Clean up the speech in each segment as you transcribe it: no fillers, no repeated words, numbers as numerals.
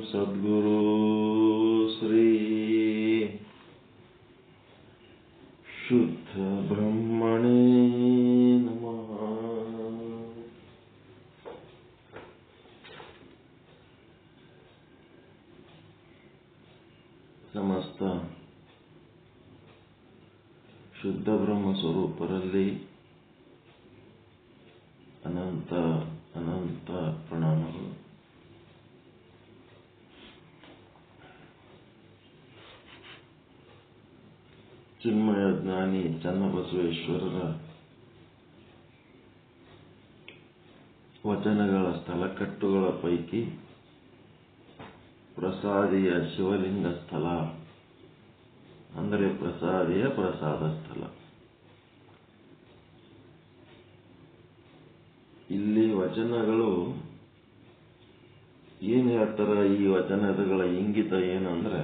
ಸದ್ಗುರು ಶ್ರೀ ಶುದ್ಧ ಬ್ರಹ್ಮಣೇ ನಮಃ. ಸಮಸ್ತ ಶುದ್ಧ ಬ್ರಹ್ಮ ಸ್ವರೂಪರಲ್ಲಿ ಅನಂತ ಅನಂತ ಪ್ರಣಾಮಗಳು. ಚಿನ್ಮಯ ಜ್ಞಾನಿ ಚನ್ನಬಸವೇಶ್ವರರ ವಚನಗಳ ಸ್ಥಳಕಟ್ಟುಗಳ ಪೈಕಿ ಪ್ರಸಾದಿಯ ಶಿವಲಿಂಗ ಸ್ಥಳ ಅಂದರೆ ಪ್ರಸಾದಿಯ ಪ್ರಸಾದ ಸ್ಥಳ. ಇಲ್ಲಿ ವಚನಗಳು ಏನು ಹೇಳ್ತಾರ, ಈ ವಚನಗಳ ಇಂಗಿತ ಏನಂದ್ರೆ,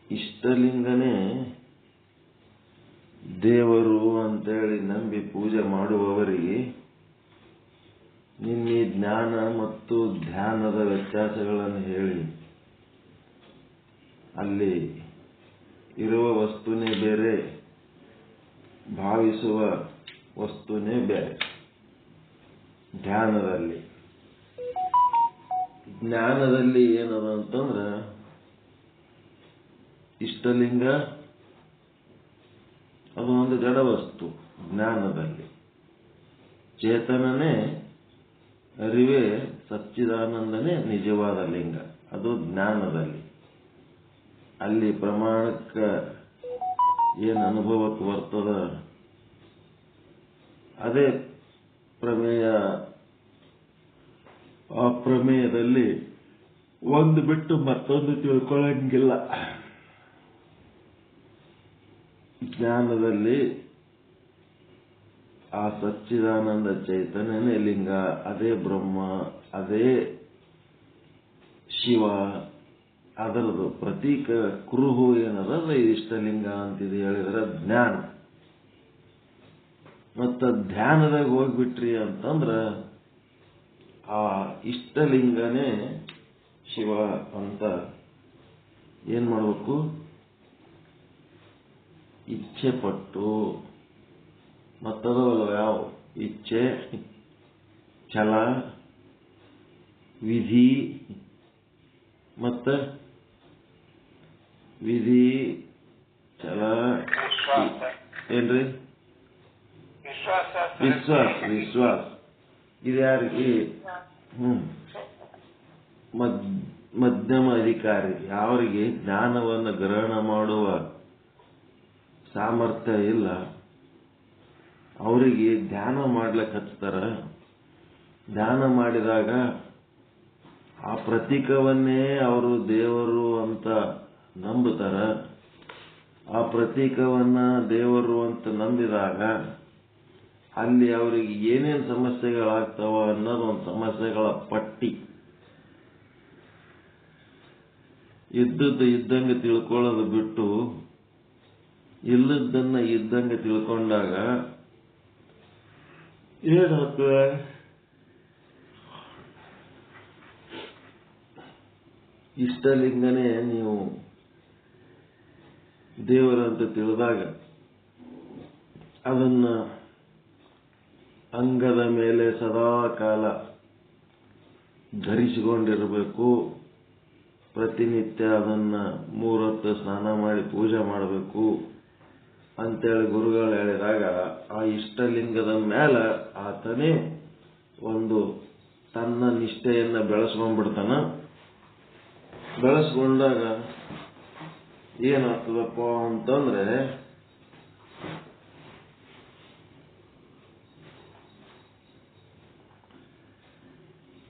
ಇಷ್ಟಲಿಂಗನೇ ದೇವರು ಅಂತೇಳಿ ನಂಬಿ ಪೂಜೆ ಮಾಡುವವರಿಗೆ ನಿನ್ನೆ ಜ್ಞಾನ ಮತ್ತು ಧ್ಯಾನದ ವ್ಯತ್ಯಾಸಗಳನ್ನು ಹೇಳಿ, ಅಲ್ಲಿ ಇರುವ ವಸ್ತುನೇ ಬೇರೆ, ಭಾವಿಸುವ ವಸ್ತುನೇ ಬೇರೆ. ಜ್ಞಾನದಲ್ಲಿ ಏನದ ಅಂತಂದ್ರೆ, ಇಷ್ಟಲಿಂಗ ಅದು ಒಂದು ಜಡ ವಸ್ತು. ಜ್ಞಾನದಲ್ಲಿ ಚೇತನನೇ, ಅರಿವೇ, ಸಚ್ಚಿದಾನಂದನೇ ನಿಜವಾದ ಲಿಂಗ. ಅದು ಜ್ಞಾನದಲ್ಲಿ. ಅಲ್ಲಿ ಪ್ರಮಾಣಕ್ಕೆ ಏನು ಅನುಭವಕ್ಕೆ ಬರ್ತದ ಅದೇ ಪ್ರಮೇಯ. ಆ ಪ್ರಮೇಯದಲ್ಲಿ ಒಂದು ಬಿಟ್ಟು ಮತ್ತೊಂದು ತಿಳ್ಕೊಳ್ಳಂಗಿಲ್ಲ. ಜ್ಞಾನದಲ್ಲಿ ಆ ಸಚ್ಚಿದಾನಂದ ಚೈತನ್ಯನೇ ಲಿಂಗ, ಅದೇ ಬ್ರಹ್ಮ, ಅದೇ ಶಿವ. ಅದರದು ಪ್ರತೀಕ ಕುರುಹು ಏನದ ಇಷ್ಟಲಿಂಗ ಅಂತಿದೆ ಹೇಳಿದ್ರೆ ಜ್ಞಾನ. ಮತ್ತ ಧ್ಯಾನದಾಗ ಹೋಗ್ಬಿಟ್ರಿ ಅಂತಂದ್ರ ಆ ಇಷ್ಟಲಿಂಗನೇ ಶಿವ ಅಂತ ಏನ್ ಮಾಡ್ಬೇಕು? ಇಚ್ಛೆ ಪಟ್ಟು, ಮತ್ತದವಲ್ಲ ಯಾವ ಇಚ್ಛೆ, ಛಲ, ವಿಧಿ, ಮತ್ತ ವಿಧಿ, ಛಲ, ಏನ್ರಿ? ವಿಶ್ವಾಸ. ಇದ್ಯಾರಿಗೆ? ಮಧ್ಯಮ ಅಧಿಕಾರಿ. ಯಾವರಿಗೆ ಜ್ಞಾನವನ್ನು ಗ್ರಹಣ ಮಾಡುವ ಸಾಮರ್ಥ್ಯ ಇಲ್ಲ, ಅವರಿಗೆ ಧ್ಯಾನ ಮಾಡ್ಲಿಕ್ಕೆ ಹಚ್ತಾರ. ಧ್ಯಾನ ಮಾಡಿದಾಗ ಆ ಪ್ರತೀಕವನ್ನೇ ಅವರು ದೇವರು ಅಂತ ನಂಬುತ್ತಾರ. ಆ ಪ್ರತೀಕವನ್ನ ದೇವರು ಅಂತ ನಂಬಿದಾಗ ಅಲ್ಲಿ ಅವರಿಗೆ ಏನೇನು ಸಮಸ್ಯೆಗಳಾಗ್ತಾವ ಅನ್ನೋದು ಒಂದು ಸಮಸ್ಯೆಗಳ ಪಟ್ಟಿ. ಇದ್ದದ್ದು ಇದ್ದಂಗೆ ತಿಳ್ಕೊಳ್ಳೋದು ಬಿಟ್ಟು ಇಲ್ಲದನ್ನ ಇದ್ದಂಗೆ ತಿಳ್ಕೊಂಡಾಗ ಏನಾಗ್ತದೆ? ಇಷ್ಟಲಿಂಗನೇ ನೀವು ದೇವರಂತ ತಿಳಿದಾಗ ಅದನ್ನ ಅಂಗದ ಮೇಲೆ ಸದಾ ಕಾಲ ಧರಿಸಿಕೊಂಡಿರಬೇಕು. ಪ್ರತಿನಿತ್ಯ ಅದನ್ನ 3 ಹೊತ್ತು ಸ್ನಾನ ಮಾಡಿ ಪೂಜೆ ಮಾಡಬೇಕು ಅಂತೇಳಿ ಗುರುಗಳು ಹೇಳಿದಾಗ ಆ ಇಷ್ಟಲಿಂಗದ ಮೇಲೆ ಆತನೇ ಒಂದು ತನ್ನ ನಿಷ್ಠೆಯನ್ನ ಬೆಳೆಸ್ಕೊಂಡ್ಬಿಡ್ತಾನ. ಬೆಳೆಸ್ಕೊಂಡಾಗ ಏನಾಗ್ತದಪ್ಪ ಅಂತಂದ್ರೆ,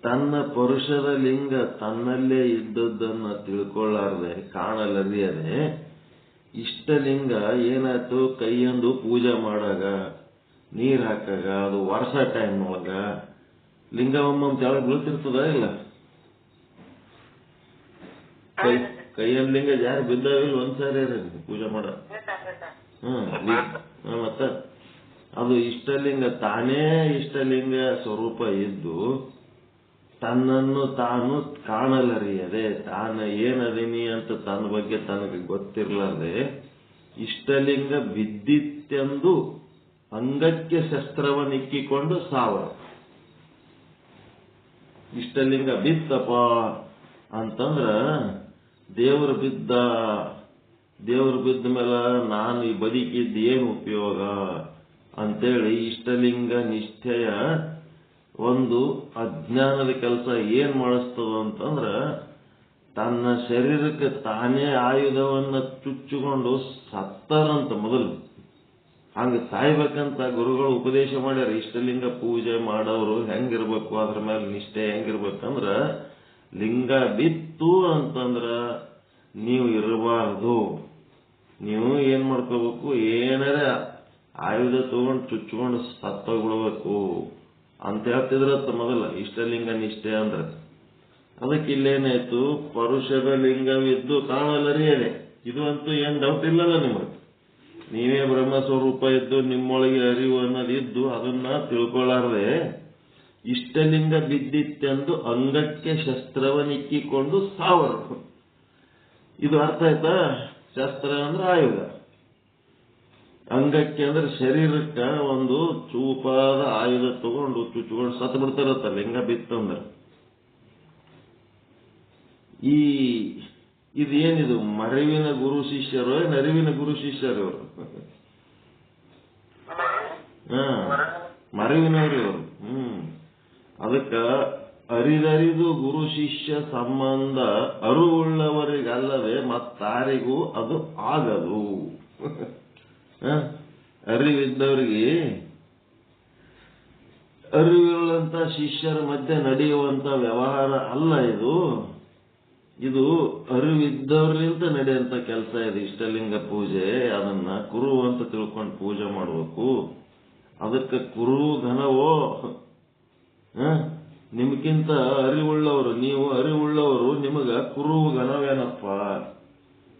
ತನ್ನ ಪರುಷದ ಲಿಂಗ ತನ್ನಲ್ಲೇ ಇದ್ದದ್ದನ್ನ ತಿಳ್ಕೊಳ್ಳಾರ್ದೆ, ಕಾಣಲರಿಯದೆ ಇಷ್ಟಲಿಂಗ ಏನಾಯ್ತು, ಕೈಯೊಂದು ಪೂಜೆ ಮಾಡಾಗ, ನೀರ್ ಹಾಕಾಗ, ಅದು ವರ್ಷ ಟೈಮ್ ಒಳಗ ಲಿಂಗ ಒಮ್ಮೊಮ್ಮೆ ತೆಳಗ್ ಬೀಳ್ತಿರ್ತದ ಇಲ್ಲ? ಕೈಯೊಂದು ಲಿಂಗ ಜಾರಿ ಬಿದ್ದಾವಿಲ್ಲ ಒಂದ್ಸಾರಿ ಪೂಜೆ ಮಾಡ. ಮತ್ತ ಅದು ಇಷ್ಟಲಿಂಗ ತಾನೇ ಇಷ್ಟಲಿಂಗ ಸ್ವರೂಪ ಇದ್ದು ತನ್ನನ್ನು ತಾನು ಕಾಣಲರಿಯದೆ, ತಾನು ಏನದೀನಿ ಅಂತ ತನ್ನ ಬಗ್ಗೆ ತನಗೆ ಗೊತ್ತಿರಲಾರದೆ ಇಷ್ಟಲಿಂಗ ಬಿದ್ದಿತ್ತೆಂದು ಅಂಗಕ್ಕೆ ಶಸ್ತ್ರವನ್ನಿಕ್ಕಿಕೊಂಡು ಸಾವರ. ಇಷ್ಟಲಿಂಗ ಬಿತ್ತಪ್ಪ ಅಂತಂದ್ರ ದೇವರು ಬಿದ್ದ ಮೇಲೆ ನಾನು ಈ ಬದುಕಿದ್ದು ಏನು ಉಪಯೋಗ ಅಂತೇಳಿ ಇಷ್ಟಲಿಂಗ ನಿಷ್ಠೆಯ ಒಂದು ಅಜ್ಞಾನದ ಕೆಲಸ ಏನ್ ಮಾಡಿಸ್ತದ ಅಂತಂದ್ರ ತನ್ನ ಶರೀರಕ್ಕೆ ತಾನೇ ಆಯುಧವನ್ನ ಚುಚ್ಚಿಕೊಂಡು ಸತ್ತರಂತ ಮೊದಲು. ಹಂಗ ಸಾಯ್ಬೇಕಂತ ಗುರುಗಳು ಉಪದೇಶ ಮಾಡ್ಯಾರ. ಇಷ್ಟಲಿಂಗ ಪೂಜೆ ಮಾಡೋರು ಹೆಂಗಿರ್ಬೇಕು, ಅದ್ರ ಮೇಲೆ ನಿಷ್ಠೆ ಹೆಂಗಿರ್ಬೇಕಂದ್ರ ಲಿಂಗ ಬಿತ್ತು ಅಂತಂದ್ರ ನೀವು ಇರಬಾರ್ದು. ನೀವು ಏನ್ ಮಾಡ್ಕೋಬೇಕು, ಏನಾರ ಆಯುಧ ತಗೊಂಡು ಚುಚ್ಕೊಂಡು ಸತ್ತೋಗ್ಬಿಡ್ಬೇಕು ಅಂತ ಹೇಳ್ತಿದ್ರತ್ತ ಮೊದಲ ಇಷ್ಟಲಿಂಗ ನಿಷ್ಠೆ ಅಂದ್ರ. ಅದಕ್ಕೆ ಇಲ್ಲೇನಾಯ್ತು, ಪರುಷದ ಲಿಂಗವಿದ್ದು ಕಾಣಲರಿಯದೆ. ಇದು ಅಂತೂ ಏನ್ ಡೌಟ್ ಇಲ್ಲಲ್ಲ ನಿಮಗೆ. ನೀವೇ ಬ್ರಹ್ಮ ಸ್ವರೂಪ ಇದ್ದು ನಿಮ್ಮೊಳಗೆ ಅರಿವು ಅನ್ನೋದಿದ್ದು ಅದನ್ನ ತಿಳ್ಕೊಳ್ಳಾರದೆ ಇಷ್ಟಲಿಂಗ ಬಿದ್ದಿತ್ತೆಂದು ಅಂಗಕ್ಕೆ ಶಸ್ತ್ರವನ್ನಿಕ್ಕಿಕೊಂಡು ಸಾವರ. ಇದು ಅರ್ಥ ಆಯ್ತಾ? ಶಸ್ತ್ರ ಅಂದ್ರೆ ಆಯುಧ, ಅಂಗಕ್ಕೆ ಅಂದ್ರೆ ಶರೀರಕ್ಕ ಒಂದು ಚೂಪಾದ ಆಯುಧ ತಗೊಂಡು ಚುಚ್ಚಿಕೊಂಡು ಸತ್ತು ಬಿಡ್ತಾರತ್ತ ಲಿಂಗ ಬಿತ್ತಂದ್ರ. ಇದೇನಿದು ಮರವಿನ ಗುರು ಶಿಷ್ಯರು, ನರಿವಿನ ಗುರು ಶಿಷ್ಯರು ಇವರು? ಮರವಿನವ್ರು ಇವರು. ಅದಕ್ಕ ಅರಿದರಿದು ಗುರು ಶಿಷ್ಯ ಸಂಬಂಧ ಅರಿವುಳ್ಳವರಿಗಲ್ಲದೆ ಮತ್ತಾರಿಗೂ ಅದು ಆಗದು. ಅರಿವಿದ್ದವರಿಗೆ ಅರಿವಿರುವಂತ ಶಿಷ್ಯರ ಮಧ್ಯೆ ನಡೆಯುವಂತ ವ್ಯವಹಾರ ಅಲ್ಲ ಇದು. ಇದು ಅರಿವಿದ್ದವರಿಂದ ನಡೆಯುವಂತ ಕೆಲಸ ಇದು. ಇಷ್ಟಲಿಂಗ ಪೂಜೆ ಅದನ್ನ ಕುರು ಅಂತ ತಿಳ್ಕೊಂಡು ಪೂಜೆ ಮಾಡಬೇಕು. ಅದಕ್ಕೆ ಕುರು ಘನವೋ, ನಿಮ್ಗಿಂತ ಅರಿವುಳ್ಳವರು, ನೀವು ಅರಿವುಳ್ಳವರು, ನಿಮಗ ಕುರು ಘನವೇನಪ್ಪ?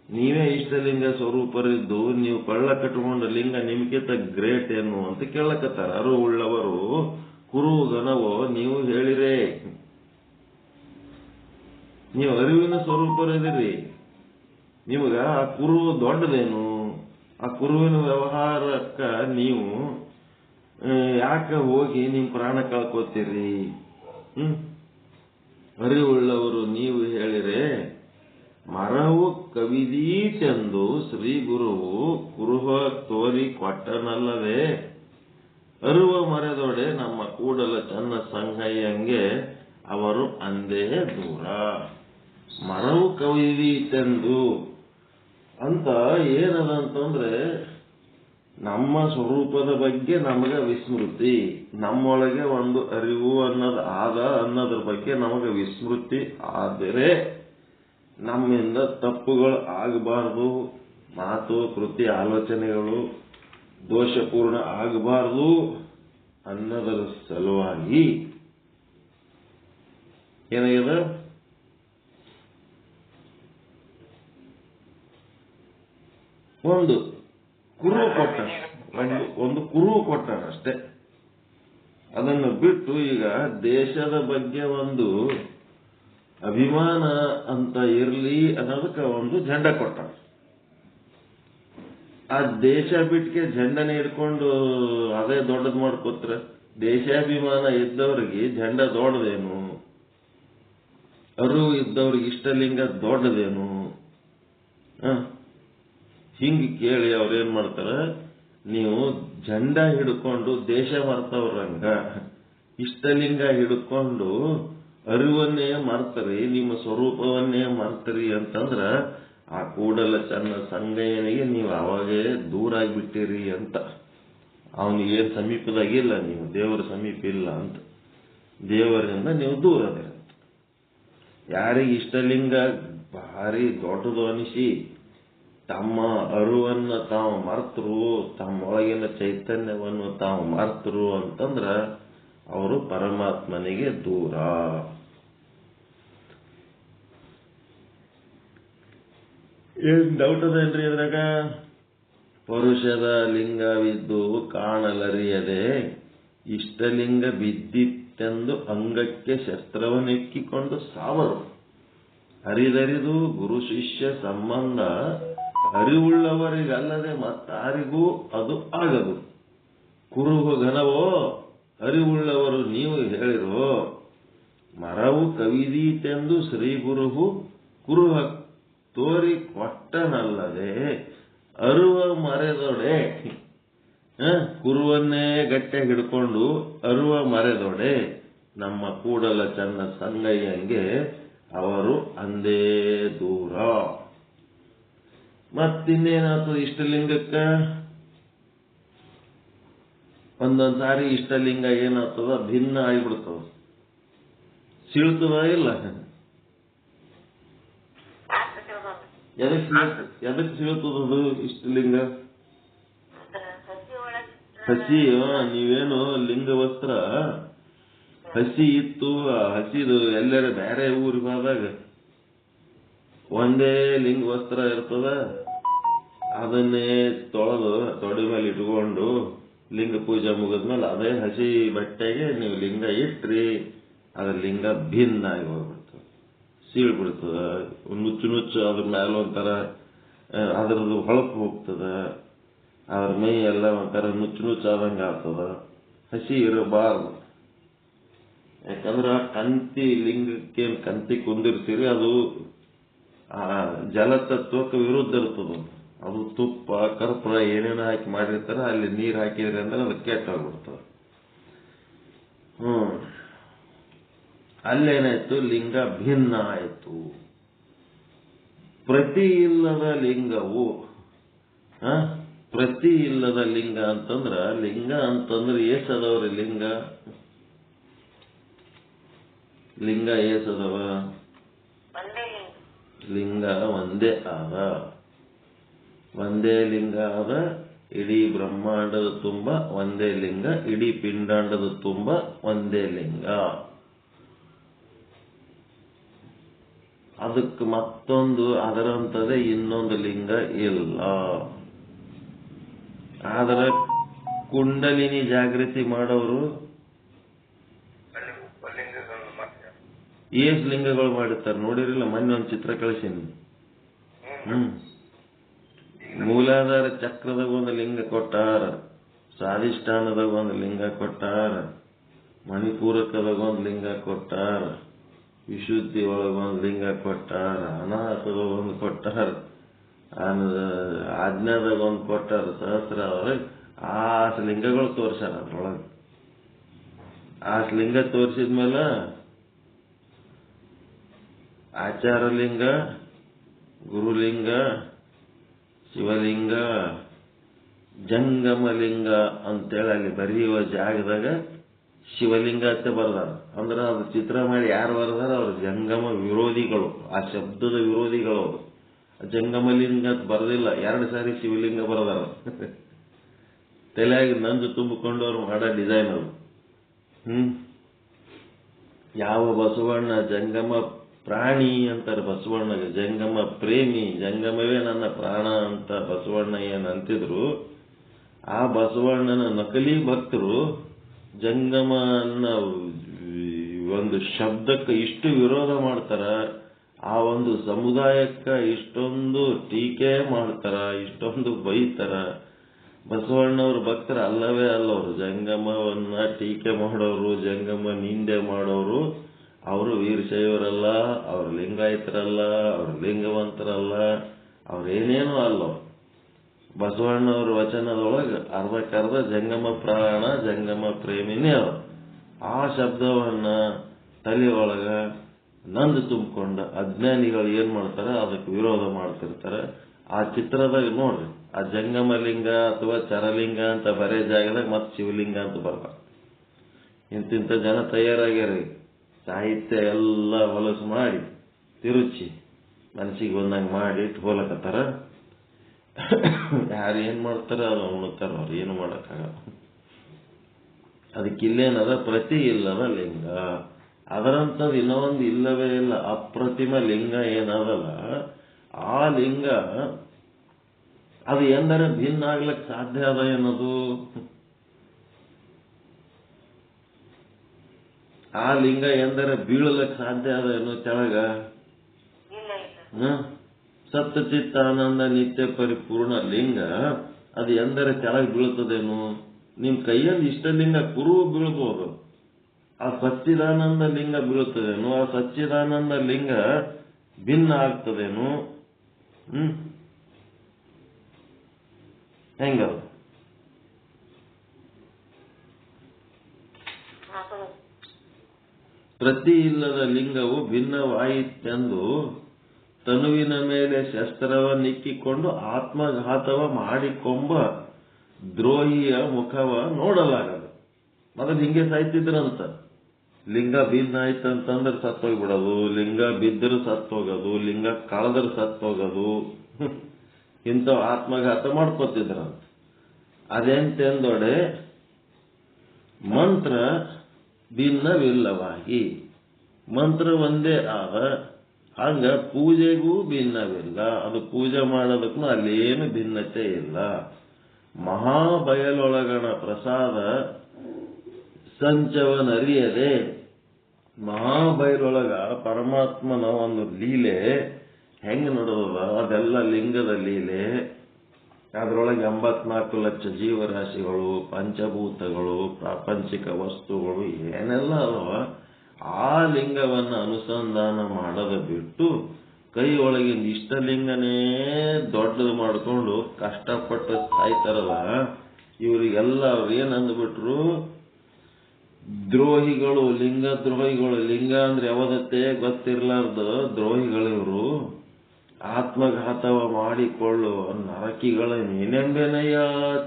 ನೀವೇ ಇಷ್ಟಲಿಂಗ ಸ್ವರೂಪರಿದ್ದು ನೀವು ಕೊಳ್ಳ ಕಟ್ಟಿಕೊಂಡ ಲಿಂಗ ನಿಮ್ಗಿಂತ ಗ್ರೇಟ್ ಏನು ಅಂತ ಕೇಳಕತ್ತಾರ. ಅರಿವುಳ್ಳವರು ಕುರು ಘನವೋ ನೀವು ಹೇಳಿರೇ. ನೀವು ಅರಿವಿನ ಸ್ವರೂಪರಿದ್ದೀರಿ, ನಿಮಗ ಆ ಕುರು ದೊಡ್ಡದೇನು? ಆ ಕುರುವಿನ ವ್ಯವಹಾರಕ್ಕ ನೀವು ಯಾಕೆ ಹೋಗಿ ನಿಮ್ ಪ್ರಾಣ ಕಳ್ಕೋತೀರಿ? ಅರಿವುಳ್ಳವರು ನೀವು ಹೇಳಿರೆ. ಮರವು ಕವಿದೀತೆಂದು ಶ್ರೀ ಗುರುವು ಕುರುಹ ತೋರಿ ಕೊಟ್ಟನಲ್ಲವೇ, ಅರುವ ಮರೆದೊಡೆ ನಮ್ಮ ಕೂಡಲ ಚನ್ನ ಸಂಗಯ್ಯಂಗೆ ಅವರು ಅಂದೇ ದೂರ. ಮರವು ಕವಿದೀತೆಂದು ಅಂತ ಏನದಂತಂದ್ರೆ ನಮ್ಮ ಸ್ವರೂಪದ ಬಗ್ಗೆ ನಮಗ ವಿಸ್ಮೃತಿ, ನಮ್ಮೊಳಗೆ ಒಂದು ಅರಿವು ಅನ್ನೋದ್ರ ಬಗ್ಗೆ ನಮಗೆ ವಿಸ್ಮೃತಿ ಆದರೆ ನಮ್ಮಿಂದ ತಪ್ಪುಗಳು ಆಗಬಾರದು, ಮಾತು ಕೃತಿ ಆಲೋಚನೆಗಳು ದೋಷಪೂರ್ಣ ಆಗಬಾರದು ಅನ್ನೋದರ ಸಲುವಾಗಿ ಏನಾಗ್ಯದ, ಒಂದು ಕುರು ಕೊಟ್ಟಾರ, ಒಂದು ಕುರು ಕೊಟ್ಟಾರ ಅಷ್ಟೇ. ಅದನ್ನು ಬಿಟ್ಟು ಈಗ ದೇಶದ ಬಗ್ಗೆ ಒಂದು ಅಭಿಮಾನ ಅಂತ ಇರ್ಲಿ ಅನ್ನೋದಕ್ಕೆ ಒಂದು ಜೆಂಡ ಕೊಟ್ಟಾರ. ಆ ದೇಶ ಬಿಟ್ಟಿಗೆ ಜೆಂಡನ ಹಿಡ್ಕೊಂಡು ಅದೇ ದೊಡ್ಡದು ಮಾಡ್ಕೋತ್ರ. ದೇಶಾಭಿಮಾನ ಇದ್ದವ್ರಿಗೆ ಜೆಂಡ ದೊಡ್ಡದೇನು? ಅರಿವು ಇದ್ದವ್ರಿಗೆ ಇಷ್ಟಲಿಂಗ ದೊಡ್ಡದೇನು? ಹಿಂಗೆ ಕೇಳಿ ಅವ್ರೇನ್ ಮಾಡ್ತಾರ, ನೀವು ಜೆಂಡ ಹಿಡ್ಕೊಂಡು ದೇಶ ಮರ್ತವ್ರಂಗ ಇಷ್ಟಲಿಂಗ ಹಿಡ್ಕೊಂಡು ಅರಿವನ್ನೇ ಮರ್ತರಿ, ನಿಮ್ಮ ಸ್ವರೂಪವನ್ನೇ ಮರ್ತರಿ ಅಂತಂದ್ರ ಆ ಕೂಡಲ ಚನ್ನ ಸಂಗಯ್ಯನಿಗೆ ನೀವು ಅವಾಗೇ ದೂರ ಆಗಿಬಿಟ್ಟಿರಿ ಅಂತ. ಅವನಿಗೇನ್ ಸಮೀಪದಾಗಿಲ್ಲ, ನೀವು ದೇವರ ಸಮೀಪ ಇಲ್ಲ ಅಂತ, ದೇವರಿಂದ ನೀವು ದೂರ ಅದಿರ. ಯಾರಿಗೆ ಇಷ್ಟಲಿಂಗ ಭಾರಿ ದೊಡ್ಡದು ಅನಿಸಿ ತಮ್ಮ ಅರುವನ್ನ ತಾವು ಮರ್ತರು, ತಮ್ಮೊಳಗಿನ ಚೈತನ್ಯವನ್ನು ತಾವು ಮರ್ತರು ಅಂತಂದ್ರ ಅವರು ಪರಮಾತ್ಮನಿಗೆ ದೂರ. ಏನ್ ಡೌಟ್ ಅದೇನ್ರಿ ಇದ್ರಾಗ? ಪರುಷದ ಲಿಂಗವಿದ್ದು ಕಾಣಲರಿಯದೆ ಇಷ್ಟಲಿಂಗ ಬಿದ್ದಿತ್ತು ಇತ್ತೆಂದು ಅಂಗಕ್ಕೆ ಶಸ್ತ್ರವನ್ನೆಕ್ಕಿಕೊಂಡು ಸಾವರು. ಹರಿದರಿದು ಗುರು ಶಿಷ್ಯ ಸಂಬಂಧ ಅರಿವುಳ್ಳವರಿಗಲ್ಲದೆ ಮತ್ತಾರಿಗೂ ಅದು ಆಗದು. ಕುರುಹು ಘನವೋ ಅರಿವುಳ್ಳವರು ನೀವು ಹೇಳಿರೋ, ಮರವು ಕವಿದೀತೆಂದು ಶ್ರೀ ಗುರುಹು ಕುರುಹ ತೋರಿ ಕೊಟ್ಟನಲ್ಲದೆ ಅರುವ ಮರೆದೊಡೆ. ಕುರುವನ್ನೇ ಗಟ್ಟಿಯಾಗಿ ಹಿಡ್ಕೊಂಡು ಅರುವ ಮರೆದೊಡೆ ನಮ್ಮ ಕೂಡಲ ಚನ್ನ ಸಂಗಯ್ಯಂಗೆ ಅವರು ಅಂದೇ ದೂರ. ಮತ್ತಿನ್ನೇನಾಗ್ತದೆ ಇಷ್ಟಲಿಂಗಕ್ಕ? ಒಂದೊಂದ್ ಸಾರಿ ಇಷ್ಟಲಿಂಗ ಏನಾಗ್ತದ, ಭಿನ್ನ ಆಗಿಬಿಡ್ತದ, ಸೀಳ್ತದ ಇಲ್ಲ? ಎದಕ್ ಸೀಳ್ತದದು ಇಷ್ಟಲಿಂಗ? ಹಸಿ ನೀವೇನು ಲಿಂಗ ವಸ್ತ್ರ ಹಸಿ ಇತ್ತು, ಹಸಿದು ಎಲ್ಲರ ಬೇರೆ ಊರಿಗೆ ಹೋದಾಗ ಒಂದೇ ಲಿಂಗ ವಸ್ತ್ರ ಇರ್ತದ, ಅದನ್ನೇ ತೊಳೆದು ತೊಡೆ ಮೇಲೆ ಇಟ್ಕೊಂಡು ಲಿಂಗ ಪೂಜೆ ಮುಗಿದ್ಮೇಲೆ ಅದೇ ಹಸಿ ಬಟ್ಟೆಗೆ ನೀವು ಲಿಂಗ ಇಟ್ರಿ, ಅದ್ರ ಲಿಂಗ ಭಿನ್ನ ಆಗಿ ಹೋಗ್ಬಿಡ್ತದೆ, ಸೀಳ್ಬಿಡ್ತದ, ನುಚ್ಚು ನುಚ್ಚು ಅದ್ರ ಮೇಲೆ ಒಂಥರ ಅದ್ರದ್ದು ಹೊಳಪು ಹೋಗ್ತದ, ಅದ್ರ ಮೈ ಎಲ್ಲ ಒಂಥರ ನುಚ್ಚು ನುಚ್ಚು ಆದಂಗ ಆಗ್ತದ. ಹಸಿ ಇರಬಾರ್ದು. ಯಾಕಂದ್ರ ಕಂತಿ ಲಿಂಗಕ್ಕೆ ಕಂತಿ ಕುಂದಿರ್ತೀರಿ, ಅದು ಜಲತತ್ವಕ್ಕೆ ವಿರುದ್ಧ ಇರ್ತದ. ಅದು ತುಪ್ಪ ಕರ್ಪೂರ ಏನೇನೋ ಹಾಕಿ ಮಾಡಿರ್ತಾರ, ಅಲ್ಲಿ ನೀರು ಹಾಕಿದ್ರಿ ಅಂದ್ರೆ ಅದು ಕೆಟ್ಟೋಗ್ಬಿಡ್ತದೆ. ಅಲ್ಲೇನಾಯ್ತು, ಲಿಂಗ ಭಿನ್ನ ಆಯ್ತು. ಪ್ರತಿ ಇಲ್ಲದ ಲಿಂಗವು ಪ್ರತಿ ಇಲ್ಲದ ಲಿಂಗ ಅಂತಂದ್ರ, ಲಿಂಗ ಅಂತಂದ್ರೆ ಏಸದವ್ರಿ ಲಿಂಗ? ಲಿಂಗ ಏಸದವ? ಲಿಂಗ ಒಂದೇ ಆದ, ಒಂದೇ ಲಿಂಗ ಆದ. ಇಡೀ ಬ್ರಹ್ಮಾಂಡದ ತುಂಬ ಒಂದೇ ಲಿಂಗ, ಇಡೀ ಪಿಂಡಾಂಡದ ತುಂಬ ಒಂದೇ ಲಿಂಗ. ಅದಕ್ಕೆ ಮತ್ತೊಂದು ಅದರಂತದೇ ಇನ್ನೊಂದು ಲಿಂಗ ಇಲ್ಲ. ಆದ್ರೆ ಕುಂಡಲಿನಿ ಜಾಗೃತಿ ಮಾಡೋರು ಏಸ್ ಲಿಂಗಗಳು ಮಾಡಿರ್ತಾರೆ ನೋಡಿರಿಲ್ಲ? ಮೊನ್ನೆ ಒಂದು ಚಿತ್ರ ಕಳಿಸೀನಿ. ಮೂಲಾಧಾರ ಚಕ್ರದಾಗ ಒಂದು ಲಿಂಗ ಕೊಟ್ಟಾರ, ಸ್ವಾಧಿಷ್ಠಾನದಾಗ ಒಂದು ಲಿಂಗ ಕೊಟ್ಟಾರ, ಮಣಿಪೂರಕದಾಗ ಒಂದು ಲಿಂಗ ಕೊಟ್ಟಾರ, ವಿಶುದ್ಧಿ ಒಳಗೊಂದು ಲಿಂಗ ಕೊಟ್ಟಾರ, ಅನಾಹತದಾಗ ಒಂದು ಕೊಟ್ಟಾರ, ಆಜ್ಞಾದಾಗ ಒಂದು ಕೊಟ್ಟಾರ. ಸಹಸ್ರ ಒಳಗೆ ಆ ಲಿಂಗಗಳು ತೋರ್ಸಾರ. ಅದ್ರೊಳಗೆ ಆ ಲಿಂಗ ತೋರಿಸಿದ್ಮೇಲೆ ಆಚಾರಲಿಂಗ, ಗುರುಲಿಂಗ, ಶಿವಲಿಂಗ, ಜಂಗಮಲಿಂಗ ಅಂತೇಳಿ ಅಲ್ಲಿ ಬರೆಯುವ ಜಾಗದಾಗ ಶಿವಲಿಂಗ ಅಂತ ಬರ್ದಾರ. ಅಂದ್ರೆ ಅದು ಚಿತ್ರ ಮಾಡಿ ಯಾರು ಬರ್ದಾರ? ಅವ್ರ ಜಂಗಮ ವಿರೋಧಿಗಳು, ಆ ಶಬ್ದದ ವಿರೋಧಿಗಳು ಅವರು. ಜಂಗಮಲಿಂಗ ಅಂತ ಬರದಿಲ್ಲ, 2 ಸಾರಿ ಶಿವಲಿಂಗ ಬರದಾರ. ತಲೆಯಾಗಿ ನಂದು ತುಂಬಿಕೊಂಡು ಅವ್ರು ಮಾಡೋ ಡಿಸೈನ್ ಅದು. ಯಾವ ಬಸವಣ್ಣ ಜಂಗಮ ಪ್ರಾಣಿ ಅಂತಾರೆ ಬಸವಣ್ಣಗೆ, ಜಂಗಮ ಪ್ರೇಮಿ, ಜಂಗಮವೇ ನನ್ನ ಪ್ರಾಣ ಅಂತ ಬಸವಣ್ಣ ಏನ್ ಅಂತಿದ್ರು, ಆ ಬಸವಣ್ಣನ ನಕಲಿ ಭಕ್ತರು ಜಂಗಮ ಅನ್ನೋ ಒಂದು ಶಬ್ದಕ್ಕೆ ಇಷ್ಟು ವಿರೋಧ ಮಾಡ್ತಾರ, ಆ ಒಂದು ಸಮುದಾಯಕ್ಕೆ ಇಷ್ಟೊಂದು ಟೀಕೆ ಮಾಡ್ತಾರ, ಇಷ್ಟೊಂದು ಬೈತಾರ. ಬಸವಣ್ಣವ್ರ ಭಕ್ತರ ಅಲ್ಲವೇ ಅಲ್ಲವರು. ಜಂಗಮವನ್ನ ಟೀಕೆ ಮಾಡೋರು, ಜಂಗಮ ನಿಂದೆ ಮಾಡೋರು, ಅವರು ವೀರಶೈವರಲ್ಲ, ಅವ್ರ ಲಿಂಗಾಯತರಲ್ಲ, ಅವ್ರ ಲಿಂಗವಂತರಲ್ಲ, ಅವ್ರೇನೇನೂ ಅಲ್ಲ. ಬಸವಣ್ಣವ್ರ ವಚನದೊಳಗೆ ಅರ್ಧಕ್ಕರ್ಧ ಜಂಗಮ ಪ್ರಾಣ, ಜಂಗಮ ಪ್ರೇಮಿನೇ ಅವರು. ಆ ಶಬ್ದವನ್ನ ತಲೆಯೊಳಗ ನಂದು ತುಂಬಿಕೊಂಡ ಅಜ್ಞಾನಿಗಳು ಏನ್ ಮಾಡ್ತಾರ, ಅದಕ್ಕೆ ವಿರೋಧ ಮಾಡ್ತಿರ್ತಾರೆ. ಆ ಚಿತ್ರದಾಗ ನೋಡ್ರಿ, ಆ ಜಂಗಮಲಿಂಗ ಅಥವಾ ಚರಲಿಂಗ ಅಂತ ಬರೇ ಜಾಗದಾಗ ಮತ್ತೆ ಶಿವಲಿಂಗ ಅಂತ ಬರ್ತಾರ. ಇಂತಿಂತ ಜನ ತಯಾರಾಗ್ಯಾರ. ಸಾಹಿತ್ಯ ಎಲ್ಲ ಹೊಲಸು ಮಾಡಿ ತಿರುಚಿ ಮನಸ್ಸಿಗೆ ಬಂದಂಗೆ ಮಾಡಿ ಇಟ್ಕೊಲಕತ್ತಾರ. ಯಾರು ಏನ್ ಮಾಡ್ತಾರ ಅದು ಉಣ್ತಾರ, ಅವ್ರು ಏನು ಮಾಡಕ್ಕಾಗಲ್ಲ. ಅದಕ್ಕಿಲ್ಲೇನದ, ಪ್ರತಿ ಇಲ್ಲದ ಲಿಂಗ. ಅದರಂಥದ್ದು ಇನ್ನೊಂದು ಇಲ್ಲವೇ ಇಲ್ಲ. ಅಪ್ರತಿಮ ಲಿಂಗ ಏನದಲ್ಲ, ಆ ಲಿಂಗ ಅದು ಎಂದರೆ ಭಿನ್ನ ಆಗ್ಲಿಕ್ಕೆ ಸಾಧ್ಯ ಅದ ಏನದು? ಆ ಲಿಂಗ ಎಂದರೆ ಬೀಳಲಕ್ಕೆ ಸಾಧ್ಯ ಅದೇನು ಕೆಳಗ? ಸತ್ತ ಚಿತ್ತ ಆನಂದ ನಿತ್ಯ ಪರಿಪೂರ್ಣ ಲಿಂಗ ಅದು ಎಂದರೆ ಕೆಳಗೆ ಬೀಳ್ತದೇನು? ನಿಮ್ ಕೈಯಲ್ಲಿ ಇಷ್ಟಲಿಂಗ ಕುರು ಬೀಳ್ಬೋದು, ಆ ಸಚ್ಚಿದಾನಂದ ಲಿಂಗ ಬೀಳ್ತದೇನು? ಆ ಸಚ್ಚಿದಾನಂದ ಲಿಂಗ ಭಿನ್ನ ಆಗ್ತದೇನು? ಹೆಂಗದು? ಪ್ರತಿ ಇಲ್ಲದ ಲಿಂಗವು ಭಿನ್ನವಾಯಿತೆಂದು ತನುವಿನ ಮೇಲೆ ಶಸ್ತ್ರವನ್ನಿಕ್ಕಿಕೊಂಡು ಆತ್ಮಘಾತವ ಮಾಡಿಕೊಂಬ ದ್ರೋಹಿಯ ಮುಖವ ನೋಡಲಾಗದು. ಮೊದಲು ಹಿಂಗೆ ಸಾಯ್ತಿದ್ರಂತ. ಲಿಂಗ ಭಿನ್ನ ಆಯ್ತಂತಂದ್ರೆ ಸತ್ತೋಗ್ಬಿಡೋದು, ಲಿಂಗ ಬಿದ್ದರೂ ಸತ್ತೋಗೋದು, ಲಿಂಗ ಕಳೆದ್ರೆ ಸತ್ತೋಗೋದು, ಇಂಥ ಆತ್ಮಘಾತ ಮಾಡ್ಕೊತಿದ್ರಂತ. ಅದೆಂತೆಂದೊಡೆ ಮಂತ್ರ ಭಿನ್ನವಿಲ್ಲವಾಗಿ, ಮಂತ್ರ ಒಂದೇ ಆದ ಹಂಗ ಪೂಜೆಗೂ ಭಿನ್ನವಿಲ್ಲ. ಅದು ಪೂಜೆ ಮಾಡೋದಕ್ಕೂ ಅಲ್ಲೇನು ಭಿನ್ನತೆ ಇಲ್ಲ. ಮಹಾಬಯಲೊಳಗಣ ಪ್ರಸಾದ ಸಂಚವನರಿಯದೆ, ಮಹಾಬಯಲೊಳಗ ಪರಮಾತ್ಮನ ಒಂದು ಲೀಲೆ ಹೆಂಗ್ ನಡೆದದ ಅದೆಲ್ಲ ಲಿಂಗದ ಲೀಲೆ. ಅದರೊಳಗೆ 84 ಲಕ್ಷ ಜೀವರಾಶಿಗಳು, ಪಂಚಭೂತಗಳು, ಪ್ರಾಪಂಚಿಕ ವಸ್ತುಗಳು ಏನೆಲ್ಲ ಅದಾವ, ಆ ಲಿಂಗವನ್ನು ಅನುಸಂಧಾನ ಮಾಡದ ಬಿಟ್ಟು ಕೈ ಒಳಗಿನ ಇಷ್ಟಲಿಂಗನೇ ದೊಡ್ಡದು ಮಾಡಿಕೊಂಡು ಕಷ್ಟಪಟ್ಟು ಸಾಯ್ತಾರಲ್ಲ, ಇವರಿಗೆಲ್ಲ ಅವ್ರು ಏನಂದ್ಬಿಟ್ರು? ದ್ರೋಹಿಗಳು, ಲಿಂಗ ದ್ರೋಹಿಗಳು. ಲಿಂಗ ಅಂದ್ರೆ ಯಾವದತ್ತೆ ಗೊತ್ತಿರ್ಲಾರ್ದ ದ್ರೋಹಿಗಳಿವರು. ಆತ್ಮಘಾತವ ಮಾಡಿಕೊಳ್ಳುವ ನರಕಿಗಳ ನೀನೆಂಬೆನೆಯ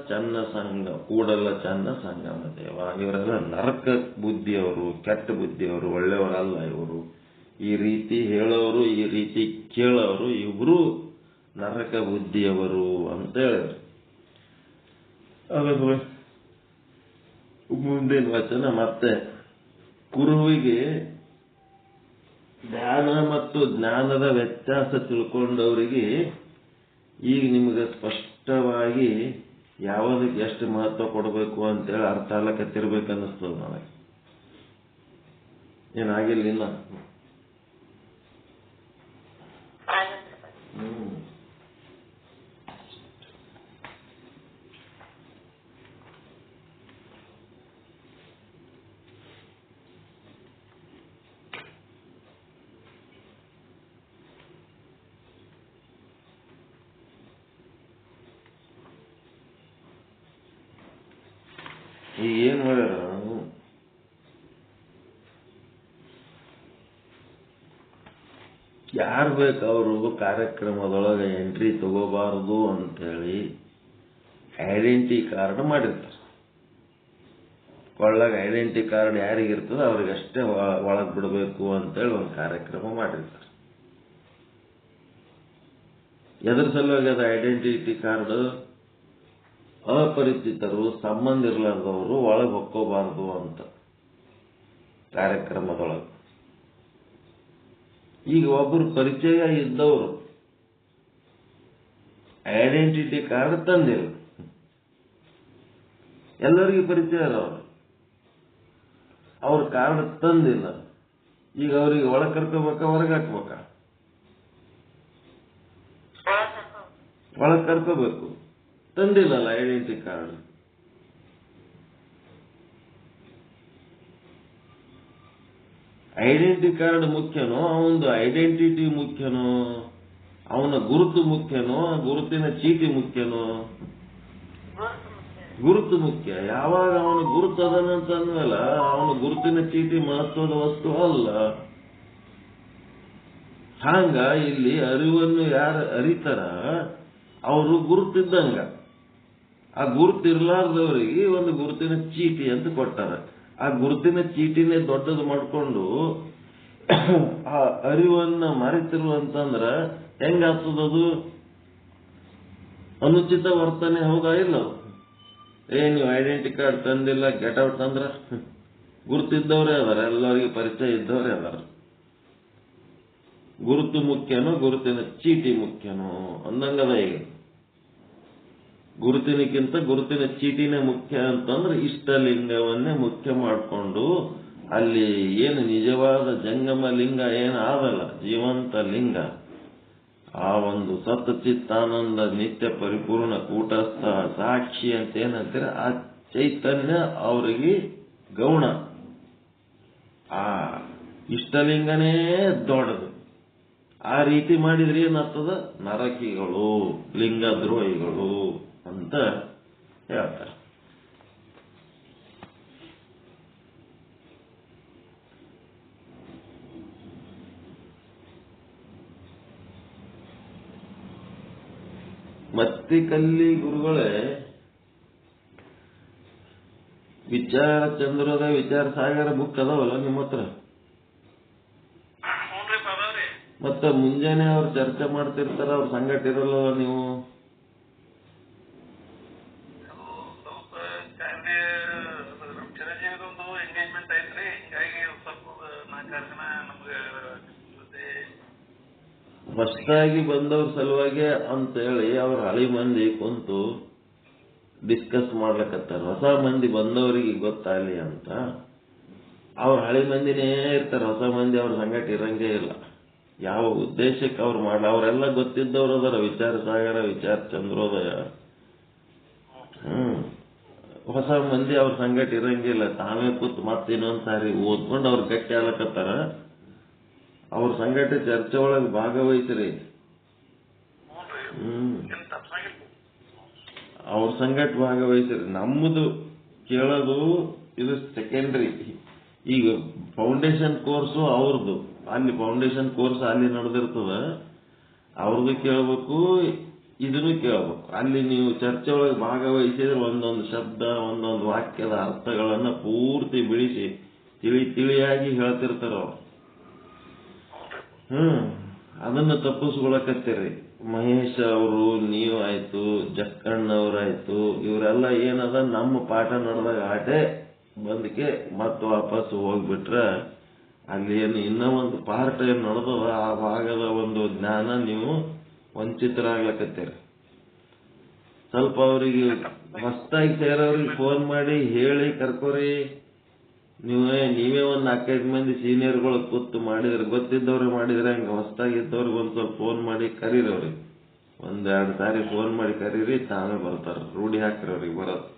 ಚನ್ನ ಸಂಘ ಕೂಡಲ್ಲ ಚನ್ನ ಸಂಗಮ ದೇವ. ಇವರೆಲ್ಲ ನರಕ ಬುದ್ಧಿಯವರು, ಕೆಟ್ಟ ಬುದ್ಧಿಯವರು, ಒಳ್ಳೆಯವರಲ್ಲ ಇವರು. ಈ ರೀತಿ ಹೇಳೋರು, ಈ ರೀತಿ ಕೇಳೋರು ಇಬ್ರು ನರಕ ಬುದ್ಧಿಯವರು ಅಂತ ಹೇಳಿದ್ರು. ಅದು ಮುಂದಿನ ವಚನ ಮತ್ತೆ ಕುರುವಿಗೆ ಧ್ಯಾನ ಮತ್ತು ಜ್ಞಾನದ ವ್ಯತ್ಯಾಸ ತಿಳ್ಕೊಂಡವರಿಗೆ ಈಗ ನಿಮಗೆ ಸ್ಪಷ್ಟವಾಗಿ ಯಾವುದಕ್ಕೆ ಎಷ್ಟು ಮಹತ್ವ ಕೊಡಬೇಕು ಅಂತೇಳಿ ಅರ್ಥ ಆಗ್ಲಕತ್ತಿರ್ಬೇಕನ್ನಿಸ್ತದ ನನಗೆ. ಏನಾಗಿಲ್ಲ ಇನ್ನ. ಈಗ ಏನ್ ಮಾಡ್ಯಾರ, ಯಾರು ಬೇಕು ಅವರು ಕಾರ್ಯಕ್ರಮದೊಳಗೆ ಎಂಟ್ರಿ ತಗೋಬಾರದು ಅಂತೇಳಿ ಐಡೆಂಟಿ ಕಾರ್ಡ್ ಮಾಡಿರ್ತಾರೆ. ಕೊಳ್ಳಾಗ ಐಡೆಂಟಿ ಕಾರ್ಡ್ ಯಾರಿಗಿರ್ತದ ಅವ್ರಿಗಷ್ಟೇ ಒಳಗ್ ಬಿಡಬೇಕು ಅಂತೇಳಿ ಒಂದು ಕಾರ್ಯಕ್ರಮ ಮಾಡಿರ್ತಾರೆ. ಎದ್ರ ಸಲುವಾಗಿ ಅದು ಐಡೆಂಟಿಟಿ ಕಾರ್ಡ್? ಅಪರಿಚಿತರು, ಸಂಬಂಧ ಇರ್ಲಾರ್ದವರು ಒಳಗೆ ಹೊಕ್ಕೋಬಾರದು ಅಂತ ಕಾರ್ಯಕ್ರಮದೊಳಗೆ. ಈಗ ಒಬ್ಬರು ಪರಿಚಯ ಇದ್ದವರು ಐಡೆಂಟಿಟಿ ಕಾರ್ಡ್ ತಂದಿಲ್ಲ, ಎಲ್ಲರಿಗೂ ಪರಿಚಯ ಇರೋರು, ಅವ್ರ ಕಾರ್ಡ್ ತಂದಿಲ್ಲ. ಈಗ ಅವ್ರಿಗೆ ಒಳಗೆ ಕರ್ಕೋಬೇಕಾ ಹೊರಗೆ ಹಾಕ್ಬೇಕಾ? ಒಳಗೆ ಕರ್ಕೋಬೇಕು, ತಂದಿಲ್ಲಲ್ಲ ಐಡೆಂಟಿ ಕಾರ್ಡ್. ಐಡೆಂಟಿ ಕಾರ್ಡ್ ಮುಖ್ಯನೋ ಅವನದು ಐಡೆಂಟಿಟಿ ಮುಖ್ಯನೋ? ಅವನ ಗುರುತು ಮುಖ್ಯನೋ ಗುರುತಿನ ಚೀಟಿ ಮುಖ್ಯನೋ? ಗುರುತು ಮುಖ್ಯ. ಯಾವಾಗ ಅವನು ಗುರುತು ಅದನ್ನಂತ ಅಂದ್ಮೇಲೆ ಅವನ ಗುರುತಿನ ಚೀಟಿ ಮಹತ್ವದ ವಸ್ತು ಅಲ್ಲ. ಹಂಗ ಇಲ್ಲಿ ಅರಿವನ್ನು ಯಾರು ಅರಿತಾರ ಅವರು ಗುರುತಿದ್ದಂಗ. ಆ ಗುರುತಿರ್ಲಾರ್ದವರಿಗೆ ಒಂದು ಗುರುತಿನ ಚೀಟಿ ಅಂತ ಕೊಟ್ಟಾರ. ಆ ಗುರುತಿನ ಚೀಟಿನೇ ದೊಡ್ಡದು ಮಾಡಿಕೊಂಡು ಆ ಅರಿವನ್ನ ಮರೆತಿರುವಂತಂದ್ರ ಹೆಂಗಾಗ್ತದದು? ಅನುಚಿತ ವರ್ತನೆ. ಹೌದಾ ಇಲ್ಲ? ನೀವು ಐಡೆಂಟಿ ಕಾರ್ಡ್ ತಂದಿಲ್ಲ ಗೆಟ್ ಔಟ್ ಅಂದ್ರ ಗುರುತಿದ್ದವ್ರೇ ಅದಾರ, ಎಲ್ಲರಿಗೆ ಪರಿಚಯ ಇದ್ದವ್ರೇ ಅದಾರ. ಗುರುತು ಮುಖ್ಯನೋ ಗುರುತಿನ ಚೀಟಿ ಮುಖ್ಯನೋ ಅಂದಂಗದ. ಈಗ ಗುರುತಿನಕ್ಕಿಂತ ಗುರುತಿನ ಚೀಟಿನೇ ಮುಖ್ಯ ಅಂತಂದ್ರೆ ಇಷ್ಟಲಿಂಗವನ್ನೇ ಮುಖ್ಯ ಮಾಡಿಕೊಂಡು ಅಲ್ಲಿ ಏನು ನಿಜವಾದ ಜಂಗಮ ಲಿಂಗ ಏನು ಆದಲ್ಲ, ಜೀವಂತ ಲಿಂಗ, ಆ ಒಂದು ಸತ್ ಚಿತ್ತಾನಂದ ನಿತ್ಯ ಪರಿಪೂರ್ಣ ಕೂಟಸ್ಥ ಸಾಕ್ಷಿ ಅಂತ ಏನಂತೀರ, ಆ ಚೈತನ್ಯ ಅವರಿಗೆ ಗೌಣ. ಆ ಇಷ್ಟಲಿಂಗನೇ ದೊಡ್ಡದು. ಆ ರೀತಿ ಮಾಡಿದ್ರೆ ಏನಾಗ್ತದ, ನರಕಿಗಳು, ಲಿಂಗದ್ರೋಹಿಗಳು ಅಂತ ಹೇಳ್ತಾರೆ. ಮತ್ತಿಕಲ್ಲಿ ಗುರುಗಳೇ ವಿಚಾರ ಚಂದ್ರೋದಯ ವಿಚಾರ ಸಾಗರ ಬುಕ್ ಅದಾವಲ್ಲ ನಿಮ್ಮ ಹತ್ರ? ಮತ್ತ ಮುಂಜಾನೆ ಅವ್ರು ಚರ್ಚೆ ಮಾಡ್ತಿರ್ತಾರ, ಅವ್ರ ಸಂಗಟ ಇರಲ್ಲ ನೀವು? ಹೊಸದಾಗಿ ಬಂದವ್ರ ಸಲುವಾಗಿ ಅಂತ ಹೇಳಿ ಅವ್ರ ಹಳಿ ಮಂದಿ ಕುಂತು ಡಿಸ್ಕಸ್ ಮಾಡ್ಲಕತ್ತಾರ. ಹೊಸ ಮಂದಿ ಬಂದವರಿಗೆ ಗೊತ್ತಾಗಲಿ ಅಂತ ಅವ್ರ ಹಳಿ ಮಂದಿನೇ ಇರ್ತಾರೆ. ಹೊಸ ಮಂದಿ ಅವ್ರ ಸಂಗಟ ಇರಂಗೇ ಇಲ್ಲ. ಯಾವ ಉದ್ದೇಶಕ್ಕೆ ಅವ್ರು ಮಾಡಲ್ಲ, ಅವರೆಲ್ಲ ಗೊತ್ತಿದ್ದವ್ರು ಅದರ. ವಿಚಾರ ಸಾಗರ, ವಿಚಾರ ಚಂದ್ರೋದಯ, ಹೊಸ ಮಂದಿ ಅವ್ರ ಸಂಗಟ ಇರಂಗಿಲ್ಲ. ತಾವೇ ಕೂತ್ ಮತ್ತೆ ಇನ್ನೊಂದ್ ಸಾರಿ ಓದ್ಕೊಂಡು ಅವ್ರ ಗಟ್ಟಿ ಆಲಕತ್ತಾರ. ಅವ್ರ ಸಂಗಟ ಚರ್ಚೆ ಒಳಗೆ ಭಾಗವಹಿಸ್ರಿ. ಅವ್ರ ಸಂಗಟ ಭಾಗವಹಿಸ್ರಿ. ನಮ್ಮದು ಕೇಳೋದು ಇದು ಸೆಕೆಂಡ್ರಿ. ಈಗ ಫೌಂಡೇಶನ್ ಕೋರ್ಸು ಅವ್ರದ್ದು, ಅಲ್ಲಿ ಫೌಂಡೇಶನ್ ಕೋರ್ಸ್ ಅಲ್ಲಿ ನಡೆದಿರ್ತದ, ಅವ್ರದ್ದು ಕೇಳ್ಬೇಕು, ಇದನ್ನು ಕೇಳ್ಬೇಕು. ಅಲ್ಲಿ ನೀವು ಚರ್ಚೆ ಒಳಗೆ ಭಾಗವಹಿಸಿದ್ರೆ ಒಂದೊಂದು ಶಬ್ದ, ಒಂದೊಂದು ವಾಕ್ಯದ ಅರ್ಥಗಳನ್ನ ಪೂರ್ತಿ ಬಿಡಿಸಿ ತಿಳಿಯಾಗಿ ಹೇಳ್ತಿರ್ತಾರ ಅವ್ರು. ಅದನ್ನ ತಪ್ಪಿಸ್ಕೊಳಕತ್ತೀರಿ. ಮಹೇಶ್ ಅವರು, ನೀವು ಆಯ್ತು, ಜಕ್ಕಣ್ಣವ್ರಾಯ್ತು, ಇವರೆಲ್ಲ ಏನದ ನಮ್ಮ ಪಾಠ ನಡೆದಾಗ ಆಟೆ ಬಂದಕ್ಕೆ ಮತ್ತೆ ವಾಪಸ್ ಹೋಗ್ಬಿಟ್ರ ಅಲ್ಲಿ ಏನು ಇನ್ನೂ ಒಂದು ಪಾರ್ಟ್ ಏನು ನಡೆದದ ಆ ಭಾಗದ ಒಂದು ಜ್ಞಾನ ನೀವು ವಂಚಿತರಾಗ್ಲಕತ್ತೀರಿ. ಸ್ವಲ್ಪ ಅವರಿಗೆ ಹೊಸದಾಗಿ ಸೇರೋರಿಗೆ ಫೋನ್ ಮಾಡಿ ಹೇಳಿ ಕರ್ಕೋರಿ. ನೀವೇ ಒಂದು 4-5 ಮಂದಿ ಸೀನಿಯರ್ಗಳು ಕೂತು ಮಾಡಿದ್ರೆ, ಗೊತ್ತಿದ್ದವ್ರಿಗೆ ಮಾಡಿದ್ರೆ ಹಂಗೆ ಹೊಸದಾಗಿದ್ದವ್ರಿಗೆ ಒಂದು ಸ್ವಲ್ಪ ಫೋನ್ ಮಾಡಿ ಕರೀರಿ. ಅವ್ರಿಗೆ 1-2 ಸಾರಿ ಫೋನ್ ಮಾಡಿ ಕರೀರಿ, ತಾವೇ ಬರ್ತಾರ. ರೂಢಿ ಹಾಕ್ರಿ ಅವ್ರಿಗೆ ಬರೋದು.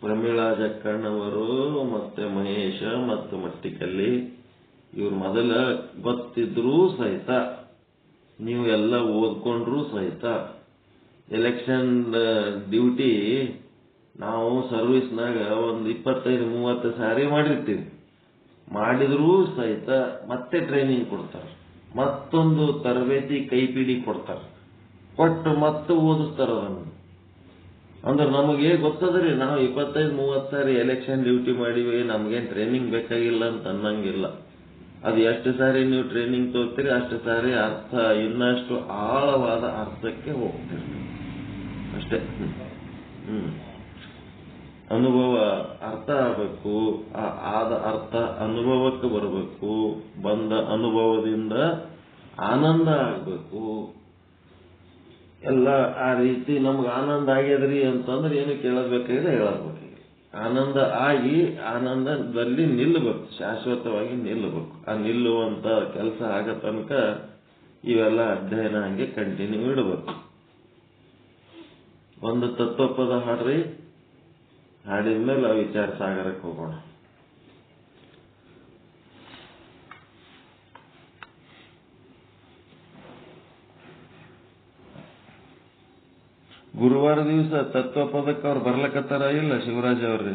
ಪ್ರಮೀಳಾ ಜಕ್ಕಣ್ಣವರು ಮತ್ತೆ ಮಹೇಶ ಮತ್ತು ಮಟ್ಟಿಕಲ್ಲಿ ಇವ್ರು ಮೊದಲ ಗೊತ್ತಿದ್ರೂ ಸಹಿತ, ನೀವು ಎಲ್ಲ ಓದ್ಕೊಂಡ್ರೂ ಸಹಿತ, ಎಲೆಕ್ಷನ್ ಡ್ಯೂಟಿ ನಾವು ಸರ್ವಿಸ್ನಾಗ ಒಂದು 25-30 ಸಾರಿ ಮಾಡಿರ್ತೀವಿ. ಮಾಡಿದ್ರೂ ಸಹಿತ ಮತ್ತೆ ಟ್ರೈನಿಂಗ್ ಕೊಡ್ತಾರೆ, ಮತ್ತೊಂದು ತರಬೇತಿ ಕೈಪಿಡಿ ಕೊಡ್ತಾರೆ, ಕೊಟ್ಟು ಮತ್ತೆ ಓದಿಸ್ತಾರ ಅದನ್ನು. ಅಂದ್ರೆ ನಮಗೆ ಗೊತ್ತದ್ರಿ, ನಾವು 25-30 ಸಾರಿ ಎಲೆಕ್ಷನ್ ಡ್ಯೂಟಿ ಮಾಡಿವಿ, ನಮ್ಗೇನು ಟ್ರೈನಿಂಗ್ ಬೇಕಾಗಿಲ್ಲ ಅಂತ ಅನ್ನಂಗಿಲ್ಲ. ಅದು ಎಷ್ಟು ಸಾರಿ ನೀವು ಟ್ರೈನಿಂಗ್ ತಗೋತೀರಿ ಅಷ್ಟು ಸಾರಿ ಅರ್ಥ ಇನ್ನಷ್ಟು ಆಳವಾದ ಅರ್ಥಕ್ಕೆ ಹೋಗ್ತೀರಿ ಅಷ್ಟೇ. ಅನುಭವ ಅರ್ಥ ಆಗಬೇಕು, ಆದ ಅರ್ಥ ಅನುಭವಕ್ಕೆ ಬರಬೇಕು, ಬಂದ ಅನುಭವದಿಂದ ಆನಂದ ಆಗಬೇಕು. ಎಲ್ಲ ಆ ರೀತಿ ನಮ್ಗೆ ಆನಂದ ಆಗ್ಯದ್ರಿ ಅಂತಂದ್ರೆ ಏನು ಕೇಳಬೇಕಾಗಿದೆ, ಹೇಳಬೇಕಾಗಿದೆ. ಆನಂದ ಆಗಿ ಆನಂದದಲ್ಲಿ ನಿಲ್ಲಬೇಕು, ಶಾಶ್ವತವಾಗಿ ನಿಲ್ಲಬೇಕು. ಆ ನಿಲ್ಲುವಂತ ಕೆಲಸ ಆಗ ತನಕ ಇವೆಲ್ಲ ಅಧ್ಯಯನ ಹಂಗೆ ಕಂಟಿನ್ಯೂ ಇಡಬೇಕು. ಒಂದು ತತ್ವಪದ ಹಾಡ್ರಿ, ಹಾಡಿದ್ಮೇಲೆ ಆ ವಿಚಾರ ಸಾಗರಕ್ಕೆ ಹೋಗೋಣ. ಗುರುವಾರ ದಿವಸ ತತ್ವಪದಕ್ಕೆ ಅವ್ರು ಬರ್ಲಕತ್ತಾರ ಇಲ್ಲ ಶಿವರಾಜ್ ಅವ್ರಿ?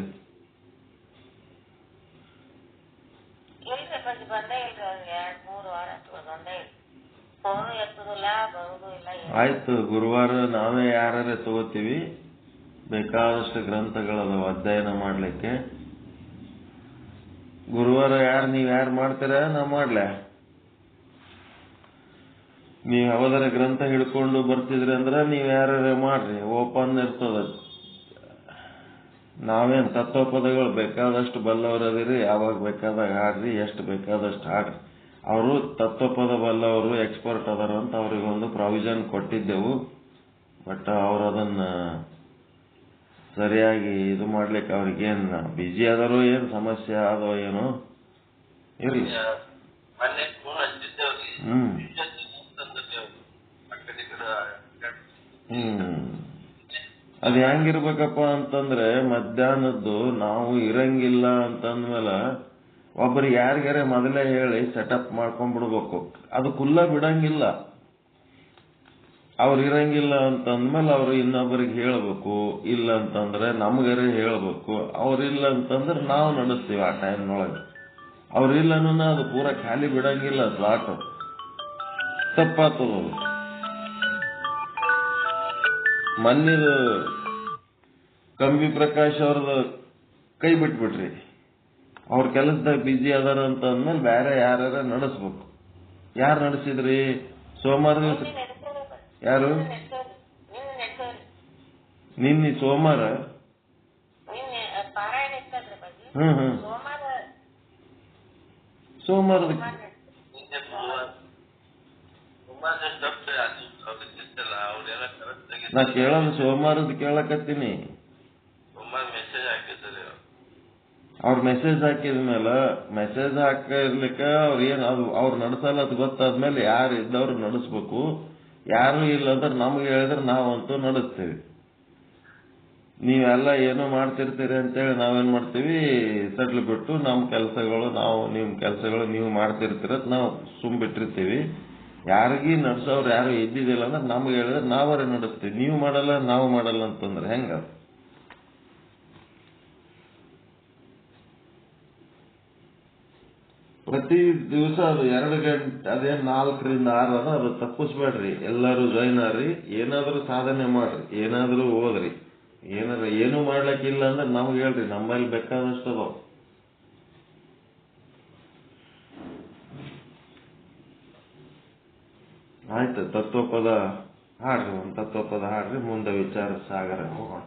ಆಯ್ತು, ಗುರುವಾರ ನಾವೇ ಯಾರೇ ತಗೋತೀವಿ. ಬೇಕಾದಷ್ಟು ಗ್ರಂಥಗಳದಾವ ಅಧ್ಯಯನ ಮಾಡ್ಲಿಕ್ಕೆ. ಗುರುವಾರ ನೀವ್ ಯಾರು ಮಾಡ್ತೀರ, ನಾ ಮಾಡ್ಲೆ? ನೀವ್ ಯಾವ್ದಾರ ಗ್ರಂಥ ಹಿಡ್ಕೊಂಡು ಬರ್ತಿದ್ರಿ ಅಂದ್ರ ನೀವ್ ಯಾರ ಮಾಡ್ರಿ, ಓಪನ್ ಇರ್ತದ. ನಾವೇನ್ ತತ್ವಪದಗಳು ಬೇಕಾದಷ್ಟು ಬಲ್ಲವರದಿರಿ, ಯಾವಾಗ ಬೇಕಾದಾಗ ಹಾಡ್ರಿ, ಎಷ್ಟು ಬೇಕಾದಷ್ಟು ಹಾಡ್ರಿ. ಅವರು ತತ್ವಪದ ಬಲ್ಲವರು, ಎಕ್ಸ್ಪರ್ಟ್ ಅದಾರ ಅಂತ ಅವ್ರಿಗೊಂದು ಪ್ರಾವಿಷನ್ ಕೊಟ್ಟಿದ್ದೆವು. ಬಟ್ ಅವ್ರು ಅದನ್ನ ಸರಿಯಾಗಿ ಇದು ಮಾಡ್ಲಿಕ್ಕೆ ಅವ್ರಿಗೇನ್ ಬಿಜಿ ಆದರೂ ಏನ್ ಸಮಸ್ಯೆ ಆದೋ ಏನೋ ಇರ್ಲಿ. ಅದ್ ಹೆಂಗಿರ್ಬೇಕಪ್ಪ ಅಂತಂದ್ರೆ ಮಧ್ಯಾಹ್ನದ್ದು ನಾವು ಇರಂಗಿಲ್ಲ ಅಂತಂದ್ಮೇಲೆ ಒಬ್ಬರಿಗೆ ಯಾರಿಗಾರೆ ಮೊದಲೇ ಹೇಳಿ ಸೆಟಪ್ ಮಾಡ್ಕೊಂಡ್ಬಿಡ್ಬೇಕು. ಅದು ಕುಲ್ಲ ಬಿಡಂಗಿಲ್ಲ. ಅವ್ರು ಇರಂಗಿಲ್ಲ ಅಂತಂದ್ಮೇಲೆ ಅವ್ರು ಇನ್ನೊಬ್ಬರಿಗೆ ಹೇಳ್ಬೇಕು. ಇಲ್ಲ ಅಂತಂದ್ರೆ ನಮ್ಗಾರೆ ಹೇಳ್ಬೇಕು. ಅವ್ರಿಲ್ಲ ಅಂತಂದ್ರೆ ನಾವು ನಡೆಸ್ತೀವಿ ಆ ಟೈಮ್ನೊಳಗೆ. ಅವ್ರಿಲ್ಲನೂ ಅದು ಪೂರ ಖಾಲಿ ಬಿಡಂಗಿಲ್ಲ. ಸ್ಲಾಟ್ ತಪ್ಪಾಗ್ತದ. ಮನ್ನಿದು ಕಂಬಿ ಪ್ರಕಾಶ್ ಅವ್ರದ ಕೈ ಬಿಟ್ಬಿಟ್ರಿ. ಅವ್ರ ಕೆಲಸದಾಗ ಬಿಜಿ ಅದಾರ ಅಂತ ಅಂದ್ಮೇಲೆ ಬೇರೆ ಯಾರ ನಡೆಸ್ಬೇಕು. ಯಾರು ನಡೆಸಿದ್ರಿ ಸೋಮವಾರ ದಿವಸ? ಯಾರು ನಿನ್ನೆ ಸೋಮವಾರ? ಸೋಮವಾರದ ನಾ ಕೇಳೋದು ಸೋಮವಾರದ ಕೇಳಕತ್ತೀನಿ. ಅವ್ರ ಮೆಸೇಜ್ ಹಾಕಿದ್ಮೇಲೆ ಮೆಸೇಜ್ ಹಾಕಿರ್ಲಿಕ್ಕೆ ಅವ್ರ ಏನ್ ಅವ್ರು ನಡ್ಸಲ್ಲ ಅದು ಗೊತ್ತಾದ್ಮೇಲೆ ಯಾರು ಇದ್ದವ್ರು ನಡೆಸ್ಬೇಕು. ಯಾರು ಇಲ್ಲ ಅಂದ್ರೆ ನಮ್ಗೆ ಹೇಳಿದ್ರೆ ನಾವಂತೂ ನಡೆಸ್ತೀವಿ. ನೀವೆಲ್ಲ ಏನೋ ಮಾಡ್ತಿರ್ತೀರಿ ಅಂತೇಳಿ ನಾವೇನ್ ಮಾಡ್ತೀವಿ, ಸಡ್ಲು ಬಿಟ್ಟು ನಮ್ಮ ಕೆಲಸಗಳು ನಿಮ್ ಕೆಲಸಗಳು ನೀವು ಮಾಡ್ತಿರ್ತೀರ ನಾವು ಬಿಟ್ಟಿರ್ತೀವಿ. ಯಾರಿಗೀ ನಡ್ಸೋರು ಯಾರು ಇದ್ದಿದ್ದಿಲ್ಲ ಅಂದ್ರೆ ನಮ್ಗೆ ಹೇಳಿದ್ರೆ ನಾವರೇ ನಡೆಸ್ತೀವಿ. ನೀವು ಮಾಡಲ್ಲ ನಾವು ಮಾಡಲ್ಲ ಅಂತಂದ್ರೆ ಹೆಂಗ? ಪ್ರತಿ ದಿವಸ ಅದು 2 ಗಂಟೆ ಅದೇನ್ 4ರಿಂದ 6 ಅದ ಅದು ತಪ್ಪಿಸ್ಬೇಡ್ರಿ. ಎಲ್ಲರೂ ಜಾಯ್ನ್ ಆಗ್ರಿ. ಏನಾದ್ರೂ ಸಾಧನೆ ಮಾಡ್ರಿ. ಏನಾದ್ರೂ ಓದ್ರಿ. ಏನು ಮಾಡ್ಲಿಕ್ಕಿಲ್ಲ ಅಂದ್ರೆ ನಮ್ಗೆ ಹೇಳ್ರಿ. ನಮ್ಮಲ್ಲಿ ಬೇಕಾದಷ್ಟು ಅದಾವ. ಆಯ್ತು, ತತ್ವಪದ ಹಾಡ್ರಿ. ಒಂದು ತತ್ವಪದ ಹಾಡ್ರಿ. ಮುಂದೆ ವಿಚಾರ ಸಾಗರ ಹೋಗೋಣ.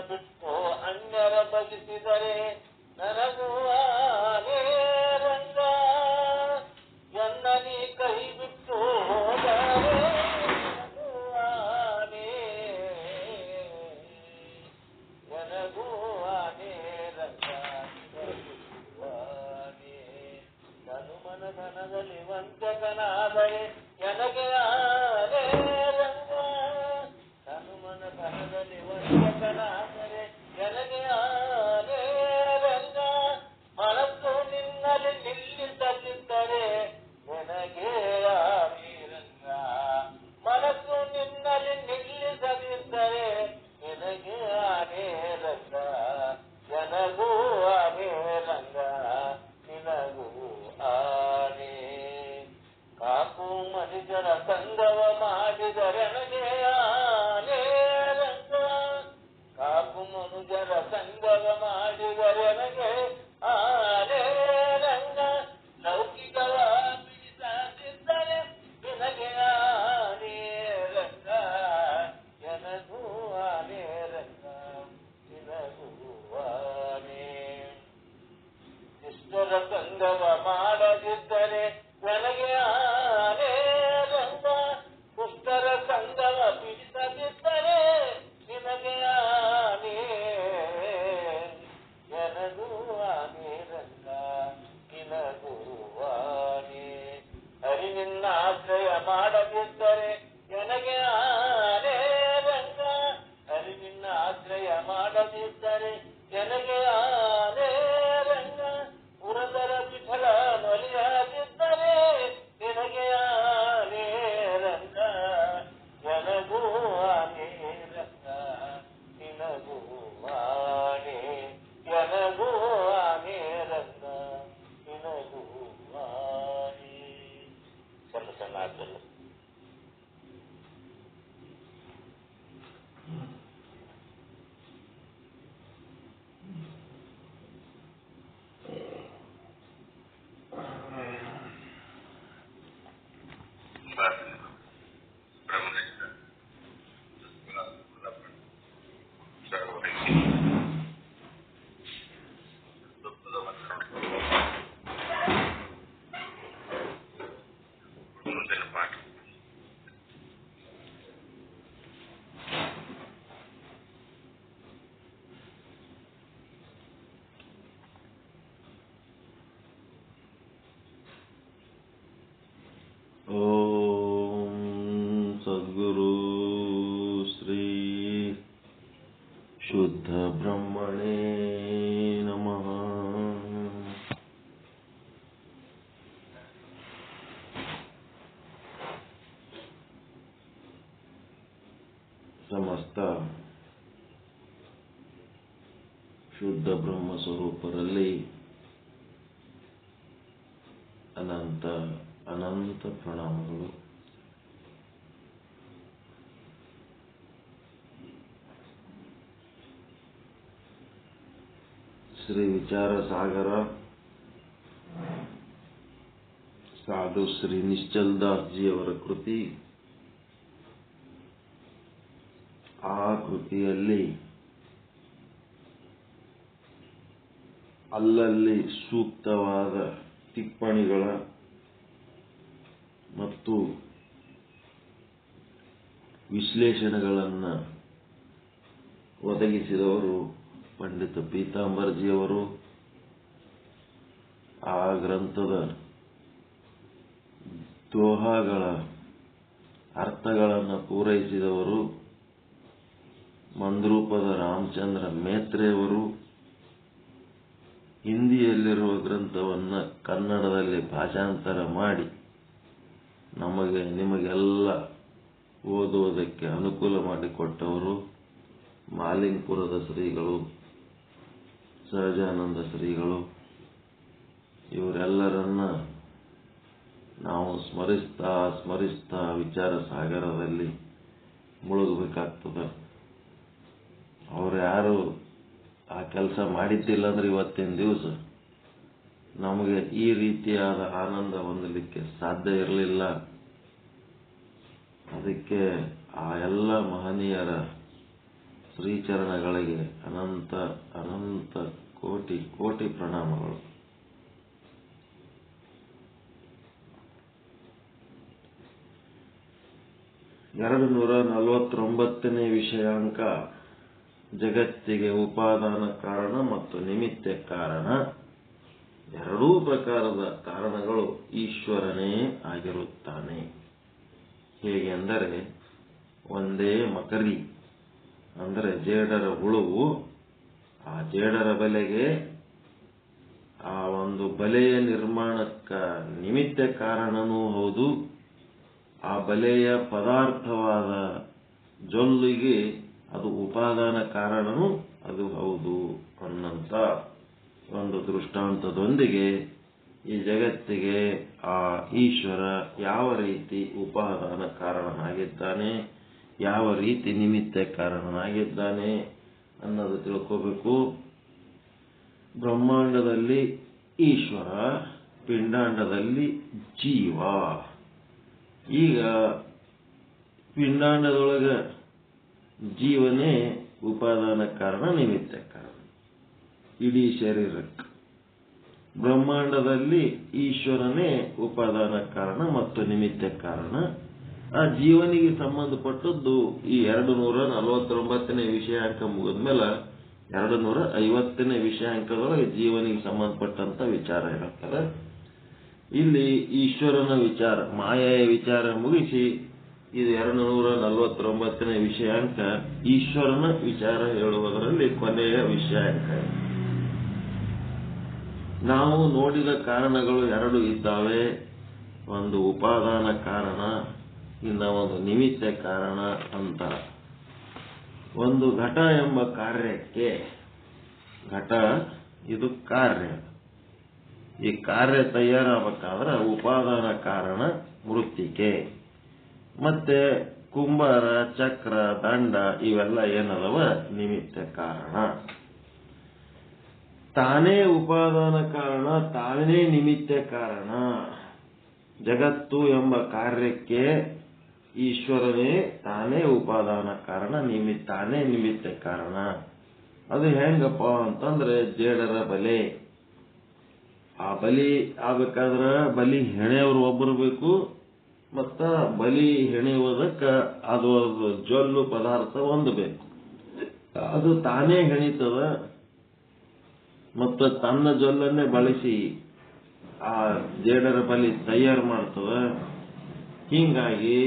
ಬಿಟ್ಟು ಅನ್ಯರ ಬಗಿಸಿದರೆ ನನಗೂ ಆನೆ ರಂಗ. ಎನ್ನ ನೀ ಕೈ ಬಿಟ್ಟು ಹೋದರೆ ನನಗೂ ಆನೆ, ನನಗೂ ಆನೆ ರಂಗ ಆನೆ. ನಾನು ಮನಧನದಲ್ಲಿ ವಂಚಕನಾದರೆ ನನಗೆ ಆನೆ ರಂಗ. ಮನಧನದಲ್ಲಿ ವಂಚಕನಾದರೆ ನನಗೆ ಆನೆ ರಂಗ. ಮನಸ್ಸು ನಿನ್ನಲ್ಲಿ ನಿಲ್ಲಿಸದಿದ್ದರೆ ನನಗೆ ಆನೆ ರಂಗ. ಮನಸ್ಸು ನಿನ್ನಲ್ಲಿ ನಿಲ್ಲಿಸದಿದ್ದರೆ ನನಗೆ ಆನೆ ರಂಗ. ನನಗೂ ಆನೆ ರಂಗ ನಿನಗೂ ಆನೆ. ಕಾಕು ಮನುಷ್ಯರ ಸಂಗವ ಮಾಡಿದರೆ ನನಗೆ ಆನೆ ರಂಗ. ಕಾಕು ಮನುಜರ ಸಂಗವ ಮಾಡಿದರೆ ನನಗೆ ಆನೆ ರಂಗ. ಲೌಕಿಕವ ಬಿಡಿಸದಿದ್ದರೆ ನಿನಗೆ ಆನೆ ರಂಗ. ನನಗೂ ಆನೆ ರಂಗ ನಿನಗೂ ಆನೆ. ಇಷ್ಟರ ಸಂಗವ ಮಾಡದಿದ್ದರೆ ನನಗೆ ಆನೆ ರಂಗ. ದುಷ್ಟರ ಸಂಗವ ಬಿಡಿಸದಿದ್ದರೆ ನಿನಗೆ ಆನೆ ನಿನ್ನ ಆಶ್ರಯ ಮಾಡದಿದ್ದರೆ ನನಗೆ ಆನೆ ರಂಗ ನಿನ್ನ ಆಶ್ರಯ ಮಾಡದಿದ್ದರೆ ನನಗೆ ಆನೆ ರಂಗ ಪುರಂದರ ವಿಠಲ ನಲಿಯಾಗಿದ್ದರೆ ನಿನಗೆ ಆನೆ ರಂಗ ನನಗೂ ಆನೆ ರಂಗ ನಿನಗೂ ಆನೆ ನನಗೂ ಆನೆ ರಂಗ ನಿನಗೂ ಆನೆ ಸಣ್ಣ ಸಣ್ಣ ಆಗ್ತದೆ. ಓಂ ಸದ್ಗುರು ಶ್ರೀ ಶುದ್ಧ ಬ್ರಹ್ಮಣೇ ನಮಃ. ಸಮಸ್ತ ಶುದ್ಧ ಬ್ರಹ್ಮ ಸ್ವರೂಪರಲ್ಲಿ ಅನಂತ ಅನಂತ ಪ್ರಣಾಮಗಳು. ಶ್ರೀ ವಿಚಾರ ಸಾಗರ ಸಾಧು ಶ್ರೀ ನಿಶ್ಚಲ್ ದಾಸ್ ಜಿಯವರ ಕೃತಿ. ಆ ಕೃತಿಯಲ್ಲಿ ಅಲ್ಲಲ್ಲಿ ಸೂಕ್ತವಾದ ಟಿಪ್ಪಣಿಗಳ ಮತ್ತು ವಿಶ್ಲೇಷಣೆಗಳನ್ನು ಒದಗಿಸಿದವರು ಪಂಡಿತ ಪೀತಾಂಬರ್ಜಿಯವರು. ಆ ಗ್ರಂಥದ ದೋಹಾಗಳ ಅರ್ಥಗಳನ್ನು ಪೂರೈಸಿದವರು ಮಂದ್ರೂಪದ ರಾಮಚಂದ್ರ ಮೇತ್ರೆಯವರು. ಹಿಂದಿಯಲ್ಲಿರುವ ಗ್ರಂಥವನ್ನು ಕನ್ನಡದಲ್ಲಿ ಭಾಷಾಂತರ ಮಾಡಿ ನಿಮಗೆಲ್ಲ ಓದುವುದಕ್ಕೆ ಅನುಕೂಲ ಮಾಡಿಕೊಟ್ಟವರು ಮಾಲಿಂಗ್ಪುರದ ಶ್ರೀಗಳು, ಸಹಜಾನಂದ ಶ್ರೀಗಳು. ಇವರೆಲ್ಲರನ್ನ ನಾವು ಸ್ಮರಿಸ್ತಾ ಸ್ಮರಿಸ್ತಾ ವಿಚಾರ ಸಾಗರದಲ್ಲಿ ಮುಳುಗಬೇಕಾಗ್ತದೆ. ಅವ್ರು ಯಾರು ಆ ಕೆಲಸ ಮಾಡಿದ್ದಿಲ್ಲ ಅಂದ್ರೆ ಇವತ್ತಿನ ದಿವಸ ನಮಗೆ ಈ ರೀತಿಯಾದ ಆನಂದ ಹೊಂದಲಿಕ್ಕೆ ಸಾಧ್ಯ ಇರಲಿಲ್ಲ. ಅದಕ್ಕೆ ಆ ಎಲ್ಲ ಮಹನೀಯರ ಶ್ರೀಚರಣಗಳಿಗೆ ಅನಂತ ಅನಂತ ಕೋಟಿ ಕೋಟಿ ಪ್ರಣಾಮಗಳು. (249ನೇ ವಿಷಯಾಂಕ) ಜಗತ್ತಿಗೆ ಉಪಾದಾನ ಕಾರಣ ಮತ್ತು ನಿಮಿತ್ತ ಕಾರಣ. ಎರಡೂ ಪ್ರಕಾರದ ಕಾರಣಗಳು ಈಶ್ವರನೇ ಆಗಿರುತ್ತಾನೆ. ಹೇಗೆಂದರೆ, ಒಂದೇ ಮಕರಿ ಅಂದರೆ ಜೇಡರ ಹುಳುವು, ಆ ಜೇಡರ ಬಲೆಗೆ ಆ ಒಂದು ಬಲೆಯ ನಿರ್ಮಾಣಕ್ಕ ನಿಮಿತ್ತ ಕಾರಣನೂ ಹೌದು, ಆ ಬಲೆಯ ಪದಾರ್ಥವಾದ ಜೊಲ್ಲಿಗೆ ಅದು ಉಪಾದಾನ ಕಾರಣನೂ ಅದು ಹೌದು ಅನ್ನಂತ ಒಂದು ದೃಷ್ಟಾಂತದೊಂದಿಗೆ ಈ ಜಗತ್ತಿಗೆ ಆ ಈಶ್ವರ ಯಾವ ರೀತಿ ಉಪಾದಾನ ಕಾರಣನಾಗಿದ್ದಾನೆ, ಯಾವ ರೀತಿ ನಿಮಿತ್ತ ಕಾರಣನಾಗಿದ್ದಾನೆ ಅನ್ನೋದು ತಿಳ್ಕೋಬೇಕು. ಬ್ರಹ್ಮಾಂಡದಲ್ಲಿ ಈಶ್ವರ, ಪಿಂಡಾಂಡದಲ್ಲಿ ಜೀವ. ಈಗ ಪಿಂಡಾಂಡದೊಳಗ ಜೀವನೇ ಉಪಾದಾನ ಕಾರಣ, ನಿಮಿತ್ತ ಕಾರಣ ಇಡೀ ಶರೀರಕ್ಕೆ. ಬ್ರಹ್ಮಾಂಡದಲ್ಲಿ ಈಶ್ವರನೇ ಉಪಾದಾನ ಕಾರಣ ಮತ್ತು ನಿಮಿತ್ತ ಕಾರಣ. ಆ ಜೀವನಿಗೆ ಸಂಬಂಧಪಟ್ಟದ್ದು ಈ 249ನೇ ವಿಷಯಾಂಕ ಮುಗಿದ್ಮೇಲೆ 250ನೇ ವಿಷಯಾಂಕದೊಳಗೆ ಜೀವನಿಗೆ ಸಂಬಂಧಪಟ್ಟಂತ ವಿಚಾರ ಇರುತ್ತದೆ. ಇಲ್ಲಿ ಈಶ್ವರನ ವಿಚಾರ, ಮಾಯೆಯ ವಿಚಾರ ಮುಗಿಸಿ ಇದು 249ನೇ ವಿಷಯಾಂಕ ಈಶ್ವರನ ವಿಚಾರ ಹೇಳುವುದರಲ್ಲಿ ಕೊನೆಯ ವಿಷಯಾಂಕ. ನಾವು ನೋಡಿದ ಕಾರಣಗಳು ಎರಡು ಇದ್ದಾವೆ, ಒಂದು ಉಪಾದಾನ ಕಾರಣ, ಇನ್ನ ಒಂದು ನಿಮಿತ್ತ ಕಾರಣ ಅಂತ. ಒಂದು ಘಟ ಎಂಬ ಕಾರ್ಯಕ್ಕೆ, ಘಟ ಇದು ಕಾರ್ಯ, ಈ ಕಾರ್ಯ ತಯಾರಾಗಬೇಕಾದ್ರೆ ಉಪಾದಾನ ಕಾರಣ ಮೃತ್ತಿಕೆ, ಮತ್ತೆ ಕುಂಬಾರ, ಚಕ್ರ, ದಂಡ ಇವೆಲ್ಲ ಏನದವ ನಿಮಿತ್ತ ಕಾರಣ. ತಾನೇ ಉಪಾದಾನ ಕಾರಣ, ತಾನೇ ನಿಮಿತ್ತ ಕಾರಣ. ಜಗತ್ತು ಎಂಬ ಕಾರ್ಯಕ್ಕೆ ಈಶ್ವರನೇ ತಾನೇ ಉಪಾದಾನ ಕಾರಣ, ತಾನೇ ನಿಮಿತ್ತ ಕಾರಣ. ಅದು ಹೆಂಗಪ್ಪ ಅಂತಂದ್ರೆ ಜೇಡರ ಬಲೆ. ಆ ಬಲಿ ಆಗ್ಬೇಕಾದ್ರ ಬಲಿ ಹೆಣೆಯವರು ಒಬ್ಬರು ಬೇಕು, ಮತ್ತ ಬಲಿ ಹೆಣೆಯುವುದಕ್ಕ ಅದು ಜೊಲ್ಲು ಪದಾರ್ಥ ಒಂದು ಬೇಕು. ಅದು ತಾನೇ ಹೆಣಿತದ ಮತ್ತು ತನ್ನ ಜೊಲ್ಲನ್ನೇ ಬಳಸಿ ಆ ಜೇಡರ ಬಲಿ ತಯಾರು ಮಾಡ್ತದ. ಹೀಗಾಗಿ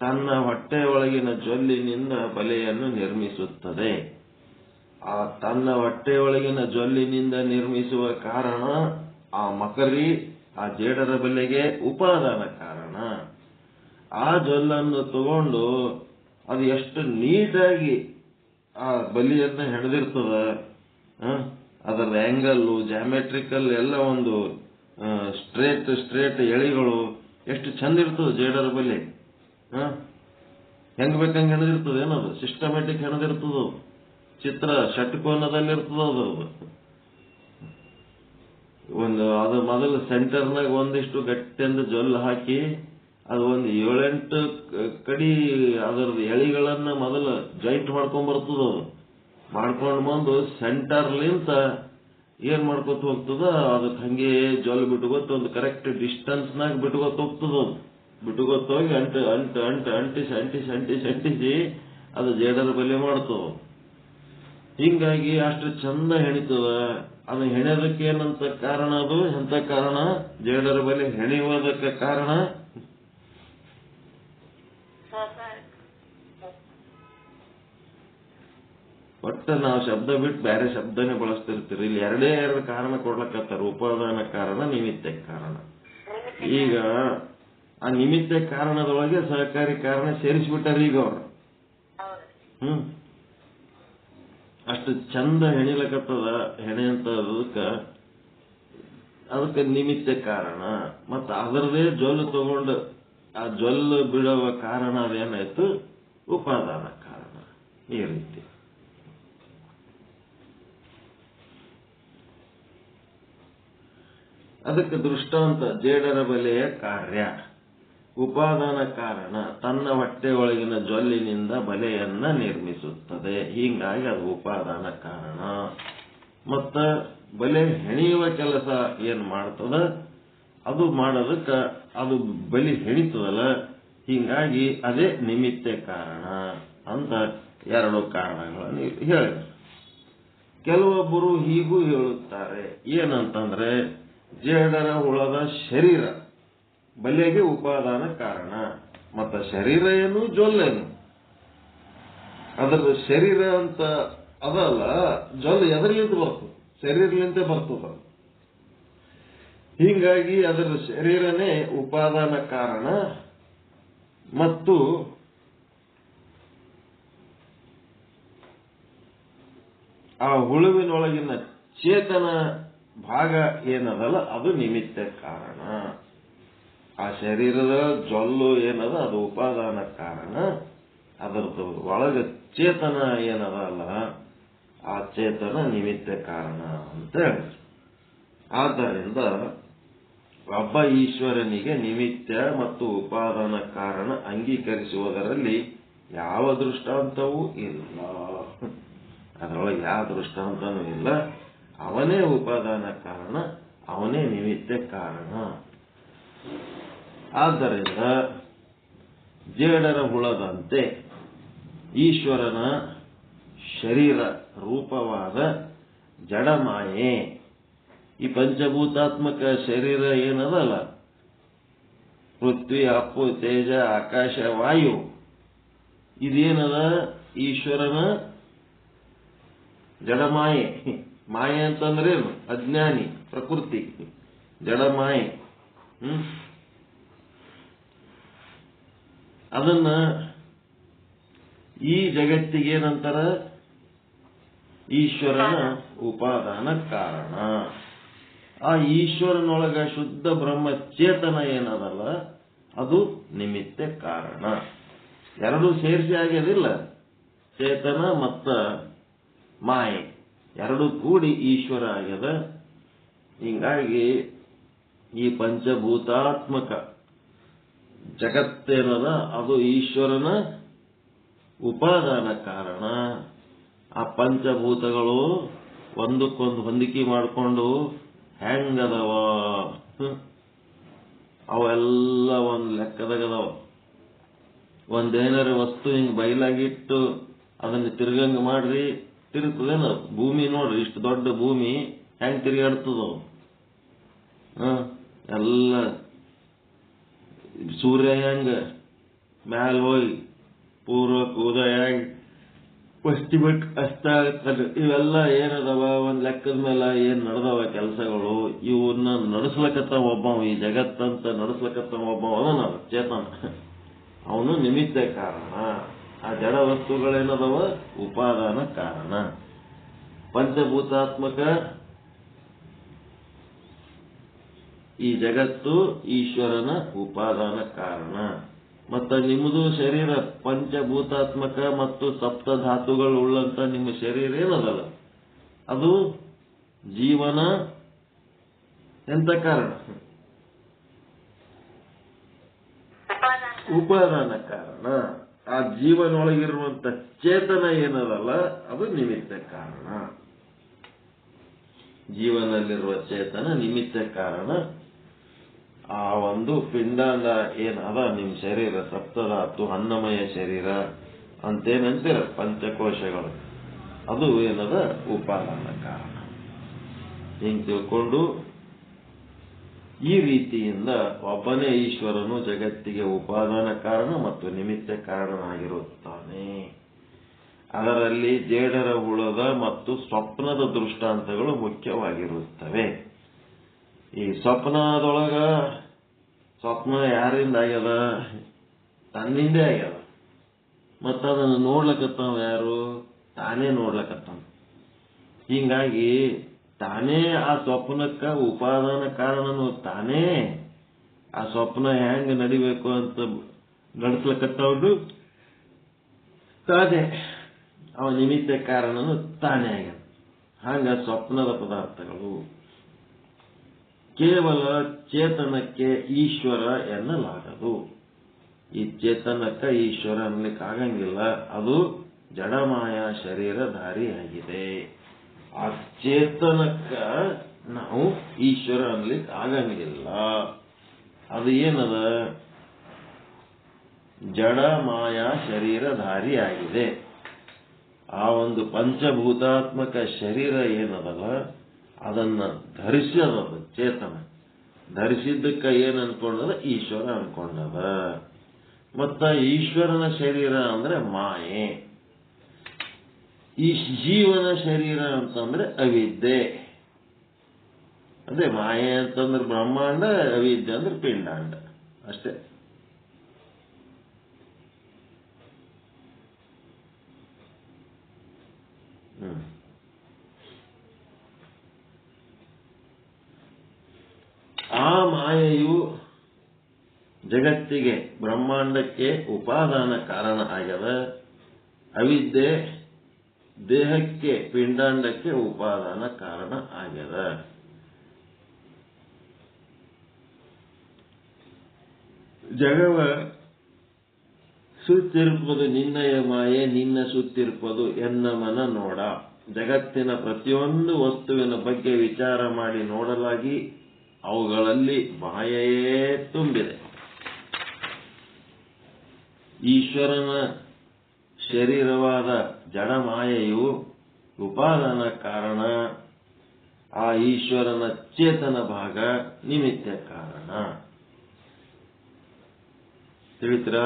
ತನ್ನ ಹೊಟ್ಟೆ ಒಳಗಿನ ಜೊಲ್ಲಿನಿಂದ ಬಲೆಯನ್ನು ನಿರ್ಮಿಸುತ್ತದೆ. ಆ ತನ್ನ ಹೊಟ್ಟೆಯೊಳಗಿನ ಜೊಲ್ಲಿನಿಂದ ನಿರ್ಮಿಸುವ ಕಾರಣ ಆ ಮಕರಿ, ಆ ಜೇಡರ ಬಲೆಗೆ ಉಪಾದಾನ ಕಾರಣ. ಆ ಜೊಲ್ಲನ್ನು ತಗೊಂಡು ಅದು ಎಷ್ಟು ನೀಟಾಗಿ ಆ ಬಲಿಯನ್ನ ಹೆಣೆದಿರ್ತದ, ಅದರ ಆಂಗಲ್ಲು, ಜಾಮೆಟ್ರಿಕಲ್ ಎಲ್ಲ ಒಂದು ಸ್ಟ್ರೇಟ್ ಎಳೆಗಳು ಎಷ್ಟು ಚಂದ ಇರ್ತದೆ ಜೇಡರ ಬಲೆ. ಹೆಂಗ್ ಬೇಕಂಗೆ ಹೆಣೆದಿರ್ತದೆ, ಏನದು ಸಿಸ್ಟಮ್ಯಾಟಿಕ್ ಹೆಣೆದಿರ್ತದ, ಚಿತ್ರ ಷಟ್ಕೋನದಲ್ಲಿರ್ತದ. ಅದು ಮೊದಲು ಸೆಂಟರ್ನಾಗ ಒಂದಿಷ್ಟು ಗಟ್ಟಿಂದ ಜೊಲ್ಲು ಹಾಕಿ ಅದು ಒಂದು 7-8 ಕಡಿ ಅದರದ್ದು ಎಳಿಗಳನ್ನ ಮೊದಲು ಜಾಯಿಂಟ್ ಮಾಡ್ಕೊಂಡ್ ಬರ್ತದ. ಅದು ಮಾಡ್ಕೊಂಡು ಬಂದು ಸೆಂಟರ್ಲಿಂತ ಏನ್ ಮಾಡ್ಕೊತ ಹೋಗ್ತದ, ಅದಕ್ಕೆ ಹಂಗೆ ಜೊಲ್ ಬಿಟ್ಕೊತ ಒಂದು ಕರೆಕ್ಟ್ ಡಿಸ್ಟೆನ್ಸ್ನಾಗ ಬಿಟ್ಕೊತ ಹೋಗ್ತದ. ಅದು ಬಿಟ್ಕೊತ ಹೋಗಿ ಅಂಟಿಸಿ ಅದು ಜೇಡರ ಬಲೆ ಮಾಡ್ತದ. ಹಿಂಗಾಗಿ ಅಷ್ಟು ಚಂದ ಹೆಣಿತದ. ಅದು ಹೆಣೆಯೋದಕ್ಕೆ ಏನಂತ ಕಾರಣ, ಅದು ಎಂತ ಕಾರಣ, ಜೇಡರ ಬಲೆ ಹೆಣೆಯುವುದಕ್ಕೆ ಕಾರಣ ಒಟ್ಟು ನಾವು ಶಬ್ದ ಬಿಟ್ಟು ಬೇರೆ ಶಬ್ದನೇ ಬಳಸ್ತಿರ್ತೀರಿ. ಇಲ್ಲಿ ಎರಡು ಕಾರಣ ಕೊಡ್ಲಕತ್ತಾರ, ಉಪಾದಾನ ಕಾರಣ, ನಿಮಿತ್ತ ಕಾರಣ. ಈಗ ಆ ನಿಮಿತ್ತ ಕಾರಣದೊಳಗೆ ಸಹಕಾರಿ ಕಾರಣ ಸೇರಿಸ್ಬಿಟ್ಟಾರ ಈಗ ಅವ್ರು. ಅಷ್ಟು ಚಂದ ಹೆಣಿಲಕತ್ತದ. ಅದಕ್ಕೆ ನಿಮಿತ್ತ ಕಾರಣ. ಮತ್ತ ಅದರದೇ ಜೊಲ್ಲು ತಗೊಂಡು ಆ ಜೊಲ್ಲು ಬಿಡುವ ಕಾರಣ ಅದೇನಾಯ್ತು, ಉಪಾದಾನ ಕಾರಣ. ಈ ರೀತಿ ಅದಕ್ಕೆ ದೃಷ್ಟಾಂತ ಜೇಡರ ಬಲೆಯ ಕಾರ್ಯ. ಉಪಾದಾನ ಕಾರಣ ತನ್ನ ಹೊಟ್ಟೆಯೊಳಗಿನ ಜೊಲ್ಲಿನಿಂದ ಬಲೆಯನ್ನ ನಿರ್ಮಿಸುತ್ತದೆ. ಹೀಗಾಗಿ ಅದು ಉಪಾದಾನ ಕಾರಣ. ಮತ್ತ ಬಲೆ ಹೆಣೆಯುವ ಕೆಲಸ ಏನ್ ಮಾಡ್ತದ, ಅದು ಮಾಡೋದಕ್ಕ ಅದು ಬಲಿ ಹೆಣಿತದಲ್ಲ, ಹೀಗಾಗಿ ಅದೇ ನಿಮಿತ್ತ ಕಾರಣ ಅಂತ ಎರಡು ಕಾರಣಗಳನ್ನು ಹೇಳಿದರು. ಕೆಲವೊಬ್ಬರು ಹೀಗೂ ಹೇಳುತ್ತಾರೆ, ಏನಂತಂದ್ರೆ ಜೇಡರ ಹುಳದ ಶರೀರ ಬಲೆಗೆ ಉಪಾದಾನ ಕಾರಣ. ಮತ್ತ ಶರೀರ ಏನು, ಜೊಲ್ಲೇನು, ಅದರ ಶರೀರ ಅಂತ ಅದಲ್ಲ, ಜೊಲ್ಲು ಎದರ್ಲಿಂದ ಬರ್ತದೆ, ಶರೀರಲಿಂದ ಬರ್ತದ. ಹೀಗಾಗಿ ಅದರ ಶರೀರನೇ ಉಪಾದಾನ ಕಾರಣ. ಮತ್ತು ಆ ಹುಳುವಿನೊಳಗಿನ ಚೇತನ ಭಾಗ ಏನದಲ್ಲ ಅದು ನಿಮಿತ್ತ ಕಾರಣ. ಆ ಶರೀರದ ಜೊಲ್ಲು ಏನದ ಅದು ಉಪಾದಾನ ಕಾರಣ. ಅದರದ್ದು ಒಳಗ ಚೇತನ ಏನದಲ್ಲ ಆ ಚೇತನ ನಿಮಿತ್ತ ಕಾರಣ ಅಂತ ಹೇಳಿ. ಆದ್ದರಿಂದ ಒಬ್ಬ ಈಶ್ವರನಿಗೆ ನಿಮಿತ್ತ ಮತ್ತು ಉಪಾದಾನ ಕಾರಣ ಅಂಗೀಕರಿಸುವುದರಲ್ಲಿ ಯಾವ ದೃಷ್ಟಾಂತವೂ ಇಲ್ಲ. ಅದರೊಳಗೆ ಯಾವ ದೃಷ್ಟಾಂತನೂ ಇಲ್ಲ. ಅವನೇ ಉಪಾದಾನ ಕಾರಣ, ಅವನೇ ನಿಮಿತ್ತ ಕಾರಣ. ಆದ್ದರಿಂದ ಜೇಡರ ಹುಳದಂತೆ ಈಶ್ವರನ ಶರೀರ ರೂಪವಾದ ಜಡಮಾಯೆ ಈ ಪಂಚಭೂತಾತ್ಮಕ ಶರೀರ ಏನದಲ್ಲ, ಪೃಥ್ವಿ, ಅಪ್ಪು, ತೇಜ, ಆಕಾಶ, ವಾಯು, ಇದೇನದ ಈಶ್ವರನ ಜಡಮಾಯೆ. ಮಾಯೆ ಅಂತಂದ್ರೇನು? ಅಜ್ಞಾನಿ, ಪ್ರಕೃತಿ, ಜಡಮಾಯೆ. ಅದನ್ನ ಈ ಜಗತ್ತಿಗೇನಂತಾರ? ಈಶ್ವರನ ಉಪಾದಾನ ಕಾರಣ. ಆ ಈಶ್ವರನೊಳಗ ಶುದ್ಧ ಬ್ರಹ್ಮ ಚೇತನ ಏನದಲ್ಲ, ಅದು ನಿಮಿತ್ತ ಕಾರಣ. ಎರಡೂ ಸೇರಿಸಿ ಆಗ್ಯದಿಲ್ಲ, ಚೇತನ ಮತ್ತ ಮಾಯೆ ಎರಡು ಕೂಡಿ ಈಶ್ವರ ಆಗ್ಯದ. ಹಿಂಗಾಗಿ ಈ ಪಂಚಭೂತಾತ್ಮಕ ಜಗತ್ತೇನದ ಅದು ಈಶ್ವರನ ಉಪಾದಾನ ಕಾರಣ. ಆ ಪಂಚಭೂತಗಳು ಒಂದಕ್ಕೊಂದು ಹೊಂದಿಕೆ ಮಾಡಿಕೊಂಡು ಹೆಂಗದವ? ಅವೆಲ್ಲ ಒಂದು ಲೆಕ್ಕದಾಗದವ. ಒಂದೇನಾರ ವಸ್ತು ಹಿಂಗ್ ಬಯಲಾಗಿಟ್ಟು ಅದನ್ನ ತಿರ್ಗಂಗ ಮಾಡ್ರಿ, ತಿರುಗ್ತದೇನ? ಭೂಮಿ ನೋಡ್ರಿ, ಇಷ್ಟು ದೊಡ್ಡ ಭೂಮಿ ಹೆಂಗ್ ತಿರುಗಾಡ್ತದ? ಎಲ್ಲ ಸೂರ್ಯ ಹೆಂಗ ಮ್ಯಾಲ ಹೋಗಿ ಪೂರ್ವಕ್ಕೆ ಉದಯ ಆಗಿ ಪಶ್ಚಿಮಕ್ಕೆ ಅಸ್ತ ಆಗ್ತದೆ. ಇವೆಲ್ಲ ಏನದವ? ಒಂದ್ ಲೆಕ್ಕದ ಮೇಲೆ ಏನ್ ನಡೆದವ ಕೆಲಸಗಳು, ಇವನ್ನ ನಡೆಸ್ಲಕತ್ತ ಒಬ್ಬ, ಈ ಜಗತ್ತಂತ ನಡೆಸ್ಲಕತ್ತ ಒಬ್ಬ ಅವನ ಚೇತನ, ಅವನು ನಿಮಿತ್ತ ಕಾರಣ. ಆ ಜಡ ವಸ್ತುಗಳೇನದವ? ಉಪಾದಾನ ಕಾರಣ. ಪಂಚಭೂತಾತ್ಮಕ ಈ ಜಗತ್ತು ಈಶ್ವರನ ಉಪಾದಾನ ಕಾರಣ. ಮತ್ತ ನಿಮ್ಮದು ಶರೀರ ಪಂಚಭೂತಾತ್ಮಕ ಮತ್ತು ಸಪ್ತಧಾತುಗಳು ಉಳ್ಳಂತ ನಿಮ್ಮ ಶರೀರ ಏನದಲ್ಲ, ಅದು ಜೀವನ ಎಂತ ಕಾರಣ? ಉಪಾದಾನ ಕಾರಣ. ಆ ಜೀವನೊಳಗಿರುವಂತ ಚೇತನ ಏನದಲ್ಲ, ಅದು ನಿಮಿತ್ತ ಕಾರಣ. ಜೀವನದಲ್ಲಿರುವ ಚೇತನ ನಿಮಿತ್ತ ಕಾರಣ. ಆ ಒಂದು ಪಿಂಡಾಂಡ ಏನದ ನಿಮ್ ಶರೀರ, ಸಪ್ತಧಾತು ಅನ್ನಮಯ ಶರೀರ ಅಂತೇನಂತೀರ, ಪಂಚಕೋಶಗಳು, ಅದು ಏನದ? ಉಪಾದಾನ ಕಾರಣ. ಹಿಂಗ್ ತಿಳ್ಕೊಂಡು ಈ ರೀತಿಯಿಂದ ಒಬ್ಬನೇ ಈಶ್ವರನು ಜಗತ್ತಿಗೆ ಉಪಾದಾನ ಕಾರಣ ಮತ್ತು ನಿಮಿತ್ತ ಕಾರಣನಾಗಿರುತ್ತಾನೆ. ಅದರಲ್ಲಿ ಜೇಡರ ಹುಳದ ಮತ್ತು ಸ್ವಪ್ನದ ದೃಷ್ಟಾಂತಗಳು ಮುಖ್ಯವಾಗಿರುತ್ತವೆ. ಈ ಸ್ವಪ್ನದೊಳಗ ಸ್ವಪ್ನ ಯಾರಿಂದ ಆಗ್ಯದ? ತನ್ನಿಂದೇ ಆಗ್ಯದ. ಮತ್ತ ಅದನ್ನು ನೋಡ್ಲಕತ್ತಾವ ಯಾರು? ತಾನೇ ನೋಡ್ಲಕತ್ತಾನ. ಹಿಂಗಾಗಿ ತಾನೇ ಆ ಸ್ವಪ್ನಕ್ಕ ಉಪಾದಾನ ಕಾರಣನು ತಾನೇ. ಆ ಸ್ವಪ್ನ ಹೆಂಗ್ ನಡಿಬೇಕು ಅಂತ ನಡೆಸ್ಲಕತ್ತವನು ತಾನೇ. ಅವ ನಿಮಿತ್ತ ಕಾರಣನು ತಾನೇ ಆಗ್ಯಾನ. ಹಂಗ ಸ್ವಪ್ನದ ಪದಾರ್ಥಗಳು ಕೇವಲ ಚೇತನಕ್ಕೆ ಈಶ್ವರ ಎನ್ನಲಾಗದು. ಈ ಚೇತನಕ್ಕ ಈಶ್ವರ ಅನ್ಲಿಕ್ಕೆ ಆಗಂಗಿಲ್ಲ, ಅದು ಜಡಮಾಯ ಶರೀರಧಾರಿಯಾಗಿದೆ. ಆ ಚೇತನಕ್ಕ ನಾವು ಈಶ್ವರ ಅನ್ಲಿಕ್ಕೆ ಆಗಂಗಿಲ್ಲ. ಅದು ಏನದ? ಜಡಮಾಯ ಶರೀರಧಾರಿಯಾಗಿದೆ. ಆ ಒಂದು ಪಂಚಭೂತಾತ್ಮಕ ಶರೀರ ಏನದಲ್ಲ, ಅದನ್ನ ಧರಿಸದ ಚೇತನ. ಧರಿಸಿದ್ದಕ್ಕ ಏನ್ ಅನ್ಕೊಂಡದ? ಈಶ್ವರ ಅನ್ಕೊಂಡದ. ಮತ್ತ ಈಶ್ವರನ ಶರೀರ ಅಂದ್ರೆ ಮಾಯೆ. ಈ ಜೀವನ ಶರೀರ ಅಂತಂದ್ರೆ ಅವಿದ್ಯೆ. ಅದೇ ಮಾಯೆ ಅಂತಂದ್ರೆ ಬ್ರಹ್ಮಾಂಡ, ಅವಿದ್ಯೆ ಅಂದ್ರೆ ಪಿಂಡಾಂಡ ಅಷ್ಟೇ. ಆ ಮಾಯೆಯು ಜಗತ್ತಿಗೆ, ಬ್ರಹ್ಮಾಂಡಕ್ಕೆ ಉಪಾದಾನ ಕಾರಣ ಆಗ್ಯದ. ಅವಿದ್ಯೆ ದೇಹಕ್ಕೆ, ಪಿಂಡಾಂಡಕ್ಕೆ ಉಪಾದಾನ ಕಾರಣ ಆಗ್ಯದ. ಜಗವ ಸುತ್ತಿರುಪದು ನಿನ್ನಯ ಮಾಯೆ, ನಿನ್ನ ಸುತ್ತಿರುಪದು ಎನ್ನ ಮನ ನೋಡ. ಜಗತ್ತಿನ ಪ್ರತಿಯೊಂದು ವಸ್ತುವಿನ ಬಗ್ಗೆ ವಿಚಾರ ಮಾಡಿ ನೋಡಲಾಗಿ ಅವುಗಳಲ್ಲಿ ಮಾಯೆಯೇ ತುಂಬಿದೆ. ಈಶ್ವರನ ಶರೀರವಾದ ಜಡಮಾಯೆಯು ಉಪಾದಾನ ಕಾರಣ. ಆ ಈಶ್ವರನ ಚೇತನ ಭಾಗ ನಿಮಿತ್ತ ಕಾರಣ. ತಿಳಿತೀರಾ?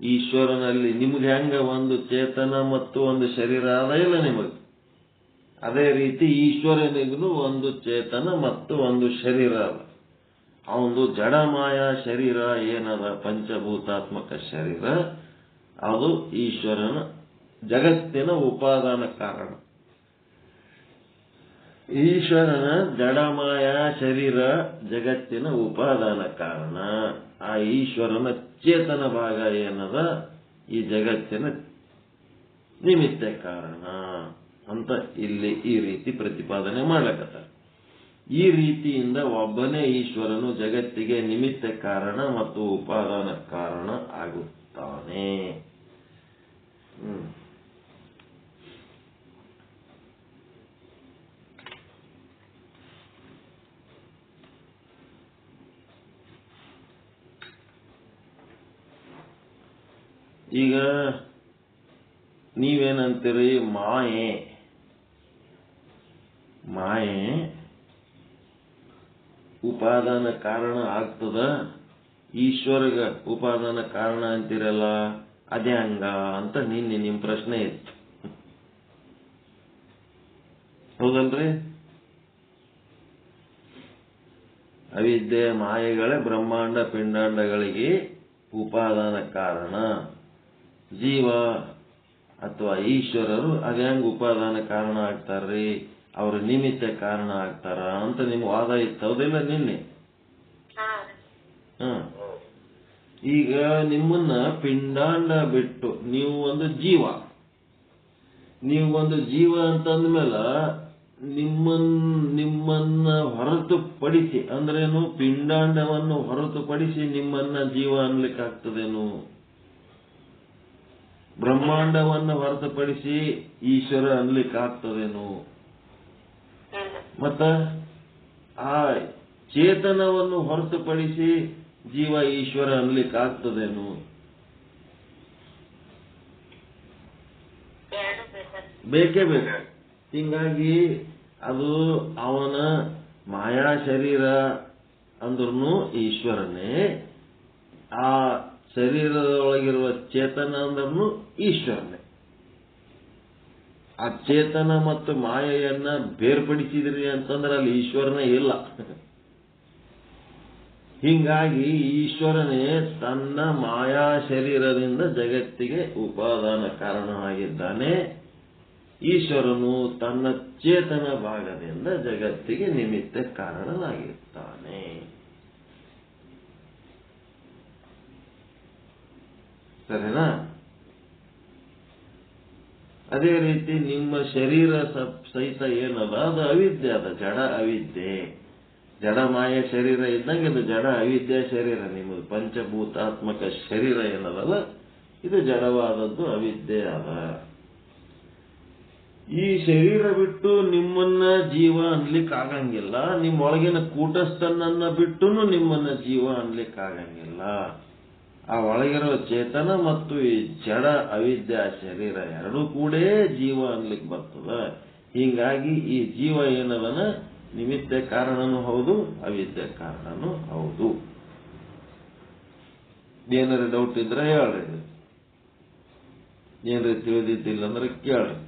ಈಶ್ವರನಲ್ಲಿ ನಿಮ್ಗೆ ಹೆಂಗ ಒಂದು ಚೇತನ ಮತ್ತು ಒಂದು ಶರೀರ ಅದ ಇಲ್ಲ ನಿಮಗೆ, ಅದೇ ರೀತಿ ಈಶ್ವರನಿಗೂ ಒಂದು ಚೇತನ ಮತ್ತು ಒಂದು ಶರೀರ ಅದ. ಅವನು ಜಡಮಾಯ ಶರೀರ ಏನದ, ಪಂಚಭೂತಾತ್ಮಕ ಶರೀರ, ಅದು ಈಶ್ವರನ ಜಗತ್ತಿನ ಉಪಾದಾನ ಕಾರಣ. ಈಶ್ವರನ ಜಡಮಾಯ ಶರೀರ ಜಗತ್ತಿನ ಉಪಾದಾನ ಕಾರಣ. ಆ ಈಶ್ವರನ ಚೇತನ ಭಾಗ ಏನದ, ಈ ಜಗತ್ತಿನ ನಿಮಿತ್ತ ಕಾರಣ ಅಂತ ಇಲ್ಲಿ ಈ ರೀತಿ ಪ್ರತಿಪಾದನೆ ಮಾಡ್ಲಕತ್ತಾರೆ. ಈ ರೀತಿಯಿಂದ ಒಬ್ಬನೇ ಈಶ್ವರನು ಜಗತ್ತಿಗೆ ನಿಮಿತ್ತ ಕಾರಣ ಮತ್ತು ಉಪಾದಾನ ಕಾರಣ ಆಗುತ್ತಾನೆ. ಈಗ ನೀವೇನಂತೀರಿ? ಮಾಯೆ ಉಪಾದಾನ ಕಾರಣ ಆಗ್ತದ, ಈಶ್ವರಗ ಉಪಾದಾನ ಕಾರಣ ಅಂತೀರಲ್ಲ, ಅದೇ ಹಂಗ ಅಂತ ನಿನ್ನೆ ನಿಮ್ ಪ್ರಶ್ನೆ ಇತ್ತು, ಹೌದಲ್ರಿ? ಅವಿದ್ಯೆ ಮಾಯೆಗಳೇ ಬ್ರಹ್ಮಾಂಡ ಪಿಂಡಾಂಡಗಳಿಗೆ ಉಪಾದಾನ ಕಾರಣ. ಜೀವ ಅಥವಾ ಈಶ್ವರರು ಅದ್ಯಾಂಗ ಉಪಾದಾನ ಕಾರಣ ಆಗ್ತಾರ್ರಿ, ಅವರು ನಿಮಿತ್ತ ಕಾರಣ ಆಗ್ತಾರ ಅಂತ ನಿಮ್ ವಾದ ಇತ್ತು, ಹೌದಿಲ್ಲ ನಿನ್ನೆ? ಈಗ ನಿಮ್ಮನ್ನ ಪಿಂಡಾಂಡ ಬಿಟ್ಟು ನೀವು ಒಂದು ಜೀವ ಅಂತಂದ್ಮೇಲೆ ನಿಮ್ಮನ್ನ ಹೊರತುಪಡಿಸಿ ಅಂದ್ರೇನು, ಪಿಂಡಾಂಡವನ್ನು ಹೊರತುಪಡಿಸಿ ನಿಮ್ಮನ್ನ ಜೀವ ಅನ್ಲಿಕ್ಕೆ ಆಗ್ತದೇನು? ಬ್ರಹ್ಮಾಂಡವನ್ನು ಹೊರತುಪಡಿಸಿ ಈಶ್ವರ ಅನ್ಲಿಕ್ಕೆ ಆಗ್ತದೇನು? ಮತ್ತ ಆ ಚೇತನವನ್ನು ಹೊರತುಪಡಿಸಿ ಜೀವ ಈಶ್ವರ ಅನ್ಲಿಕ್ಕೆ ಆಗ್ತದೇನು? ಬೇಕೇ ಬೇಕು. ಹಿಂಗಾಗಿ ಅದು ಅವನ ಮಾಯಾ ಶರೀರ ಅಂದ್ರೂ ಈಶ್ವರನೇ, ಆ ಶರೀರದೊಳಗಿರುವ ಚೇತನ ಅಂದ್ರೂ ಈಶ್ವರನೇ. ಆ ಚೇತನ ಮತ್ತು ಮಾಯೆಯನ್ನ ಬೇರ್ಪಡಿಸಿದ್ರಿ ಅಂತಂದ್ರೆ ಅಲ್ಲಿ ಈಶ್ವರನೇ ಇಲ್ಲ. ಹಿಂಗಾಗಿ ಈಶ್ವರನೇ ತನ್ನ ಮಾಯಾ ಶರೀರದಿಂದ ಜಗತ್ತಿಗೆ ಉಪಾದಾನ ಕಾರಣವಾಗಿದ್ದಾನೆ. ಈಶ್ವರನು ತನ್ನ ಚೇತನ ಭಾಗದಿಂದ ಜಗತ್ತಿಗೆ ನಿಮಿತ್ತ ಕಾರಣನಾಗಿದ್ದಾನೆ. ಸರಿನಾ? ಅದೇ ರೀತಿ ನಿಮ್ಮ ಶರೀರ ಸಹಿತ ಏನದ, ಅದು ಅವಿದ್ಯೆ, ಅದ ಜಡ ಅವಿದ್ಯೆ. ಜಡ ಮಾಯ ಶರೀರ ಇದ್ದಂಗೆ ಇದು ಜಡ ಅವಿದ್ಯೆ ಶರೀರ. ನಿಮ್ಮದು ಪಂಚಭೂತಾತ್ಮಕ ಶರೀರ ಏನದಲ್ಲ, ಇದು ಜಡವಾದದ್ದು ಅವಿದ್ಯೆ ಅದ. ಈ ಶರೀರ ಬಿಟ್ಟು ನಿಮ್ಮನ್ನ ಜೀವ ಅನ್ಲಿಕ್ಕೆ ಆಗಂಗಿಲ್ಲ, ನಿಮ್ಮೊಳಗಿನ ಕೂಟಸ್ಥನನ್ನ ಬಿಟ್ಟು ನಿಮ್ಮನ್ನ ಜೀವ ಅನ್ಲಿಕ್ಕೆ ಆಗಂಗಿಲ್ಲ. ಆ ಒಳಗಿರೋ ಚೇತನ ಮತ್ತು ಈ ಜಡ ಅವಿದ್ಯಾ ಶರೀರ ಎರಡೂ ಕೂಡ ಜೀವ ಅನ್ಲಿಕ್ಕೆ ಬರ್ತದ. ಹೀಗಾಗಿ ಈ ಜೀವ ಏನದನ ನಿಮಿತ್ತ ಕಾರಣನೂ ಹೌದು, ಅವಿದ್ಯೆ ಕಾರಣನೂ ಹೌದು. ಏನಾರ ಡೌಟ್ ಇದ್ರೆ ಹೇಳ್ರಿ, ಏನ್ರಿ ತಿಳಿದಿದ್ದಿಲ್ಲ ಅಂದ್ರೆ ಕೇಳ್ರಿ.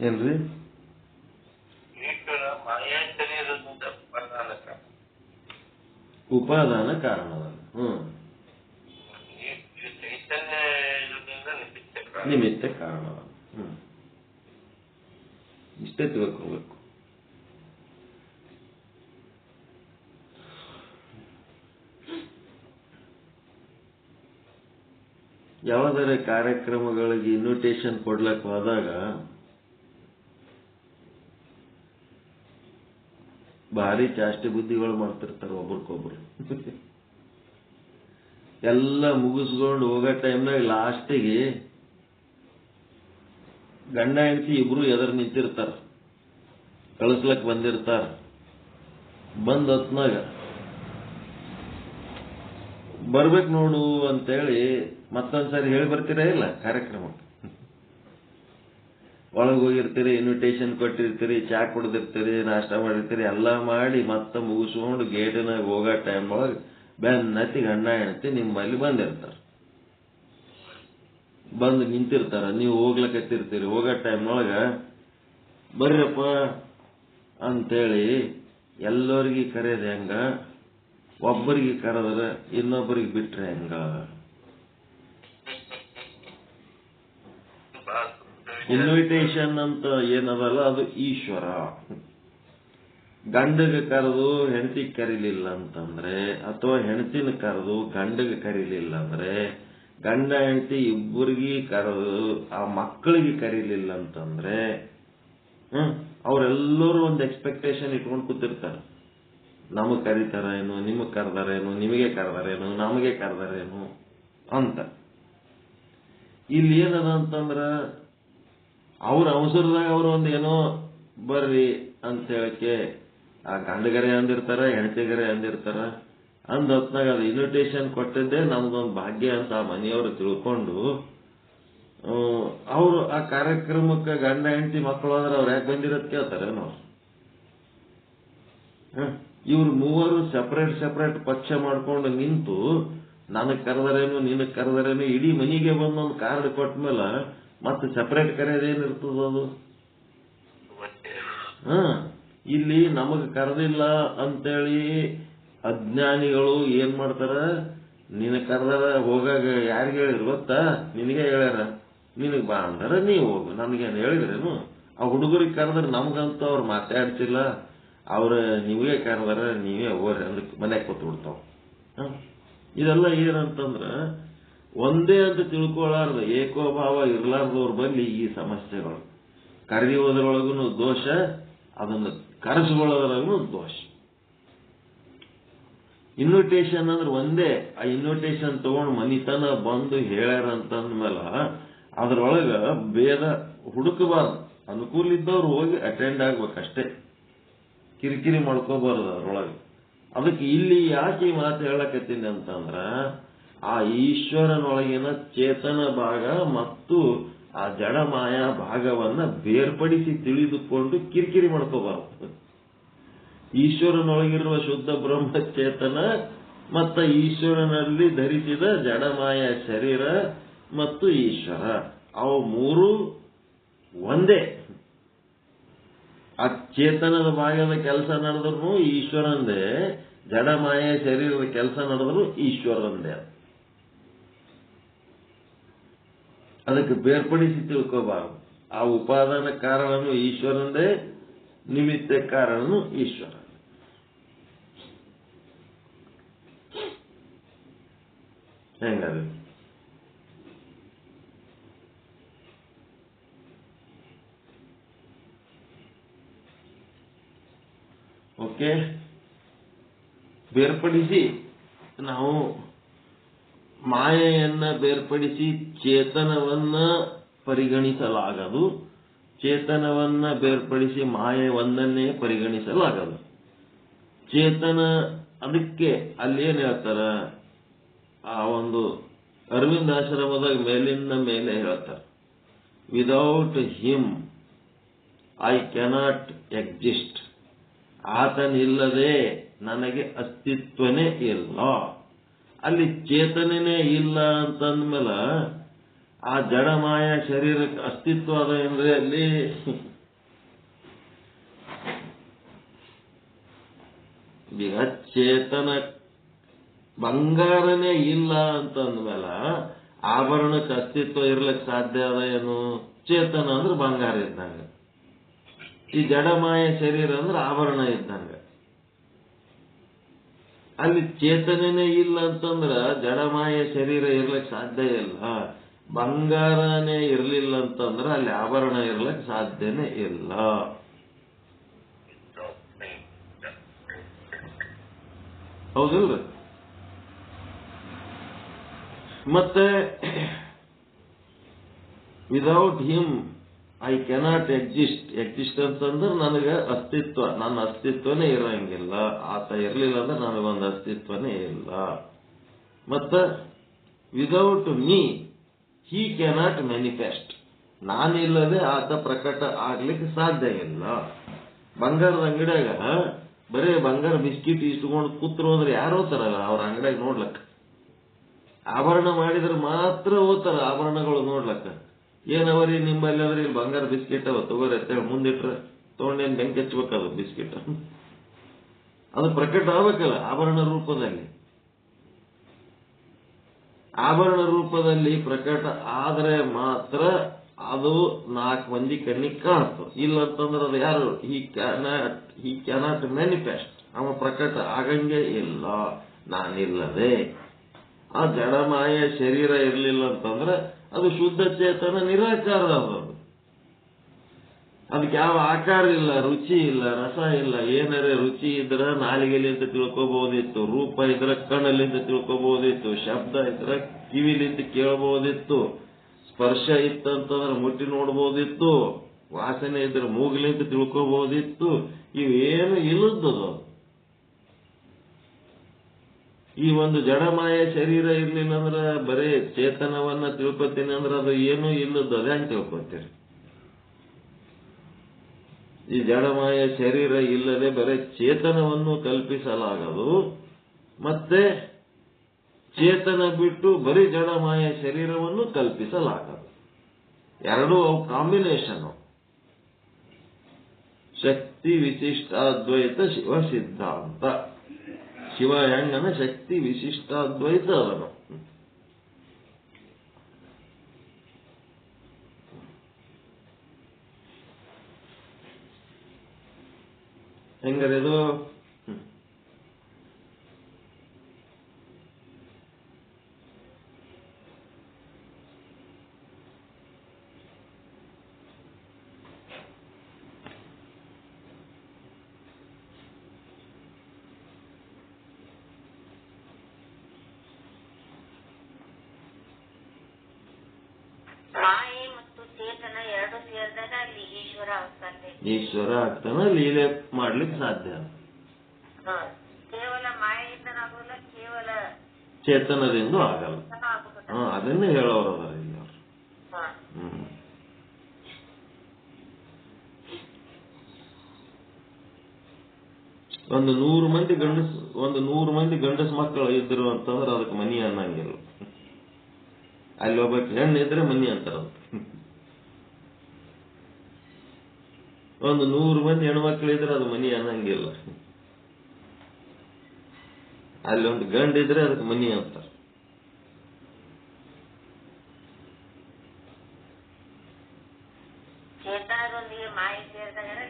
ಏನ್ರಿ? ಉಪಾದಾನ ಕಾರಣದ ನಿಮಿತ್ತ ಕಾರಣದ ಇಷ್ಟೇ ತಿಳ್ಕೋಬೇಕು. ಯಾವುದಾರ ಕಾರ್ಯಕ್ರಮಗಳಿಗೆ ಇನ್ವಿಟೇಷನ್ ಕೊಡ್ಲಕ್ ಹೋದಾಗ ಭಾರಿ ಚಾಷ್ಟೆ ಬುದ್ಧಿಗಳು ಮಾಡ್ತಿರ್ತಾರೆ ಒಬ್ರಿಗೊಬ್ರು. ಎಲ್ಲ ಮುಗಿಸ್ಕೊಂಡು ಹೋಗೋ ಟೈಮ್ನಾಗ ಲಾಸ್ಟಿಗೆ ಗಂಡ ಹೆಂಡತಿ ಇಬ್ರು ಎದುರು ನಿಂತಿರ್ತಾರ. ಕಳಿಸ್ಲಕ್ ಬಂದಿರ್ತಾರ. ಬಂದ ಹೊತ್ನಾಗ ಬರ್ಬೇಕು ನೋಡು ಅಂತೇಳಿ ಮತ್ತೊಂದ್ಸರಿ ಹೇಳಿ ಬರ್ತೀರಾ ಇಲ್ಲ ಕಾರ್ಯಕ್ರಮ. ಒಳಗೆ ಹೋಗಿರ್ತೀರಿ, ಇನ್ವಿಟೇಷನ್ ಕೊಟ್ಟಿರ್ತೀರಿ, ಚಾ ಕುಡ್ದಿರ್ತೀರಿ, ನಾಷ್ಟ ಮಾಡಿರ್ತೀರಿ, ಎಲ್ಲ ಮಾಡಿ ಮತ್ತೆ ಮುಗಿಸ್ಕೊಂಡು ಗೇಟಿನಾಗ ಹೋಗೋ ಟೈಮ್ ಒಳಗೆ ಬೆನ್ನತ್ತಿ ಗಂಡ ಹೆಂಡತಿ ನಿಮ್ಮಲ್ಲಿ ಬಂದಿರ್ತಾರ. ಬಂದು ನಿಂತಿರ್ತಾರ, ನೀವು ಹೋಗ್ಲಕತ್ತಿರ್ತೀರಿ. ಹೋಗೋ ಟೈಮ್ನೊಳಗ ಬರ್ರಪ್ಪ ಅಂತೇಳಿ ಎಲ್ಲರಿಗೆ ಕರೆಯೋದು ಹೆಂಗ? ಒಬ್ಬರಿಗೆ ಕರೆದ್ರೆ ಇನ್ನೊಬ್ಬರಿಗೆ ಬಿಟ್ರೆ ಹೆಂಗ? ಇನ್ವಿಟೇಷನ್ ಅಂತ ಏನದಲ್ಲ ಅದು ಈಶ್ವರ. ಗಂಡಗೆ ಕರೆದು ಹೆಂಡತಿಗೆ ಕರೀಲಿಲ್ಲ ಅಂತಂದ್ರೆ, ಅಥವಾ ಹೆಂಡತಿನ ಕರೆದು ಗಂಡಗೆ ಕರೀಲಿಲ್ಲ ಅಂದ್ರೆ, ಗಂಡ ಹೆಂಡತಿ ಇಬ್ಬರಿಗೆ ಕರೆದು ಆ ಮಕ್ಕಳಿಗೆ ಕರೀಲಿಲ್ಲ ಅಂತಂದ್ರೆ, ಅವರೆಲ್ಲರೂ ಒಂದು ಎಕ್ಸ್ಪೆಕ್ಟೇಷನ್ ಇಟ್ಕೊಂಡು ಕೂತಿರ್ತಾರೆ. ನಮಗ್ ಕರೀತಾರೇನು, ನಿಮಗ್ ಕರೆದಾರೇನು, ನಿಮಗೆ ಕರೆದಾರೇನು, ನಮಗೆ ಕರೆದಾರೇನು ಅಂತ. ಇಲ್ಲಿ ಏನದ ಅಂತಂದ್ರ ಅವ್ರ ಅವಸರದಾಗ ಅವ್ರು ಒಂದೇನೋ ಬರ್ರಿ ಅಂತ ಹೇಳಕ್ಕೆ ಆ ಗಂಡಗರೆ ಅಂದಿರ್ತಾರ, ಹೆಂಡತಿಗರೆ ಅಂದಿರ್ತಾರ. ಅಂದ ಹೊತ್ನಾಗ ಅದು ಇನ್ವಿಟೇಷನ್ ಕೊಟ್ಟಿದ್ದೆ ನಮ್ದೊಂದು ಭಾಗ್ಯ ಅಂತ ಆ ಮನೆಯವರು ತಿಳ್ಕೊಂಡು ಅವರು ಆ ಕಾರ್ಯಕ್ರಮಕ್ಕೆ ಗಂಡ ಹೆಂಡತಿ ಮಕ್ಕಳು ಅಂದ್ರೆ ಅವ್ರು ಯಾಕೆ ಬಂದಿರೋದ್ ಕೇಳ್ತಾರೇನು? ಇವ್ರು ಮೂವರು ಸೆಪರೇಟ್ ಪಕ್ಷ ಮಾಡ್ಕೊಂಡು ನಿಂತು ನನಗ್ ಕರೆದರೇನು, ನಿನಗ್ ಕರೆದರೇನು, ಇಡೀ ಮನೆಗೆ ಬಂದೊಂದು ಕಾರ್ಡ್ ಕೊಟ್ಟ ಮೇಲೆ ಮತ್ತೆ ಸೆಪರೇಟ್ ಕರೆಯೋದೇನಿರ್ತದ ಅದು? ಇಲ್ಲಿ ನಮಗ್ ಕರೆದಿಲ್ಲ ಅಂತೇಳಿ ಅಜ್ಞಾನಿಗಳು ಏನ್ ಮಾಡ್ತಾರ, ನಿನ ಕರೆದಾರ ಹೋಗಾಗ ಯಾರಿಗೆ ಹೇಳಿದ್ರು ಗೊತ್ತಾ? ನಿನಗೆ ಹೇಳ್ಯಾರ. ನಿನಗ್ ಬಾ ಅಂದಾರ, ನೀವ್ ಹೋಗು. ನನ್ಗೇನು ಹೇಳಿದ್ರೇನು? ಆ ಹುಡುಗರಿಗೆ ಕರೆದ್ರೆ ನಮ್ಗಂತೂ ಅವ್ರು ಮಾತಾಡ್ತಿಲ್ಲ. ಅವ್ರ ನೀವೇ ಕರೆದಾರ, ನೀವೇ ಹೋಗ್ರಿ ಅಂದಕ್ಕೆ ಮನೆಗೆ ಕೂತ್ ಬಿಡ್ತಾವ. ಇದೆಲ್ಲ ಏನಂತಂದ್ರ ಒಂದೇ ಅಂತ ತಿಳ್ಕೊಳ್ಳಾರ್ದು, ಏಕೋಭಾವ ಇರ್ಲಾರ್ದವ್ರ ಬಲ್ಲಿ ಈ ಸಮಸ್ಯೆಗಳು. ಕರೆಯೋದ್ರೊಳಗೂ ದೋಷ, ಅದನ್ನು ಕರೆಸ್ಕೊಳ್ಳೋದ್ರೊಳಗೂ ದೋಷ. ಇನ್ವಿಟೇಷನ್ ಅಂದ್ರೆ ಒಂದೇ. ಆ ಇನ್ವಿಟೇಷನ್ ತಗೊಂಡು ಮನಿತನ ಬಂದು ಹೇಳ್ಯಾರ ಅಂತಂದ್ಮೇಲೆ ಅದ್ರೊಳಗ ಭೇದ ಹುಡುಕಬಾರ್ದು. ಅನುಕೂಲ ಇದ್ದವ್ರು ಹೋಗಿ ಅಟೆಂಡ್ ಆಗ್ಬೇಕಷ್ಟೇ, ಕಿರಿಕಿರಿ ಮಾಡ್ಕೋಬಾರ್ದು ಅದ್ರೊಳಗೆ. ಅದಕ್ಕೆ ಇಲ್ಲಿ ಯಾಕೆ ಈ ಮಾತು ಹೇಳಕತ್ತೀನಿ ಅಂತಂದ್ರ, ಆ ಈಶ್ವರನೊಳಗಿನ ಚೇತನ ಭಾಗ ಮತ್ತು ಆ ಜಡಮಾಯ ಭಾಗವನ್ನ ಬೇರ್ಪಡಿಸಿ ತಿಳಿದುಕೊಂಡು ಕಿರಿಕಿರಿ ಮಾಡ್ಕೋಬಾರ್ದು. ಈಶ್ವರನೊಳಗಿರುವ ಶುದ್ಧ ಬ್ರಹ್ಮ ಚೇತನ ಮತ್ತು ಈಶ್ವರನಲ್ಲಿ ಧರಿಸಿದ ಜಡಮಾಯ ಶರೀರ ಮತ್ತು ಈಶ್ವರ, ಅವು ಮೂರು ಒಂದೇ. ಆ ಚೇತನದ ಭಾಗದ ಕೆಲಸ ನಡೆದ್ರು ಈಶ್ವರಂದೇ, ಜಡಮಾಯ ಶರೀರದ ಕೆಲಸ ನಡೆದ್ರು ಈಶ್ವರಂದೇ. ಅದಕ್ಕೆ ಬೇರ್ಪಡಿಸಿ ತಿಳ್ಕೋಬಾರದು. ಆ ಉಪಾದಾನ ಕಾರಣನು ಈಶ್ವರಂದೇ, ನಿಮಿತ್ತ ಕಾರಣನು ಈಶ್ವರ. ಹೆಂಗದು? ಓಕೆ, ಬೇರ್ಪಡಿಸಿ ನಾವು ಮಾಯೆಯನ್ನ ಬೇರ್ಪಡಿಸಿ ಚೇತನವನ್ನ ಪರಿಗಣಿಸಲಾಗದು, ಚೇತನವನ್ನ ಬೇರ್ಪಡಿಸಿ ಮಾಯೆಯೊಂದನ್ನೇ ಪರಿಗಣಿಸಲಾಗದು. ಚೇತನ, ಅದಕ್ಕೆ ಅಲ್ಲೇನ್ ಹೇಳ್ತಾರ, ಆ ಒಂದು ಅರವಿಂದಾಶ್ರಮದಾಗ ಮೇಲಿಂದ ಮೇಲೆ ಹೇಳ್ತಾರೆ, without him I cannot exist. ಆತನಿಲ್ಲದೆ ನನಗೆ ಅಸ್ತಿತ್ವನೇ ಇಲ್ಲ. ಅಲ್ಲಿ ಚೇತನನೇ ಇಲ್ಲ ಅಂತಂದ್ಮೇಲೆ ಆ ಜಡಮಾಯ ಶರೀರಕ್ಕೆ ಅಸ್ತಿತ್ವ ಅದ ಅಂದ್ರೆ ಅಲ್ಲಿ ಈಗ ಚೇತನ ಬಂಗಾರನೇ ಇಲ್ಲ ಅಂತಂದ್ಮೇಲೆ ಆಭರಣಕ್ಕೆ ಅಸ್ತಿತ್ವ ಇರ್ಲಿಕ್ಕೆ ಸಾಧ್ಯ ಅದ ಏನು? ಚೇತನ ಅಂದ್ರೆ ಬಂಗಾರ ಇದ್ದಂಗ, ಈ ಜಡಮಾಯ ಶರೀರ ಅಂದ್ರೆ ಆಭರಣ ಇದ್ದಂಗ. ಅಲ್ಲಿ ಚೇತನನೇ ಇಲ್ಲ ಅಂತಂದ್ರ ಜಡಮಾಯ ಶರೀರ ಇರ್ಲಿಕ್ಕೆ ಸಾಧ್ಯ ಇಲ್ಲ. ಬಂಗಾರನೇ ಇರ್ಲಿಲ್ಲ ಅಂತಂದ್ರ ಅಲ್ಲಿ ಆಭರಣ ಇರ್ಲಿಕ್ಕೆ ಸಾಧ್ಯನೇ ಇಲ್ಲ. ಹೌದಿಲ್ರಿ? ಮತ್ತೆ without him I cannot existence ಅಂದ್ರೆ ನನಗೆ ಅಸ್ತಿತ್ವ, ನನ್ನ ಅಸ್ತಿತ್ವನೇ ಇರಂಗಿಲ್ಲ. ಆತ ಇರಲಿಲ್ಲ ಅಂದ್ರೆ ನನಗೊಂದು ಅಸ್ತಿತ್ವನೇ ಇಲ್ಲ. ಮತ್ತ without me he cannot manifest, ನಾನಿಲ್ಲದೆ ಆತ ಪ್ರಕಟ ಆಗ್ಲಿಕ್ಕೆ ಸಾಧ್ಯ ಇಲ್ಲ. ಬಂಗಾರದ ಅಂಗಡಿಯಾಗ ಬರೇ ಬಂಗಾರ ಬಿಸ್ಕಿಟ್ ಇಷ್ಟುಕೊಂಡು ಕೂತ್ರು ಅಂದ್ರೆ ಯಾರು ಹೋಗ್ತಾರಲ್ಲ ಅವ್ರ ಅಂಗಡಿಯಾಗ ನೋಡ್ಲಕ್ಕ. ಆಭರಣ ಮಾಡಿದ್ರೆ ಮಾತ್ರ ಹೋಗ್ತಾರ ಆಭರಣಗಳು ನೋಡ್ಲಕ್ಕ. ಏನವರಿ ನಿಮ್ಮಲ್ಲಿ ಅಂದ್ರೆ ಇಲ್ಲಿ ಬಂಗಾರ ಬಿಸ್ಕಿಟ್ ಅವ ತಗೋರಿ ಅಂತೇಳಿ ಮುಂದಿಟ್ರೆ ತಗೊಂಡೇನು ಬೆಂಕಿ ಹಚ್ಬೇಕದು ಬಿಸ್ಕಿಟ್. ಅದು ಪ್ರಕಟ ಆಗ್ಬೇಕಲ್ಲ ಆಭರಣ ರೂಪದಲ್ಲಿ. ಆಭರಣ ರೂಪದಲ್ಲಿ ಪ್ರಕಟ ಆದ್ರೆ ಮಾತ್ರ ಅದು 4 ಮಂದಿ ಕಣ್ಣಿಗೆ ಕಾಣ್ತದೆ. ಇಲ್ಲ ಅಂತಂದ್ರೆ ಅದು ಯಾರು ಹಿ ಕ್ಯಾನಾಟ್ ಮ್ಯಾನಿಫೆಸ್ಟ್, ಅವ ಪ್ರಕಟ ಆಗಂಗೆ ಇಲ್ಲ ನಾನಿಲ್ಲದೆ. ಆ ಜಡಮಾಯ ಶರೀರ ಇರಲಿಲ್ಲ ಅಂತಂದ್ರೆ ಅದು ಶುದ್ಧ ಚೇತನ ನಿರಾಕಾರ. ಅದಕ್ಕೆ ಯಾವ ಆಕಾರ ಇಲ್ಲ, ರುಚಿ ಇಲ್ಲ, ರಸ ಇಲ್ಲ. ಏನಾರೇ ರುಚಿ ಇದ್ರೆ ನಾಲಿಗೆಲಿಂದ ತಿಳ್ಕೋಬಹುದಿತ್ತು, ರೂಪ ಇದ್ರೆ ಕಣ್ಣಲ್ಲಿಂದ ತಿಳ್ಕೋಬಹುದಿತ್ತು, ಶಬ್ದ ಇದ್ರೆ ಕಿವಿಲಿಂದ ಕೇಳಬಹುದಿತ್ತು, ಸ್ಪರ್ಶ ಇತ್ತಂತಂದ್ರೆ ಮುಟ್ಟಿ ನೋಡ್ಬೋದಿತ್ತು, ವಾಸನೆ ಇದ್ರೆ ಮೂಗಿಲಿಂದ ತಿಳ್ಕೋಬಹುದಿತ್ತು. ಇವೇನು ಇಲ್ಲದ್ದು. ಈ ಒಂದು ಜಡಮಾಯ ಶರೀರ ಇರ್ಲಿಲ್ಲ ಅಂದ್ರೆ ಬರೀ ಚೇತನವನ್ನ ತಿಳ್ಕೊತೀನಿ ಅಂದ್ರೆ ಅದು ಏನೂ ಇಲ್ಲದ್ದು. ಅದೇ ಹಂಗೆ ತಿಳ್ಕೊತೀರಿ. ಈ ಜಡಮಾಯ ಶರೀರ ಇಲ್ಲದೆ ಬರೀ ಚೇತನವನ್ನು ಕಲ್ಪಿಸಲಾಗದು, ಮತ್ತೆ ಚೇತನ ಬಿಟ್ಟು ಬರೀ ಜಡಮಾಯ ಶರೀರವನ್ನು ಕಲ್ಪಿಸಲಾಗದು. ಎರಡೂ ಅವು ಕಾಂಬಿನೇಷನ್. ಶಕ್ತಿ ವಿಶಿಷ್ಟಾದ್ವೈತ ಶಿವ ಸಿದ್ಧಾಂತ. ಶಿವ ಹೆಂಗನ ಶಕ್ತಿ ವಿಶಿಷ್ಟಾದ್ವೈತ ಅವನು. ಹೆಂಗರಿದು? ಮಾಯೆ ಮತ್ತು ಚೇತನ ಎರಡು ಸೇರಿದಾಗ ಅಲ್ಲಿ ಈಶ್ವರ ಆಗ್ತಾನೆ. ಈಶ್ವರ ಆಗ್ತಾನೆ, ಲೀಲೆ ಮಾಡ್ಲಿಕ್ಕೆ ಸಾಧ್ಯ. ಕೇವಲ ಮಾಯೆಯಿಂದ ಆಗೋಲ್ಲ, ಕೇವಲ ಚೇತನದಿಂದ ಆಗಲ್ಲ. ಅದನ್ನೇ ಹೇಳೋರು ಅದಾರ ಇಲ್ಲಿ ಅವರು. ಒಂದು 100 ಮಂದಿ ಗಂಡಸ ಮಕ್ಕಳು ಇದ್ರು ಅಂತಂದ್ರೆ ಅದಕ್ಕೆ ಮನಿ ಅನ್ನಂಗಿಲ್ಲ. ಅಲ್ಲಿ ಒಬ್ಬಕ್ಕೆ ಹೆಣ್ಣು ಇದ್ರೆ ಮನಿ ಅಂತಾರ. ಒಂದು 100 ಮಂದಿ ಹೆಣ್ಮಕ್ಳು ಇದ್ರೆ ಅದು ಮನಿ ಅನ್ನಂಗಿಲ್ಲ. ಅಲ್ಲಿ ಒಂದು ಗಂಡಿದ್ರೆ ಅದಕ್ಕೆ ಮನಿ ಅಂತಾರ. ಚೇತನದೊಂದಿಗೆ ಮಾಯೆ ಸೇರಿದಾಗ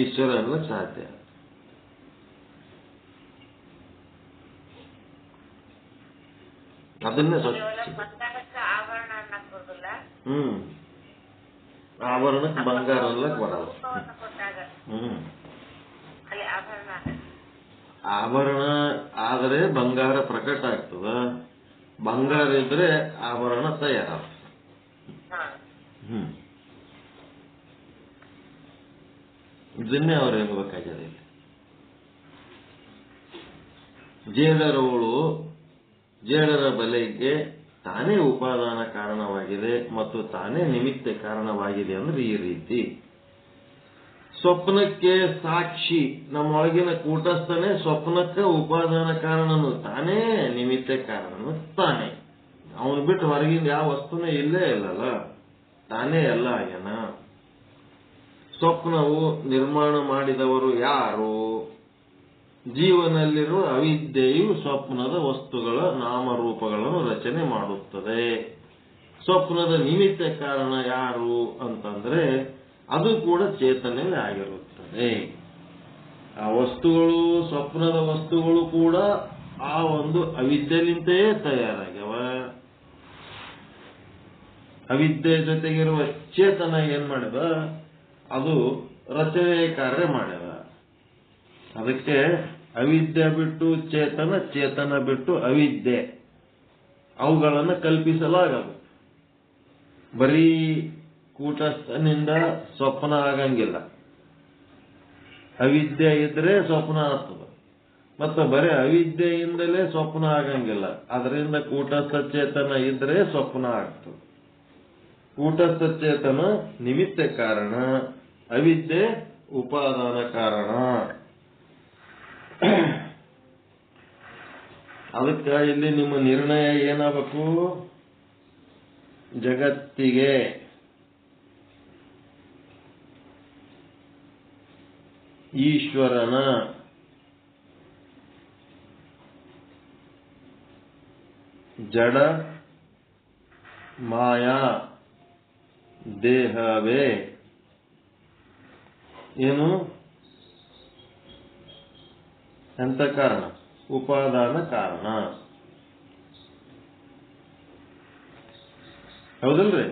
ಈಶ್ವರ ಅನ್ನಕ್ ಸಾಧ್ಯ. ಅದನ್ನೇ ಆಭರಣ ಅನ್ನಕ್ ಬರೋದಿಲ್ಲ. ಆಭರಣಕ್ಕೆ ಬಂಗಾರ ಅನ್ಲಕ್ ಬರಲ್ಲ. ಆಭರಣ ಆದ್ರೆ ಬಂಗಾರ ಪ್ರಕಟ ಆಗ್ತದ, ಬಂಗಾರ ಇದ್ರೆ ಆಭರಣ ತಯಾರ. ಇದನ್ನೇ ಅವ್ರು ಹೇಳ್ಬೇಕಾಗಿದೆ. ಜೇಡರವಳು ಜೇಡರ ಬಲೆಗೆ ತಾನೇ ಉಪಾದಾನ ಕಾರಣವಾಗಿದೆ ಮತ್ತು ತಾನೇ ನಿಮಿತ್ತ ಕಾರಣವಾಗಿದೆ ಅಂದ್ರೆ ಈ ರೀತಿ. ಸ್ವಪ್ನಕ್ಕೆ ಸಾಕ್ಷಿ ನಮ್ಮೊಳಗಿನ ಕೂಟಸ್ಥನೇ ಸ್ವಪ್ನಕ್ಕೆ ಉಪಾದಾನ ಕಾರಣನು, ತಾನೇ ನಿಮಿತ್ತ ಕಾರಣನು ತಾನೇ. ಅವನು ಬಿಟ್ಟು ಹೊರಗಿಂದ ಯಾವ ವಸ್ತುನೇ ಇಲ್ಲೇ ಇಲ್ಲಲ್ಲ, ತಾನೇ ಎಲ್ಲ ಆಗ್ಯಾನ. ಸ್ವಪ್ನವು ನಿರ್ಮಾಣ ಮಾಡಿದವರು ಯಾರು? ಜೀವನಲ್ಲಿರುವ ಅವಿದ್ಯೆಯು ಸ್ವಪ್ನದ ವಸ್ತುಗಳ ನಾಮರೂಪಗಳನ್ನು ರಚನೆ ಮಾಡುತ್ತದೆ. ಸ್ವಪ್ನದ ನಿಮಿತ್ತ ಕಾರಣ ಯಾರು ಅಂತಂದ್ರೆ ಅದು ಕೂಡ ಚೇತನೆ ಆಗಿರುತ್ತದೆ. ಆ ವಸ್ತುಗಳು, ಸ್ವಪ್ನದ ವಸ್ತುಗಳು ಕೂಡ ಆ ಒಂದು ಅವಿದ್ಯೆಲಿಂತೆಯೇ ತಯಾರಾಗ್ಯವ. ಅವಿದ್ಯೆ ಜೊತೆಗಿರುವ ಚೇತನ ಏನ್ ಮಾಡ್ಯದ? ಅದು ರಚನೆ ಕಾರ್ಯ ಮಾಡ್ಯದ. ಅದಕ್ಕೆ ಅವಿದ್ಯೆ ಬಿಟ್ಟು ಚೇತನ, ಚೇತನ ಬಿಟ್ಟು ಅವಿದ್ಯೆ, ಅವುಗಳನ್ನು ಕಲ್ಪಿಸಲಾಗದು. ಬರೀ ಕೂಟಸ್ಥನಿಂದ ಸ್ವಪ್ನ ಆಗಂಗಿಲ್ಲ. ಅವಿದ್ಯೆ ಇದ್ರೆ ಸ್ವಪ್ನ ಆಗ್ತದೆ. ಮತ್ತು ಬರೀ ಅವಿದ್ಯೆಯಿಂದಲೇ ಸ್ವಪ್ನ ಆಗಂಗಿಲ್ಲ. ಅದರಿಂದ ಕೂಟಸ್ಥ ಚೇತನ ಇದ್ರೆ ಸ್ವಪ್ನ ಆಗ್ತದೆ. ಕೂಟಸ್ಥ ಚೇತನ ನಿಮಿತ್ತ ಕಾರಣ, ಅವಿದ್ಯೆ ಉಪಾದಾನ ಕಾರಣ. ಅದಕ್ಕೆ ಇಲ್ಲಿ ನಿಮ್ಮ ನಿರ್ಣಯ ಏನಾಗಬೇಕು? ಜಗತ್ತಿಗೆ ಈಶ್ವರನ ಜಡ ಮಾಯಾ ದೇಹವೇ ಏನು ಎಂತ ಕಾರಣ? ಉಪಾದಾನ ಕಾರಣ. ಹೌದಲ್ರಿ?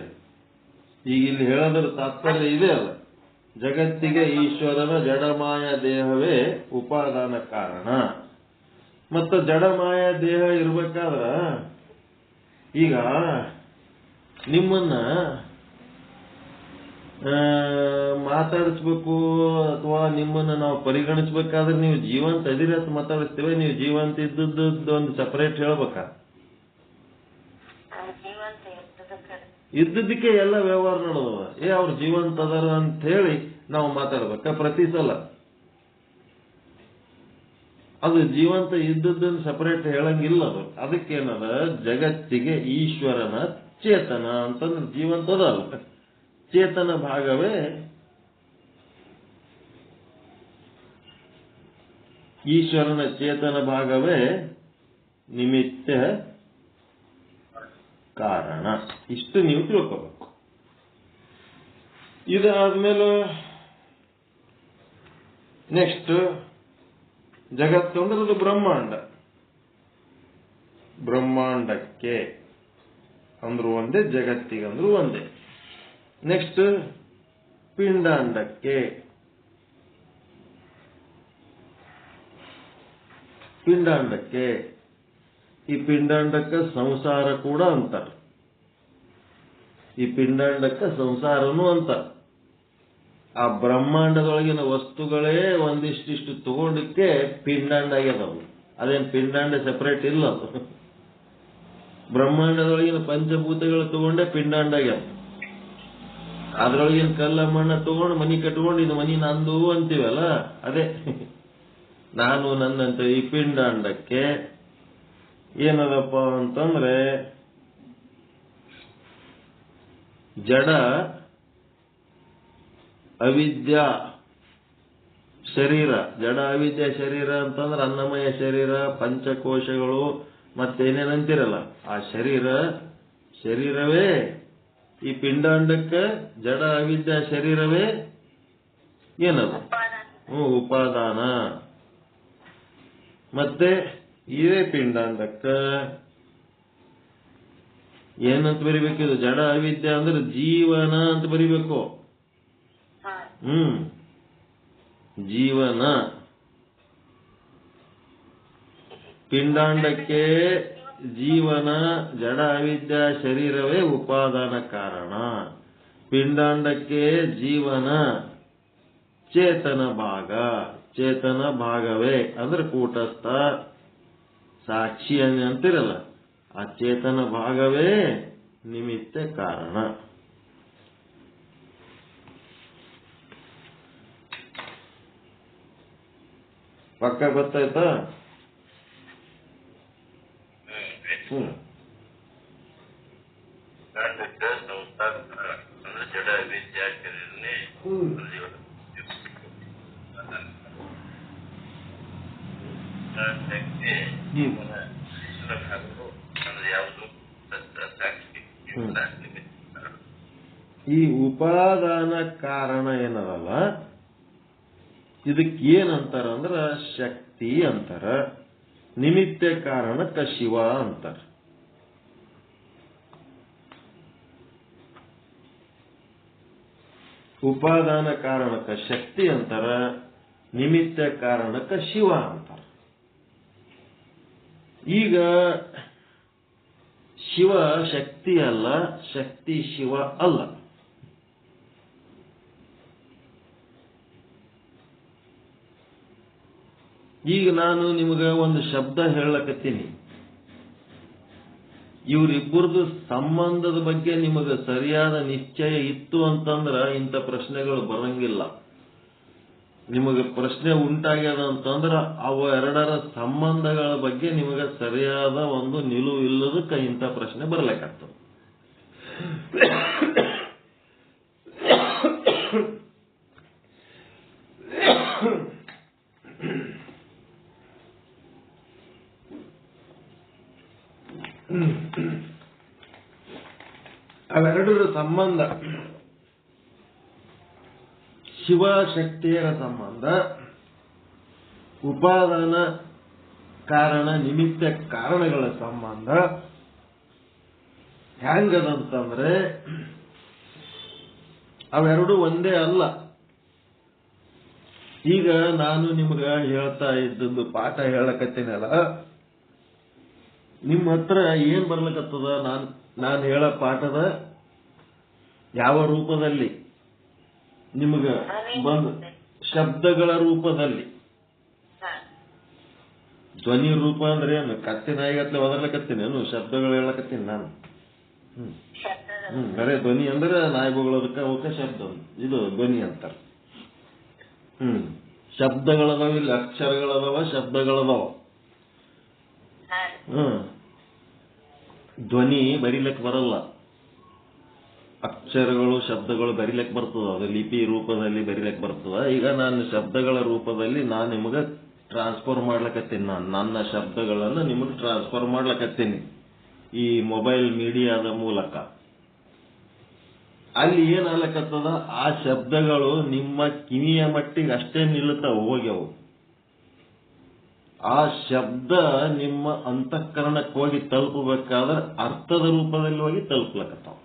ಈಗ ಇಲ್ಲಿ ಹೇಳೋದ್ರ ತಾತ್ಪರ್ಯ ಇದೆ ಅಲ್ಲ, ಜಗತ್ತಿಗೆ ಈಶ್ವರನ ಜಡಮಾಯ ದೇಹವೇ ಉಪಾದಾನ ಕಾರಣ. ಮತ್ತು ಜಡಮಾಯ ದೇಹ ಇರ್ಬೇಕಾದ್ರ ಈಗ ನಿಮ್ಮನ್ನ ಮಾತಾಡಿಸ್ಬೇಕು ಅಥವಾ ನಿಮ್ಮನ್ನ ನಾವು ಪರಿಗಣಿಸ್ಬೇಕಾದ್ರೆ ನೀವು ಜೀವಂತ ಅದಿರಿ ಅಂತ ಮಾತಾಡಿಸ್ತೇವೆ. ನೀವು ಜೀವಂತ ಇದ್ದದ್ದು ಒಂದು ಸಪರೇಟ್ ಹೇಳ್ಬೇಕಾ? ಇದ್ದದಕ್ಕೆ ಎಲ್ಲ ವ್ಯವಹಾರ ನಡೆದವ. ಅವ್ರು ಜೀವಂತ ಅದಾರ ಅಂತ ಹೇಳಿ ನಾವು ಮಾತಾಡ್ಬೇಕಾ ಪ್ರತಿ ಸಲ? ಅದು ಜೀವಂತ ಇದ್ದದ್ದನ್ನು ಸಪರೇಟ್ ಹೇಳಂಗಿಲ್ಲ. ಅದು ಅದಕ್ಕೇನದ, ಜಗತ್ತಿಗೆ ಈಶ್ವರನ ಚೇತನ ಅಂತಂದ್ರೆ ಜೀವಂತದ ಅಲ್ಲ, ಚೇತನ ಭಾಗವೇ ಈಶ್ವರನ ಚೇತನ ಭಾಗವೇ ನಿಮಿತ್ತ ಕಾರಣ. ಇಷ್ಟು ನೀವು ತಿಳ್ಕೋಬೇಕು. ಇದಾದ್ಮೇಲೆ ನೆಕ್ಸ್ಟ್ ಜಗತ್ತು ಅಂದ್ರೆ ಅದು ಬ್ರಹ್ಮಾಂಡ. ಬ್ರಹ್ಮಾಂಡಕ್ಕೆ ಅಂದ್ರು ಒಂದೇ, ಜಗತ್ತಿಗಂದ್ರು ಒಂದೇ. ನೆಕ್ಸ್ಟ್ ಪಿಂಡಾಂಡಕ್ಕೆ. ಪಿಂಡಾಂಡಕ್ಕೆ ಈ ಪಿಂಡಾಂಡಕ್ಕೆ ಸಂಸಾರ ಕೂಡ ಅಂತಾರೆ. ಈ ಪಿಂಡಾಂಡಕ್ಕೆ ಸಂಸಾರನೂ ಅಂತಾರೆ. ಆ ಬ್ರಹ್ಮಾಂಡದೊಳಗಿನ ವಸ್ತುಗಳೇ ಒಂದಿಷ್ಟಿಷ್ಟು ತಗೊಂಡಕ್ಕೆ ಪಿಂಡಾಂಡ ಆಗ್ಯದವು. ಅದೇನು ಪಿಂಡಾಂಡ ಸೆಪರೇಟ್ ಇಲ್ಲ. ಅದು ಬ್ರಹ್ಮಾಂಡದೊಳಗಿನ ಪಂಚಭೂತಗಳು ತಗೊಂಡೆ ಪಿಂಡಾಂಡ ಆಗ್ಯಾವ. ಅದ್ರೊಳಗಿನ ಕಲ್ಲ ಮಣ್ಣ ತಗೊಂಡು ಮನಿ ಕಟ್ಕೊಂಡು ಇದು ಮನಿ ನಂದು ಅಂತೀವಲ್ಲ, ಅದೇ ನಾನು ನನ್ನಂತ. ಈ ಪಿಂಡಾಂಡಕ್ಕೆ ಏನದಪ್ಪ ಅಂತಂದ್ರೆ ಜಡ ಅವಿದ್ಯಾ ಶರೀರ. ಜಡ ಅವಿದ್ಯಾ ಶರೀರ ಅಂತಂದ್ರೆ ಅನ್ನಮಯ ಶರೀರ, ಪಂಚಕೋಶಗಳು, ಮತ್ತೇನೇನಂತಿರಲ್ಲ ಆ ಶರೀರವೇ ಈ ಪಿಂಡಾಂಡಕ್ಕೆ ಜಡ ಅವಿದ್ಯಾ ಶರೀರವೇ ಏನದು? ಉಪಾದಾನ. ಮತ್ತೆ ಇದೇ ಪಿಂಡಾಂಡಕ್ಕ ಏನಂತ ಬರಿಬೇಕು? ಇದು ಜಡ ಅವಿದ್ಯಾ ಅಂದ್ರೆ ಜೀವನ ಅಂತ ಬರಿಬೇಕು. ಜೀವನ. ಪಿಂಡಾಂಡಕ್ಕೆ ಜೀವನ, ಜಡ ಅವಿದ್ಯಾ ಶರೀರವೇ ಉಪಾದಾನ ಕಾರಣ. ಪಿಂಡಾಂಡಕ್ಕೆ ಜೀವನ ಚೇತನ ಭಾಗ, ಚೇತನ ಭಾಗವೇ ಅಂದ್ರೆ ಕೂಟಸ್ಥ ಸಾಕ್ಷಿ ಅಂತಿರಲ್ಲ, ಆ ಚೇತನ ಭಾಗವೇ ನಿಮಿತ್ತ ಕಾರಣ. ಪಕ್ಕ ಗೊತ್ತಾಯ್ತಾ? ಜಡ ವಿದ್ಯಾರ್ಥಿಗಳನ್ನೇ ಈ ಉಪಾದಾನ ಕಾರಣ ಏನದಲ್ಲ, ಇದಕ್ಕೆ ಏನಂತಾರ ಅಂದ್ರ ಶಕ್ತಿ ಅಂತಾರ. ನಿಮಿತ್ತ ಕಾರಣಕ್ಕ ಶಿವ ಅಂತಾರ. ಉಪಾದಾನ ಕಾರಣಕ್ಕ ಶಕ್ತಿ ಅಂತಾರ, ನಿಮಿತ್ತ ಕಾರಣಕ್ಕ ಶಿವ ಅಂತಾರ. ಈಗ ಶಿವ ಶಕ್ತಿ ಅಲ್ಲ, ಶಕ್ತಿ ಶಿವ ಅಲ್ಲ. ಈಗ ನಾನು ನಿಮಗೆ ಒಂದು ಶಬ್ದ ಹೇಳಕತ್ತೀನಿ, ಇವರಿಬ್ಬರದು ಸಂಬಂಧದ ಬಗ್ಗೆ ನಿಮಗೆ ಸರಿಯಾದ ನಿಶ್ಚಯ ಇತ್ತು ಅಂತಂದ್ರ ಇಂಥ ಪ್ರಶ್ನೆಗಳು ಬರಂಗಿಲ್ಲ. ನಿಮಗೆ ಪ್ರಶ್ನೆ ಉಂಟಾಗ್ಯದ ಅಂತಂದ್ರ ಅವ ಎರಡರ ಸಂಬಂಧಗಳ ಬಗ್ಗೆ ನಿಮಗೆ ಸರಿಯಾದ ಒಂದು ನಿಲುವು ಇಲ್ಲದಕ್ಕೆ ಇಂಥ ಪ್ರಶ್ನೆ ಬರ್ಲಿಕ್ಕಾಗ್ತದೆ. ಅವೆರಡರ ಸಂಬಂಧ ಶಿವಶಕ್ತಿಯರ ಸಂಬಂಧ, ಉಪಾದಾನ ಕಾರಣ ನಿಮಿತ್ತ ಕಾರಣಗಳ ಸಂಬಂಧ ಹೆಂಗದಂತಂದ್ರೆ ಅವೆರಡು ಒಂದೇ ಅಲ್ಲ. ಈಗ ನಾನು ನಿಮ್ಗ ಹೇಳ್ತಾ ಇದ್ದದ್ದು ಪಾಠ ಹೇಳಕತ್ತೀನಲ್ಲ, ನಿಮ್ಮ ಹತ್ರ ಏನ್ ಬರ್ಲಕತ್ತದ? ನಾನು ಹೇಳೋ ಪಾಠದ ಯಾವ ರೂಪದಲ್ಲಿ ನಿಮಗ ಬಂದು ಶಬ್ದಗಳ ರೂಪದಲ್ಲಿ. ಧ್ವನಿ ರೂಪ ಅಂದ್ರೆ ಏನು? ಕತ್ತಿನಾಯಿಗತ್ಲೆ ಒದರ್ಲಕತ್ತೀನಿ ಶಬ್ದಗಳು ಹೇಳಕತ್ತೀನಿ ನಾನು. ಬರೇ ಧ್ವನಿ ಅಂದ್ರೆ ನಾಯಿ ಬೊಗಳೋದಕ್ಕೆ ಅವಕ್ಕೆ ಶಬ್ದ, ಇದು ಧ್ವನಿ ಅಂತಾರ. ಶಬ್ದಗಳದಾವ, ಇಲ್ಲಿ ಅಕ್ಷರಗಳದಾವ, ಶಬ್ದಗಳದಾವ. ಧ್ವನಿ ಬರಿಲಕ್ ಬರಲ್ಲ, ಅಕ್ಷರಗಳು ಶಬ್ದಗಳು ಬರಿಲಕ್ ಬರ್ತದ, ಅದು ಲಿಪಿ ರೂಪದಲ್ಲಿ ಬರಿಲಕ್ ಬರ್ತದ. ಈಗ ನಾನು ಶಬ್ದಗಳ ರೂಪದಲ್ಲಿ ನಾನು ನಿಮಗೆ ಟ್ರಾನ್ಸ್ಫರ್ ಮಾಡ್ಲಕತ್ತೀನಿ. ನನ್ನ ಶಬ್ದಗಳನ್ನು ನಿಮಗೆ ಟ್ರಾನ್ಸ್ಫರ್ ಮಾಡ್ಲಕತ್ತೀನಿ ಈ ಮೊಬೈಲ್ ಮೀಡಿಯಾದ ಮೂಲಕ. ಅಲ್ಲಿ ಏನಾಗ್ಲಕತ್ತದ, ಆ ಶಬ್ದಗಳು ನಿಮ್ಮ ಕಿವಿಯ ಮಟ್ಟಿಗೆ ಅಷ್ಟೇ ನಿಲ್ಲುತ್ತಾವ, ಹೋಗ್ಯವು. ಆ ಶಬ್ದ ನಿಮ್ಮ ಅಂತಃಕರಣಕ್ಕೆ ಹೋಗಿ ತಲುಪಬೇಕಾದ್ರೆ ಅರ್ಥದ ರೂಪದಲ್ಲಿ ಹೋಗಿ ತಲುಪ್ಲಕತ್ತಾವ.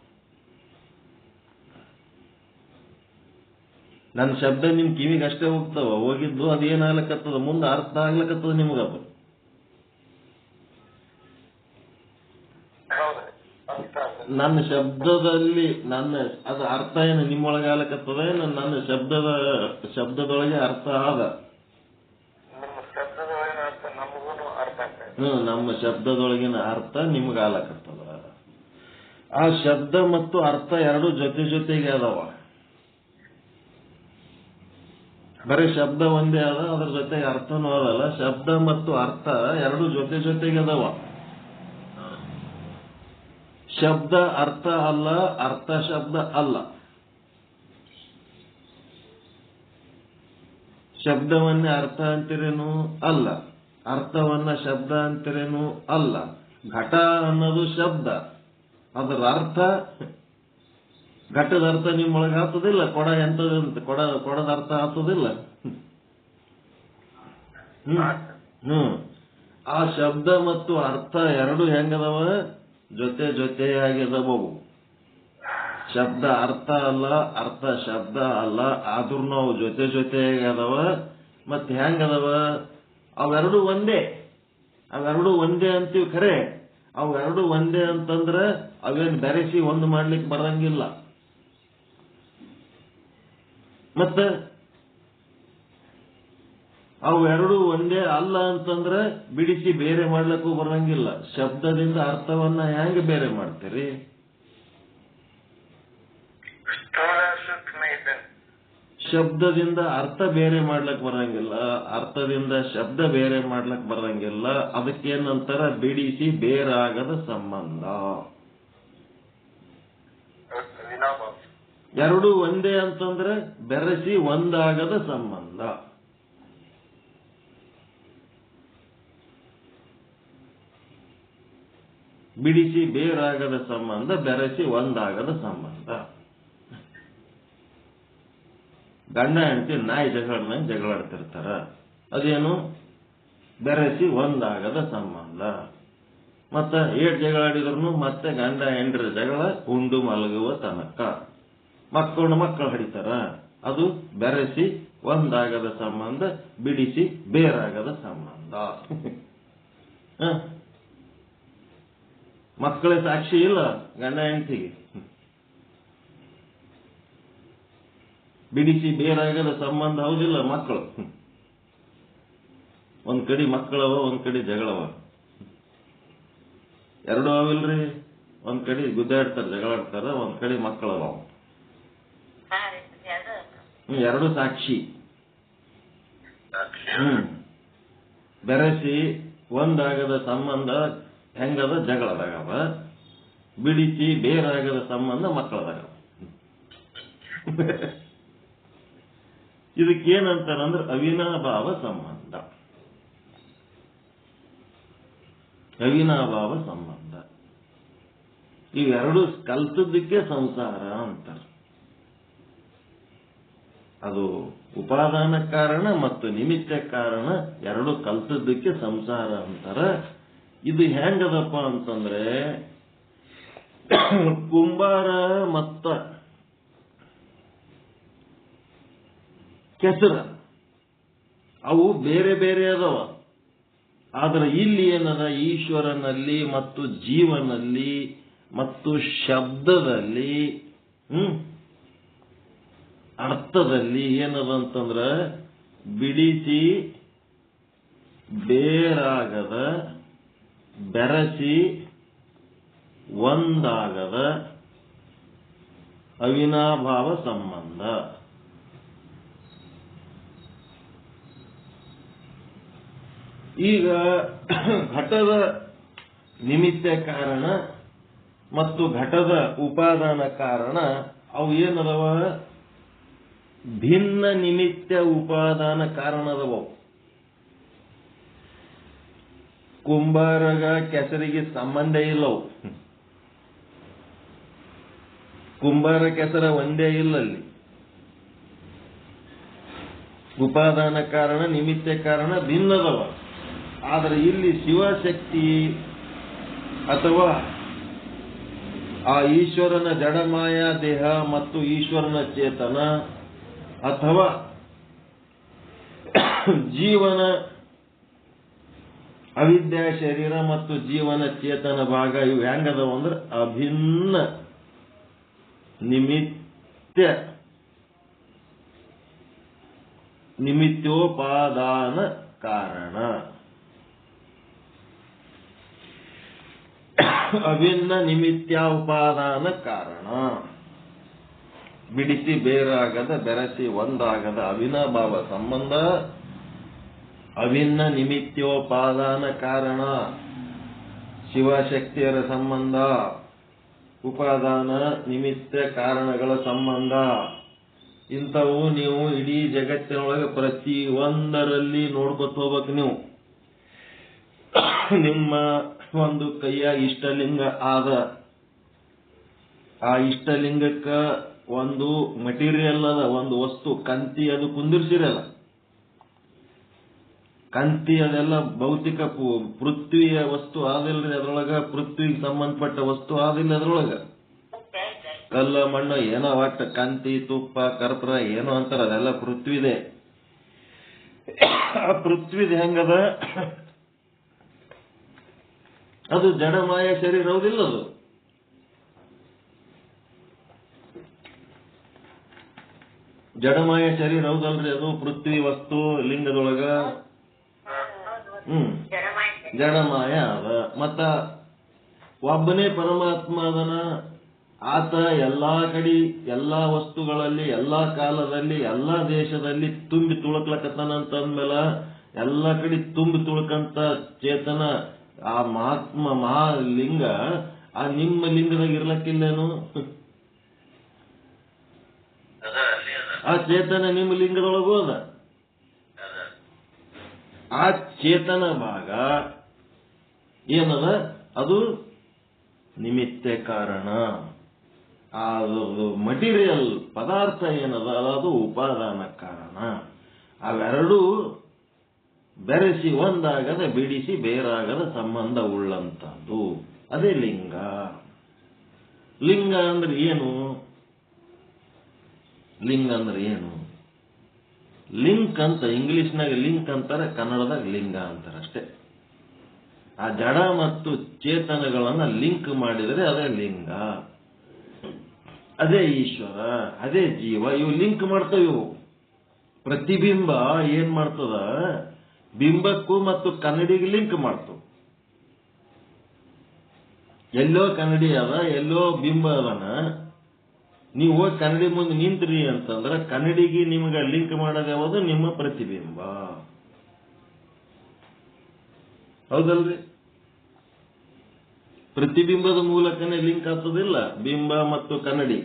ನನ್ನ ಶಬ್ದ ನಿಮ್ ಕಿವಿಗೆ ಅಷ್ಟೇ ಹೋಗ್ತಾವ, ಹೋಗಿದ್ದು ಅದೇನಾಗ್ಲಕತ್ತದ, ಮುಂದೆ ಅರ್ಥ ಆಗ್ಲಕತ್ತದ ನಿಮಗದು. ನನ್ನ ಶಬ್ದದಲ್ಲಿ ಅದು ಅರ್ಥ ಏನು ನಿಮ್ಮೊಳಗೆ ಆಗ್ಲಕತ್ತದ, ಏನು ನನ್ನ ಶಬ್ದದೊಳಗೆ ಅರ್ಥ ಆದ? ನಮ್ಮ ಶಬ್ದದೊಳಗಿನ ಅರ್ಥ ನಿಮ್ಗೆ ಆಗ್ಲಕತ್ತದ. ಆ ಶಬ್ದ ಮತ್ತು ಅರ್ಥ ಎರಡು ಜೊತೆಗೆ ಅದಾವ. ಬರೀ ಶಬ್ದ ಒಂದೇ ಅದ, ಅದ್ರ ಜೊತೆಗೆ ಅರ್ಥನೂ ಅದಲ್ಲ. ಶಬ್ದ ಮತ್ತು ಅರ್ಥ ಎರಡು ಜೊತೆಗೆ ಅದಾವ. ಶಬ್ದ ಅರ್ಥ ಅಲ್ಲ, ಅರ್ಥ ಶಬ್ದ ಅಲ್ಲ. ಶಬ್ದವನ್ನೇ ಅರ್ಥ ಅಂತಿರೇನು ಅಲ್ಲ, ಅರ್ಥವನ್ನ ಶಬ್ದ ಅಂತಿರೇನು ಅಲ್ಲ. ಘಟ ಅನ್ನೋದು ಶಬ್ದ, ಅದರ ಅರ್ಥ ಘಟದ ಅರ್ಥ ನಿಮ್ಮೊಳಗೆ ಆಗ್ತದಿಲ್ಲ. ಕೊಡ ಎಂತದಂತ ಕೊಡದ ಅರ್ಥ ಆಗ್ತದಿಲ್ಲ. ಆ ಶಬ್ದ ಮತ್ತು ಅರ್ಥ ಎರಡು ಹೆಂಗದವ? ಜೊತೆಯಾಗಿದವು. ಶಬ್ದ ಅರ್ಥ ಅಲ್ಲ, ಅರ್ಥ ಶಬ್ದ ಅಲ್ಲ, ಆದ್ರೂ ನಾವು ಜೊತೆಯಾಗಿ ಅದಾವ. ಮತ್ತೆ ಹೆಂಗದವ? ಅವೆರಡು ಒಂದೇ ಅಂತೀವಿ ಖರೆ. ಅವೆರಡು ಒಂದೇ ಅಂತಂದ್ರ ಅವೇನ್ ಬೆರೆಸಿ ಒಂದು ಮಾಡ್ಲಿಕ್ಕೆ ಬರಂಗಿಲ್ಲ. ಮತ್ತೆ ಅವೆರಡು ಒಂದೇ ಅಲ್ಲ ಅಂತಂದ್ರೆ ಬಿಡಿಸಿ ಬೇರೆ ಮಾಡ್ಲಿಕ್ಕೂ ಬರಂಗಿಲ್ಲ. ಶಬ್ದದಿಂದ ಅರ್ಥವನ್ನ ಹೆಂಗೆ ಬೇರೆ ಮಾಡ್ತೀರಿ? ಶಬ್ದದಿಂದ ಅರ್ಥ ಬೇರೆ ಮಾಡ್ಲಕ್ ಬರಂಗಿಲ್ಲ, ಅರ್ಥದಿಂದ ಶಬ್ದ ಬೇರೆ ಮಾಡ್ಲಕ್ ಬರಂಗಿಲ್ಲ. ಅದಕ್ಕೇನಂತಾರ? ಬಿಡಿಸಿ ಬೇರಾಗದ ಸಂಬಂಧ. ಎರಡು ಒಂದೇ ಅಂತಂದ್ರೆ ಬೆರೆಸಿ ಒಂದಾಗದ ಸಂಬಂಧ. ಬಿಡಿಸಿ ಬೇರಾಗದ ಸಂಬಂಧ, ಬೆರೆಸಿ ಒಂದಾಗದ ಸಂಬಂಧ. ಗಂಡ ಹೆಂಡತಿ ನಾಯಿ ಜಗಳಾಡ್ತಿರ್ತಾರ, ಅದೇನು? ಬೆರೆಸಿ ಒಂದಾಗದ ಸಂಬಂಧ. ಮತ್ತ ಏಟ್ ಜಗಳಾಡಿದ್ರು ಮತ್ತೆ ಗಂಡ ಹೆಂಡ್ರ ಜಗಳ ಉಂಡು ಮಲಗುವ ತನಕ. ಮಕ್ಕಳು ಹಡಿತಾರ, ಅದು ಬೆರೆಸಿ ಒಂದಾಗದ ಸಂಬಂಧ, ಬಿಡಿಸಿ ಬೇರಾಗದ ಸಂಬಂಧ. ಮಕ್ಕಳೇ ಸಾಕ್ಷಿ ಇಲ್ಲ ಗಂಡ ಹೆಂಡತಿಗೆ. ಬಿಡಿಸಿ ಬೇರಾಗದ ಸಂಬಂಧ ಹೌದಿಲ್ಲ ಮಕ್ಕಳು. ಒಂದ್ ಕಡೆ ಮಕ್ಕಳವ, ಒಂದ್ ಕಡೆ ಜಗಳವ. ಎರಡು ಅವಿಲ್ರಿ, ಒಂದ್ ಕಡೆ ಗುದ್ದಾಡ್ತಾರ, ಜಗಳಾಡ್ತಾರ, ಒಂದ್ ಕಡೆ ಮಕ್ಕಳವ. ಎರಡು ಸಾಕ್ಷಿ. ಬೆರೆಸಿ ಒಂದಾಗದ ಸಂಬಂಧ ಹೆಂಗದ ಜಗಳದಾಗವ, ಬಿಡಿಸಿ ಬೇರಾಗದ ಸಂಬಂಧ ಮಕ್ಕಳದಾಗವ. ಇದಕ್ಕೇನಂತಾರಂದ್ರೆ ಅವಿನಾಭಾವ ಸಂಬಂಧ. ಅವಿನಾಭಾವ ಸಂಬಂಧ ಇವೆರಡು ಕಲ್ತದ್ದಕ್ಕೆ ಸಂಸಾರ ಅಂತಾರೆ. ಅದು ಉಪಾದಾನ ಕಾರಣ ಮತ್ತು ನಿಮಿತ್ತ ಕಾರಣ ಎರಡು ಕಲ್ತದ್ದಕ್ಕೆ ಸಂಸಾರ ಅಂತಾರ. ಇದು ಹೆಂಗದಪ್ಪ ಅಂತಂದ್ರೆ, ಕುಂಬಾರ ಮತ್ತ ಕೆಸರ ಅವು ಬೇರೆ ಬೇರೆ ಅದಾವ. ಆದ್ರೆ ಇಲ್ಲಿ ಏನದ, ಈಶ್ವರನಲ್ಲಿ ಮತ್ತು ಜೀವನಲ್ಲಿ ಮತ್ತು ಶಬ್ದದಲ್ಲಿ ಅರ್ಥದಲ್ಲಿ ಏನದ ಅಂತಂದ್ರ ಬಿಡಿಸಿ ಬೇರಾಗದ, ಬೆರಸಿ ಒಂದಾಗದ ಅವಿನಾಭಾವ ಸಂಬಂಧ. ಈಗ ಘಟದ ನಿಮಿತ್ತ ಕಾರಣ ಮತ್ತು ಘಟದ ಉಪಾದಾನ ಕಾರಣ ಅವು ಏನದವ, ಭಿನ್ನ ನಿಮಿತ್ತ ಉಪಾದಾನ ಕಾರಣದವ. ಕುಂಬಾರಗ ಕೆಸರಿಗೆ ಸಂಬಂಧ ಇಲ್ಲವು. ಕುಂಬಾರ ಕೆಸರ ಒಂದೇ ಇಲ್ಲಲ್ಲಿ. ಉಪಾದಾನ ಕಾರಣ ನಿಮಿತ್ತ ಕಾರಣ ಭಿನ್ನದವ. ಆದರೆ ಇಲ್ಲಿ ಶಿವಶಕ್ತಿ ಅಥವಾ ಆ ಈಶ್ವರನ ಜಡಮಾಯ ದೇಹ ಮತ್ತು ಈಶ್ವರನ ಚೇತನ ಅಥವಾ ಜೀವನ ಅವಿದ್ಯಾ ಶರೀರ ಮತ್ತು ಜೀವನ ಚೇತನ ಭಾಗ ಇವು ಹೆಂಗದವ ಅಂದ್ರೆ ಅಭಿನ್ನ ನಿಮಿತ್ತೋಪಾದಾನ ಕಾರಣ. ಅಭಿನ್ನ ನಿಮಿತ್ಯೋಪಾದಾನ ಕಾರಣ. ಬಿಡಿಸಿ ಬೇರಾಗದ, ಬೆರೆಸಿ ಒಂದಾಗದ ಅವಿನಾಭಾವ ಸಂಬಂಧ, ಅಭಿನ್ನ ನಿಮಿತ್ಯೋಪಾದಾನ ಕಾರಣ, ಶಿವಶಕ್ತಿಯರ ಸಂಬಂಧ, ಉಪಾದಾನ ನಿಮಿತ್ತ ಕಾರಣಗಳ ಸಂಬಂಧ. ಇಂಥವು ನೀವು ಇಡೀ ಜಗತ್ತಿನೊಳಗೆ ಪ್ರತಿ ಒಂದರಲ್ಲಿ ನೋಡ್ಕೊತ ಹೋಗ್ಬೇಕು. ನೀವು ನಿಮ್ಮ ಒಂದು ಕೈಯ ಇಷ್ಟಲಿಂಗ ಆದ, ಆ ಇಷ್ಟಲಿಂಗಕ್ಕ ಒಂದು ಮಟೀರಿಯಲ್ ಅದ, ಒಂದು ವಸ್ತು ಕಂತಿ ಅದು ಕುಂದಿರ್ಸಿರಲ್ಲ. ಕಂತಿ ಅದೆಲ್ಲ ಭೌತಿಕ ಪೃಥ್ವಿಯ ವಸ್ತು ಆದಿಲ್ರಿ. ಅದ್ರೊಳಗ ಪೃಥ್ವಿಗೆ ಸಂಬಂಧಪಟ್ಟ ವಸ್ತು ಆದಿಲ್ಲ. ಅದ್ರೊಳಗ ಕಲ್ಲ ಮಣ್ಣು ಏನೋ ಒಟ್ಟ ಕಂತಿ ತುಪ್ಪ ಕರ್ಪೂರ ಏನೋ ಅಂತಾರ, ಅದೆಲ್ಲ ಪೃಥ್ವಿದೆ. ಆ ಪೃಥ್ವಿದ ಹೆಂಗದ, ಅದು ಜಡಮಾಯ ಶರೀರ ಹೌದಿಲ್ಲ. ಅದು ಜಡಮಾಯ ಶರೀರ ಹೌದಲ್ರಿ. ಅದು ಪೃಥ್ವಿ ವಸ್ತು ಲಿಂಗದೊಳಗ ಜಡಮಾಯ ಅದ. ಮತ್ತ ಒಬ್ಬನೇ ಪರಮಾತ್ಮ ಅದನ. ಆತ ಎಲ್ಲಾ ಕಡೆ, ಎಲ್ಲಾ ವಸ್ತುಗಳಲ್ಲಿ, ಎಲ್ಲಾ ಕಾಲದಲ್ಲಿ, ಎಲ್ಲಾ ದೇಶದಲ್ಲಿ ತುಂಬಿ ತುಳುಕ್ಲಕತ್ತಾನಂತಂದ್ಮೇಲೆ ಎಲ್ಲಾ ಕಡೆ ತುಂಬಿ ತುಳುಕಂತ ಚೇತನ ಆ ಮಹಾತ್ಮ ಮಹಾಲಿಂಗ ಆ ನಿಮ್ಮ ಲಿಂಗದಾಗ ಇರ್ಲಕ್ಕಿಲ್ಲೇನು? ಆ ಚೇತನ ನಿಮ್ಮ ಲಿಂಗದೊಳಗೂ ಅದ. ಆ ಚೇತನ ಭಾಗ ಏನದ, ಅದು ನಿಮಿತ್ತ ಕಾರಣ. ಅದು ಮಟೀರಿಯಲ್ ಪದಾರ್ಥ ಏನದ, ಅದು ಉಪಾದಾನ ಕಾರಣ. ಅವೆರಡೂ ಬೆರೆಸಿ ಒಂದಾಗದ, ಬಿಡಿಸಿ ಬೇರಾಗದ ಸಂಬಂಧ ಉಳ್ಳಂತದ್ದು. ಅದೇ ಲಿಂಗ. ಲಿಂಗ ಅಂದ್ರೆ ಏನು? ಲಿಂಗ ಅಂದ್ರೆ ಏನು? ಲಿಂಕ್ ಅಂತ ಇಂಗ್ಲಿಷ್ನಾಗ ಲಿಂಕ್ ಅಂತಾರೆ, ಕನ್ನಡದಾಗ ಲಿಂಗ ಅಂತಾರೆ ಅಷ್ಟೇ. ಆ ಜಡ ಮತ್ತು ಚೇತನಗಳನ್ನ ಲಿಂಕ್ ಮಾಡಿದರೆ ಅದೇ ಲಿಂಗ. ಅದೇ ಈಶ್ವರ, ಅದೇ ಜೀವ. ಇವು ಲಿಂಕ್ ಮಾಡ್ತಾವ. ಇವು ಪ್ರತಿಬಿಂಬ ಏನ್ ಮಾಡ್ತದ, ಬಿಂಬಕ್ಕೂ ಮತ್ತು ಕನ್ನಡಿಗೆ ಲಿಂಕ್ ಮಾಡ್ತು. ಎಲ್ಲೋ ಕನ್ನಡಿ ಅದ, ಎಲ್ಲೋ ಬಿಂಬ ಅದನ, ನೀವು ಹೋಗಿ ಕನ್ನಡಿ ಮುಂದೆ ನಿಂತ್ರಿ ಅಂತಂದ್ರೆ ಕನ್ನಡಿಗೆ ನಿಮ್ಗೆ ಲಿಂಕ್ ಮಾಡೋದು ಯಾವುದು? ನಿಮ್ಮ ಪ್ರತಿಬಿಂಬ. ಹೌದಲ್ರಿ? ಪ್ರತಿಬಿಂಬದ ಮೂಲಕನೇ ಲಿಂಕ್ ಆಗ್ತದಿಲ್ಲ ಬಿಂಬ ಮತ್ತು ಕನ್ನಡಿ.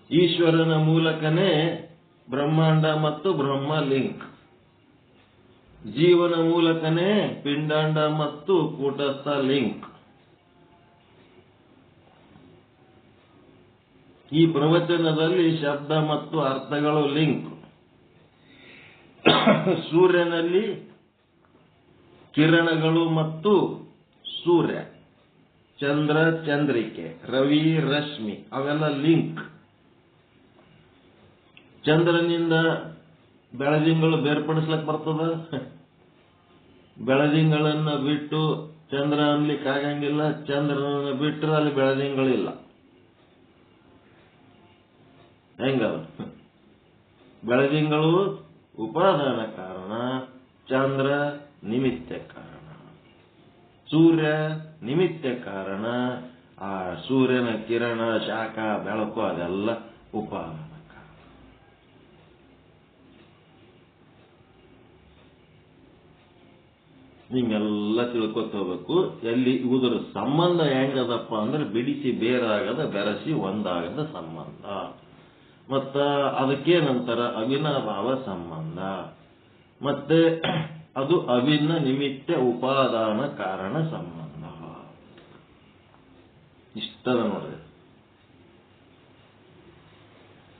ಈಶ್ವರನ ಮೂಲಕನೇ ಬ್ರಹ್ಮಾಂಡ ಮತ್ತು ಬ್ರಹ್ಮ ಲಿಂಕ್. ಜೀವನ ಮೂಲಕನೇ ಪಿಂಡಾಂಡ ಮತ್ತು ಕೂಟಸ್ಥ ಲಿಂಕ್. ಈ ಪ್ರವಚನದಲ್ಲಿ ಶಬ್ದ ಮತ್ತು ಅರ್ಥಗಳು ಲಿಂಕ್. ಸೂರ್ಯನಲ್ಲಿ ಕಿರಣಗಳು ಮತ್ತು ಸೂರ್ಯ, ಚಂದ್ರ ಚಂದ್ರಿಕೆ, ರವಿ ರಶ್ಮಿ ಅವೆಲ್ಲ ಲಿಂಕ್. ಚಂದ್ರನಿಂದ ಬೆಳದಿಂಗಳು ಬೇರ್ಪಡಿಸ್ಲಕ್ ಬರ್ತದ? ಬೆಳದಿಂಗಳನ್ನ ಬಿಟ್ಟು ಚಂದ್ರ ಅನ್ಲಿಕ್ಕೆ ಆಗಂಗಿಲ್ಲ, ಚಂದ್ರನನ್ನು ಬಿಟ್ಟರೆ ಅಲ್ಲಿ ಬೆಳದಿಂಗಳಿಲ್ಲ. ಹೆಂಗದ? ಬೆಳದಿಂಗಳು ಉಪಾದಾನ ಕಾರಣ, ಚಂದ್ರ ನಿಮಿತ್ತ ಕಾರಣ, ಸೂರ್ಯ ನಿಮಿತ್ತ ಕಾರಣ. ಆ ಸೂರ್ಯನ ಕಿರಣ, ಶಾಖ, ಬೆಳಕು ಅದೆಲ್ಲ ಉಪಾದಾನ ಕಾರಣ. ಹಿಂಗೆಲ್ಲ ತಿಳ್ಕೊತ ಹೋಗ್ಬೇಕು. ಎಲ್ಲಿ ಇವುದರ ಸಂಬಂಧ ಹೆಂಗದಪ್ಪ ಅಂದ್ರೆ ಬಿಡಿಸಿ ಬೇರಾಗದ, ಬೆರೆಸಿ ಒಂದಾಗದ ಸಂಬಂಧ. ಮತ್ತ ಅದಕ್ಕೇನಂತಾರ? ಅವಿನಾಭಾವ ಸಂಬಂಧ. ಮತ್ತೆ ಅದು ಅಭಿನ್ನ ನಿಮಿತ್ತ ಉಪಾದಾನ ಕಾರಣ ಸಂಬಂಧ. ಇಷ್ಟದ ನೋಡ್ರಿ.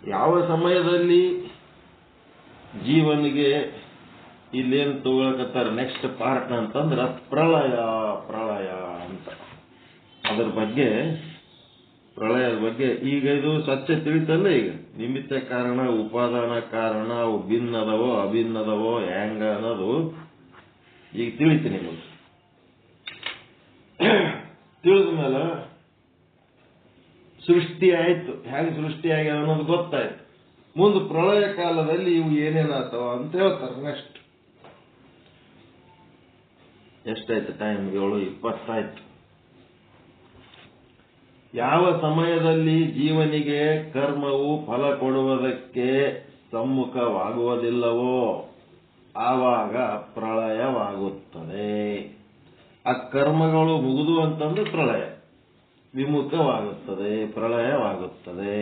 ಯಾವ ಸಮಯದಲ್ಲಿ ಜೀವನಿಗೆ ಇಲ್ಲೇನು ತಗೊಳಕತ್ತಾರ ನೆಕ್ಸ್ಟ್ ಪಾರ್ಟ್ ಅಂತಂದ್ರ ಪ್ರಳಯ ಅಂತ. ಅದ್ರ ಬಗ್ಗೆ, ಪ್ರಳಯದ ಬಗ್ಗೆ ಈಗ ಇದು ಸ್ವಚ್ಛ ತಿಳಿತಲ್ಲ. ಈಗ ನಿಮಿತ್ತ ಕಾರಣ, ಉಪಾದಾನ ಕಾರಣ, ಅವು ಭಿನ್ನದವೋ ಅಭಿನ್ನದವೋ ಹೆಂಗ ಅನ್ನೋದು ಈಗ ತಿಳಿತೀನಿ ನಿಮಗೆ. ತಿಳಿದ ಮೇಲೆ ಸೃಷ್ಟಿ ಆಯ್ತು, ಹೆಂಗ್ ಸೃಷ್ಟಿ ಆಗ್ಯಾವ ಅನ್ನೋದು ಗೊತ್ತಾಯ್ತು. ಮುಂದೆ ಪ್ರಳಯ ಕಾಲದಲ್ಲಿ ಇವು ಏನೇನಾಗ್ತಾವ ಅಂತ ಹೇಳ್ತಾರೆ. ನೆಕ್ಸ್ಟ್ ಎಷ್ಟಾಯ್ತು ಟೈಮ್? 7:20 ಆಯ್ತು. ಯಾವ ಸಮಯದಲ್ಲಿ ಜೀವನಿಗೆ ಕರ್ಮವು ಫಲ ಕೊಡುವುದಕ್ಕೆ ಸಮ್ಮುಖವಾಗುವುದಿಲ್ಲವೋ ಆವಾಗ ಪ್ರಳಯವಾಗುತ್ತದೆ. ಆ ಕರ್ಮಗಳು ಮುಗಿದು ಅಂತಂದ್ರೆ ಪ್ರಳಯ ವಿಮುಖವಾಗುತ್ತದೆ, ಪ್ರಳಯವಾಗುತ್ತದೆ.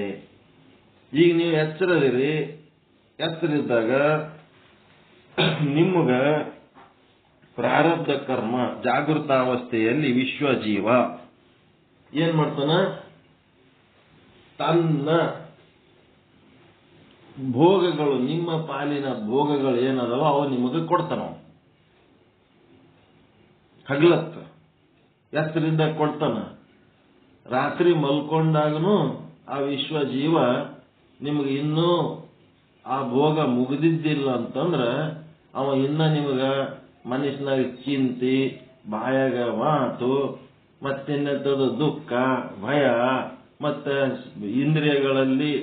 ಈಗ ನೀವು ಎಚ್ಚರದಿರಿ. ಎಚ್ಚರಿದ್ದಾಗ ನಿಮಗ ಪ್ರಾರಬ್ಧ ಕರ್ಮ ಜಾಗೃತಾವಸ್ಥೆಯಲ್ಲಿ ವಿಶ್ವಜೀವ ಏನ್ ಮಾಡ್ತಾನ? ತನ್ನ ಭೋಗಗಳು, ನಿಮ್ಮ ಪಾಲಿನ ಭೋಗಗಳು ಏನದವ ಅವ ನಿಮಗೆ ಕೊಡ್ತಾನ. ಹಗಲತ್ತ ಎತ್ತರಿಂದ ಕೊಡ್ತಾನ. ರಾತ್ರಿ ಮಲ್ಕೊಂಡಾಗನು ಆ ವಿಶ್ವಜೀವ ನಿಮಗೆ ಇನ್ನೂ ಆ ಭೋಗ ಮುಗಿದಿದ್ದಿಲ್ಲ ಅಂತಂದ್ರ ಅವ ಇನ್ನ ನಿಮಗ ಮನಸ್ಸಿನಾಗ ಚಿಂತೆ, ಬಾಯಾಗ ಮಾತು, ಮತ್ತೆನ್ನದ ದುಃಖ, ಭಯ, ಮತ್ತೆ ಇಂದ್ರಿಯಗಳಲ್ಲಿ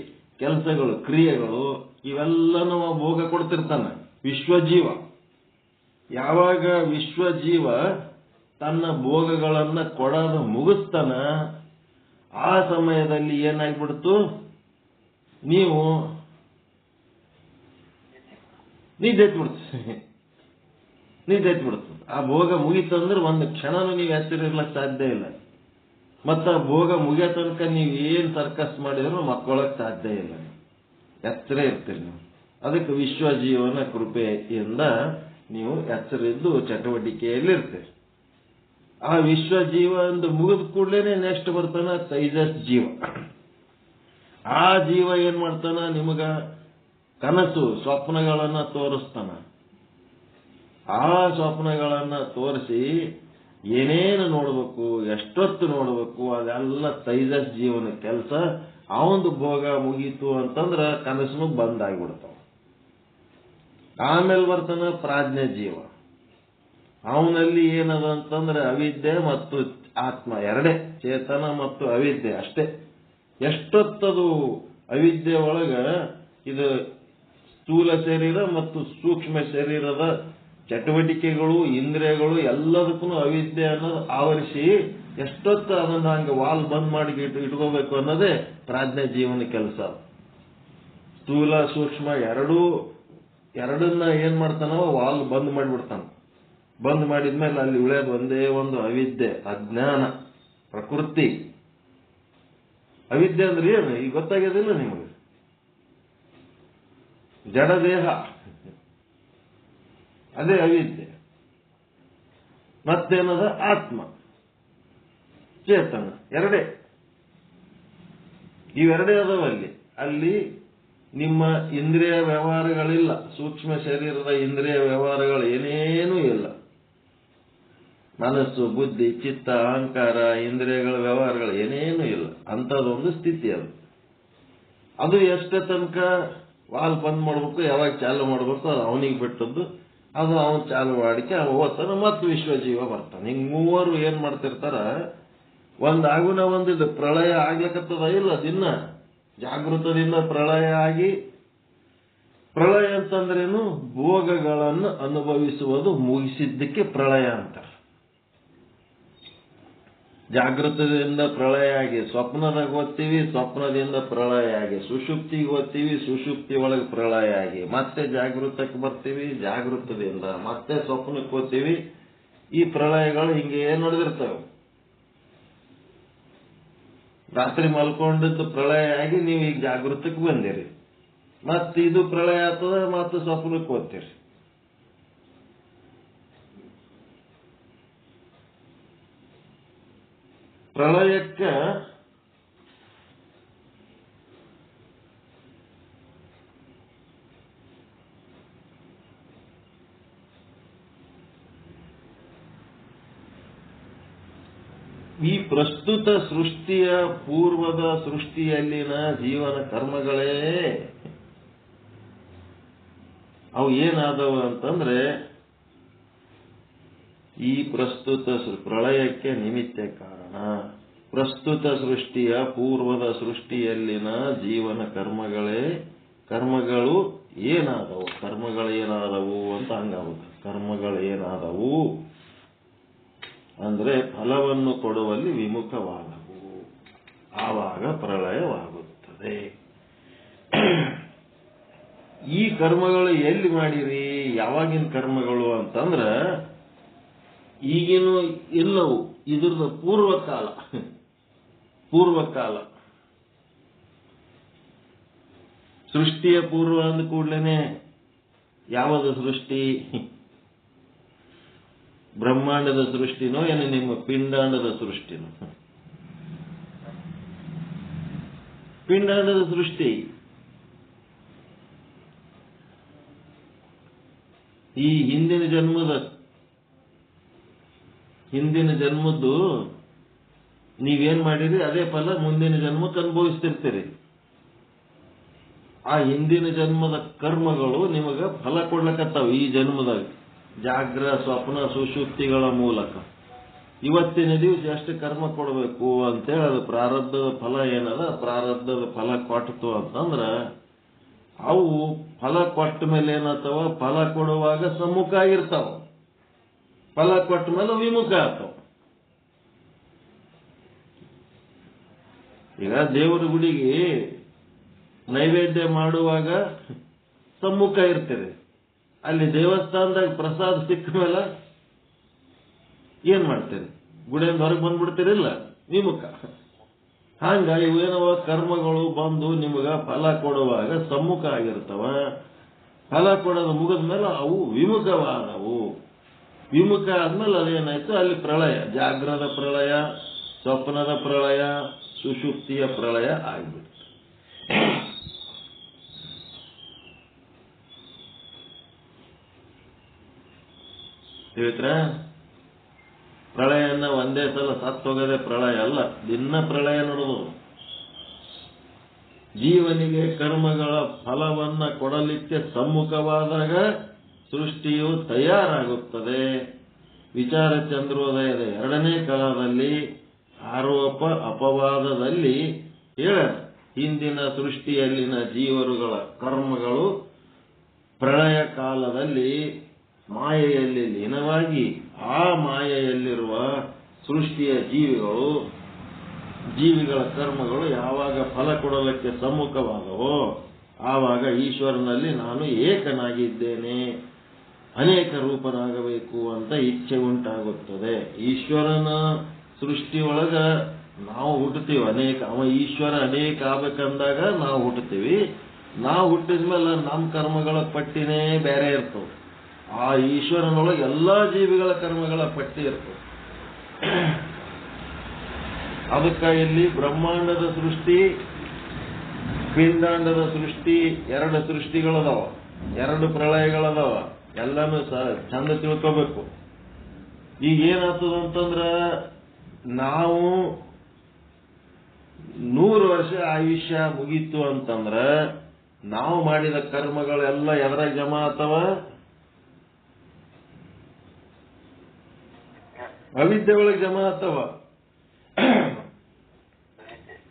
ಕೆಲಸಗಳು, ಕ್ರಿಯೆಗಳು ಇವೆಲ್ಲನೂ ಭೋಗ ಕೊಡ್ತಿರ್ತಾನೆ ವಿಶ್ವಜೀವ. ಯಾವಾಗ ವಿಶ್ವಜೀವ ತನ್ನ ಭೋಗಗಳನ್ನ ಕೊಡೋದು ಮುಗಿಸ್ತಾನ, ಆ ಸಮಯದಲ್ಲಿ ಏನಾಗ್ಬಿಡ್ತು? ನೀವು ನಿದ್ದೆತ್ಬಿಡ್ತು. ಆ ಭೋಗ ಮುಗಿತಂದ್ರೆ ಒಂದು ಕ್ಷಣನೂ ನೀವು ಎಚ್ಚರಿರ್ಲಕ್ಕೆ ಸಾಧ್ಯ ಇಲ್ಲ. ಮತ್ತ ಭೋಗ ಮುಗಿಯೋ ತನಕ ನೀವು ಏನ್ ಸರ್ಕಸ್ ಮಾಡಿದ್ರು ಮಕ್ಕಳಕ್ ಸಾಧ್ಯ ಇಲ್ಲ. ಎಚ್ಚರ ಇರ್ತೀರಿ ನೀವು. ಅದಕ್ಕೆ ವಿಶ್ವಜೀವನ ಕೃಪೆಯಿಂದ ನೀವು ಎಚ್ಚರಿದ್ದು ಚಟುವಟಿಕೆಯಲ್ಲಿ ಇರ್ತೀರಿ. ಆ ವಿಶ್ವಜೀವ ಒಂದು ಮುಗಿದ ಕೂಡಲೇ ನೆಕ್ಸ್ಟ್ ಬರ್ತಾನ ತೈಜಸ್ ಜೀವ. ಆ ಜೀವ ಏನ್ ಮಾಡ್ತಾನ? ನಿಮಗ ಕನಸು, ಸ್ವಪ್ನಗಳನ್ನ ತೋರಿಸ್ತಾನ. ಆ ಸ್ವಪ್ನಗಳನ್ನ ತೋರಿಸಿ ಏನೇನು ನೋಡ್ಬೇಕು, ಎಷ್ಟೊತ್ತು ನೋಡ್ಬೇಕು, ಅದೆಲ್ಲ ತೈಜಸ್ ಜೀವನ ಕೆಲಸ. ಅವಂದು ಭೋಗ ಮುಗೀತು ಅಂತಂದ್ರ ಕನಸನು ಬಂದಾಗ್ಬಿಡ್ತಾವ. ಆಮೇಲೆ ಬರ್ತಾನ ಪ್ರಾಜ್ಞೆ ಜೀವ. ಅವನಲ್ಲಿ ಏನದ ಅಂತಂದ್ರೆ ಅವಿದ್ಯೆ ಮತ್ತು ಆತ್ಮ ಎರಡೇ, ಚೇತನ ಮತ್ತು ಅವಿದ್ಯೆ ಅಷ್ಟೇ. ಎಷ್ಟೊತ್ತದು ಅವಿದ್ಯೆ ಒಳಗ ಇದು ಸ್ಥೂಲ ಶರೀರ ಮತ್ತು ಸೂಕ್ಷ್ಮ ಶರೀರದ ಚಟುವಟಿಕೆಗಳು, ಇಂದ್ರಿಯಗಳು ಎಲ್ಲದಕ್ಕೂ ಅವಿದ್ಯೆ ಅನ್ನೋದು ಆವರಿಸಿ ಎಷ್ಟೊತ್ತು ಅದನ್ನ ಹಂಗೆ ವಾಲ್ ಬಂದ್ ಮಾಡಿ ಇಟ್ಕೋಬೇಕು ಅನ್ನೋದೇ ಪ್ರಾಜ್ಞೆ ಜೀವನ ಕೆಲಸ. ಸ್ಥೂಲ ಸೂಕ್ಷ್ಮ ಎರಡನ್ನ ಏನ್ ಮಾಡ್ತಾನೋ ವಾಲ್ ಬಂದ್ ಮಾಡಿಬಿಡ್ತಾನ. ಬಂದ್ ಮಾಡಿದ್ಮೇಲೆ ಅಲ್ಲಿ ಉಳಿಯೋದು ಒಂದೇ ಒಂದು ಅವಿದ್ಯೆ, ಅಜ್ಞಾನ, ಪ್ರಕೃತಿ. ಅವಿದ್ಯೆ ಅಂದ್ರೆ ಏನು ಈಗ ಗೊತ್ತಾಗ್ಯದಿಲ್ಲ ನಿಮಗೆ? ಜಡ ದೇಹ, ಅದೇ ಅವಿದ್ಯೆ. ಮತ್ತೇನದ? ಆತ್ಮ, ಚೇತನ. ಎರಡೇ, ಇವೆರಡೇ ಅದಾವಲ್ಲಿ. ಅಲ್ಲಿ ನಿಮ್ಮ ಇಂದ್ರಿಯ ವ್ಯವಹಾರಗಳಿಲ್ಲ, ಸೂಕ್ಷ್ಮ ಶರೀರದ ಇಂದ್ರಿಯ ವ್ಯವಹಾರಗಳು ಏನೇನೂ ಇಲ್ಲ. ಮನಸ್ಸು, ಬುದ್ಧಿ, ಚಿತ್ತ, ಅಹಂಕಾರ, ಇಂದ್ರಿಯಗಳ ವ್ಯವಹಾರಗಳು ಏನೇನೂ ಇಲ್ಲ. ಅಂಥದ್ದೊಂದು ಸ್ಥಿತಿ ಅದು. ಅದು ಎಷ್ಟೇ ತನಕ ವಾಲ್ ಬಂದ್ ಮಾಡ್ಬೇಕು, ಯಾವಾಗ ಚಾಲು ಮಾಡ್ಬೇಕು ಅದು ಅವನಿಗೆ ಬಿಟ್ಟದ್ದು. ಅದು ಅವನು ಚಾಲು ಮಾಡಿಕೆ ಅವ ಹೋಗ್ತಾನೆ, ಮತ್ತು ವಿಶ್ವಜೀವ ಬರ್ತಾನೆ. ಹಿಂಗ್ ಮೂವರು ಏನ್ ಮಾಡ್ತಿರ್ತಾರ, ಒಂದಾಗುನ ಒಂದಿದು ಪ್ರಳಯ ಆಗ್ಲಿಕ್ಕತ್ತದ ಇಲ್ಲ ದಿನ. ಜಾಗೃತದಿಂದ ಪ್ರಳಯ ಆಗಿ, ಪ್ರಳಯ ಅಂತಂದ್ರೇನು? ಭೋಗಗಳನ್ನು ಅನುಭವಿಸುವುದು ಮುಗಿಸಿದ್ದಕ್ಕೆ ಪ್ರಳಯ ಅಂತಾರೆ. ಜಾಗೃತದಿಂದ ಪ್ರಳಯ ಆಗಿ ಸ್ವಪ್ನದಾಗ ಓದ್ತೀವಿ, ಸ್ವಪ್ನದಿಂದ ಪ್ರಳಯ ಆಗಿ ಸುಷುಪ್ತಿಗೆ ಓದ್ತೀವಿ, ಸುಷುಪ್ತಿ ಒಳಗೆ ಪ್ರಳಯ ಆಗಿ ಮತ್ತೆ ಜಾಗೃತಕ್ಕೆ ಬರ್ತೀವಿ, ಜಾಗೃತದಿಂದ ಮತ್ತೆ ಸ್ವಪ್ನಕ್ಕೆ ಓದ್ತೀವಿ. ಈ ಪ್ರಳಯಗಳು ಹಿಂಗೆ ನಡೆದಿರ್ತವೆ. ರಾತ್ರಿ ಮಲ್ಕೊಂಡಿದ್ದು ಪ್ರಳಯ ಆಗಿ ನೀವು ಈಗ ಜಾಗೃತಕ್ಕೆ ಬಂದಿರಿ, ಮತ್ತೆ ಇದು ಪ್ರಳಯ ಆಗ್ತದ, ಮತ್ತೆ ಸ್ವಪ್ನಕ್ಕೆ ಓದ್ತೀರಿ. ಪ್ರಳಯಕ್ಕೆ ಈ ಪ್ರಸ್ತುತ ಸೃಷ್ಟಿಯ ಪೂರ್ವದ ಸೃಷ್ಟಿಯಲ್ಲಿನ ಜೀವನ ಕರ್ಮಗಳೇ ಅವು ಏನಾದವು ಅಂತಂದ್ರೆ, ಈ ಪ್ರಸ್ತುತ ಪ್ರಳಯಕ್ಕೆ ನಿಮಿತ್ತ ಕಾರಣ. ಪ್ರಸ್ತುತ ಸೃಷ್ಟಿಯ ಪೂರ್ವದ ಸೃಷ್ಟಿಯಲ್ಲಿನ ಜೀವನ ಕರ್ಮಗಳು ಏನಾದವು ಅಂತ ಹಂಗಾಗುತ್ತೆ. ಕರ್ಮಗಳೇನಾದವು ಅಂದ್ರೆ ಫಲವನ್ನು ಕೊಡುವಲ್ಲಿ ವಿಮುಖವಾದವು, ಆವಾಗ ಪ್ರಳಯವಾಗುತ್ತದೆ. ಈ ಕರ್ಮಗಳು ಎಲ್ಲಿ ಮಾಡಿರಿ, ಯಾವಾಗಿನ ಕರ್ಮಗಳು ಅಂತಂದ್ರ ಈಗಿನ ಎಲ್ಲವೂ ಇದ್ರದ ಪೂರ್ವಕಾಲ. ಸೃಷ್ಟಿಯ ಪೂರ್ವ ಅಂದ ಕೂಡಲೇ ಯಾವುದು ಸೃಷ್ಟಿ? ಬ್ರಹ್ಮಾಂಡದ ಸೃಷ್ಟಿನೋ ಏನು ನಿಮ್ಮ ಪಿಂಡಾಂಡದ ಸೃಷ್ಟಿನೋ? ಪಿಂಡಾಂಡದ ಸೃಷ್ಟಿ. ಈ ಹಿಂದಿನ ಜನ್ಮದ್ದು ನೀವೇನ್ ಮಾಡಿರಿ ಅದೇ ಫಲ ಮುಂದಿನ ಜನ್ಮಕ್ಕೆ ಅನುಭವಿಸ್ತಿರ್ತೀರಿ. ಆ ಹಿಂದಿನ ಜನ್ಮದ ಕರ್ಮಗಳು ನಿಮಗ ಫಲ ಕೊಡ್ಲಕತ್ತಾವ ಈ ಜನ್ಮದಾಗ, ಜಾಗ್ರ, ಸ್ವಪ್ನ, ಸುಷುಪ್ತಿಗಳ ಮೂಲಕ. ಇವತ್ತಿನ ದಿವಸ ಎಷ್ಟು ಕರ್ಮ ಕೊಡಬೇಕು ಅಂತೇಳಿ ಅದು ಪ್ರಾರಬ್ಧದ ಫಲ ಏನದ, ಪ್ರಾರಬ್ಧದ ಫಲ ಕೊಟ್ಟಿತು ಅಂತಂದ್ರ ಅವು ಫಲ ಕೊಟ್ಟ ಮೇಲೆ ಏನಾಗ್ತಾವ, ಫಲ ಕೊಡುವಾಗ ಸಮ್ಮುಖ ಆಗಿರ್ತಾವ, ಫಲ ಕೊಟ್ಟ ಮೇಲೆ ವಿಮುಖ ಆಗ್ತಾವ. ಈಗ ದೇವರ ಗುಡಿಗೆ ನೈವೇದ್ಯ ಮಾಡುವಾಗ ಸಮ್ಮುಖ ಇರ್ತದೆ, ಅಲ್ಲಿ ದೇವಸ್ಥಾನದಾಗ ಪ್ರಸಾದ ಸಿಕ್ಕ ಮೇಲೆ ಏನ್ ಮಾಡ್ತೀರಿ? ಗುಡಿಯಿಂದ ಹೊರಗೆ ಬಂದ್ಬಿಡ್ತೀರಿಲ್ಲ, ವಿಮುಖ. ಹಂಗ ಇವೇನವ ಕರ್ಮಗಳು ಬಂದು ನಿಮಗ ಫಲ ಕೊಡುವಾಗ ಸಮ್ಮುಖ ಆಗಿರ್ತಾವ, ಫಲ ಕೊಡೋದು ಮುಗಿದ ಮೇಲೆ ಅವು ವಿಮುಖವಾದವು. ವಿಮುಖ ಆದ್ಮೇಲೆ ಅದೇನಾಯ್ತು, ಅಲ್ಲಿ ಪ್ರಳಯ, ಜಾಗ್ರದ ಪ್ರಳಯ, ಸ್ವಪ್ನದ ಪ್ರಳಯ, ಸುಷುಪ್ತಿಯ ಪ್ರಳಯ ಆಗ್ಬಿಡ್ತು. ತಿಳಿತ್ರ? ಪ್ರಳಯನ ಒಂದೇ ಸಲ ಸತ್ತೋಗದೆ ಪ್ರಳಯ ಅಲ್ಲ, ದಿನ ಪ್ರಳಯ ನಡೆದು ಜೀವನಿಗೆ ಕರ್ಮಗಳ ಫಲವನ್ನ ಕೊಡಲಿಕ್ಕೆ ಸಮ್ಮುಖವಾದಾಗ ಸೃಷ್ಟಿಯು ತಯಾರಾಗುತ್ತದೆ. ವಿಚಾರ ಚಂದ್ರೋದಯದ 2ನೇ ಕಾಲದಲ್ಲಿ ಆರೋಪ ಅಪವಾದದಲ್ಲಿ ಹೇಳ ಹಿಂದಿನ ಸೃಷ್ಟಿಯಲ್ಲಿನ ಜೀವರುಗಳ ಕರ್ಮಗಳು ಪ್ರಳಯ ಕಾಲದಲ್ಲಿ ಮಾಯೆಯಲ್ಲಿ ಲೀನವಾಗಿ ಆ ಮಾಯೆಯಲ್ಲಿರುವ ಸೃಷ್ಟಿಯ ಜೀವಿಗಳ ಕರ್ಮಗಳು ಯಾವಾಗ ಫಲ ಕೊಡಲಿಕ್ಕೆ ಸಮ್ಮುಖವಾದವೋ ಆವಾಗ ಈಶ್ವರನಲ್ಲಿ ನಾನು ಏಕನಾಗಿದ್ದೇನೆ, ಅನೇಕ ರೂಪನಾಗಬೇಕು ಅಂತ ಇಚ್ಛೆ ಉಂಟಾಗುತ್ತದೆ. ಈಶ್ವರನ ಸೃಷ್ಟಿಯೊಳಗ ನಾವು ಹುಟ್ಟುತ್ತೀವಿ, ಈಶ್ವರ ಅನೇಕ ಆಗ್ಬೇಕಂದಾಗ ನಾವು ಹುಟ್ಟುತ್ತೀವಿ. ನಾವು ಹುಟ್ಟಿದ ಮೇಲೆ ನಮ್ಮ ಕರ್ಮಗಳ ಪಟ್ಟಿನೇ ಬೇರೆ ಇರ್ತವೆ. ಆ ಈಶ್ವರನೊಳಗೆ ಎಲ್ಲಾ ಜೀವಿಗಳ ಕರ್ಮಗಳ ಪಟ್ಟಿ ಇರ್ತವೆ. ಅದಕ್ಕೆ ಇಲ್ಲಿ ಬ್ರಹ್ಮಾಂಡದ ಸೃಷ್ಟಿ, ಪಿಂಡಾಂಡದ ಸೃಷ್ಟಿ, 2 ಸೃಷ್ಟಿಗಳದಾವ, 2 ಪ್ರಳಯಗಳದಾವ. ಎಲ್ಲಾನು ಚಂದ ತಿಳ್ಕೋಬೇಕು. ಈಗ ಏನಾಗ್ತದಂತಂದ್ರ ನಾವು 100 ವರ್ಷ ಆಯುಷ್ಯ ಮುಗೀತು ಅಂತಂದ್ರ ನಾವು ಮಾಡಿದ ಕರ್ಮಗಳೆಲ್ಲ ಎದ್ರಾಗ ಜಮಾ ಆಗ್ತಾವ? ಅವಿದ್ಯೆ ಒಳಗೆ ಜಮಾ ಆಗ್ತಾವ.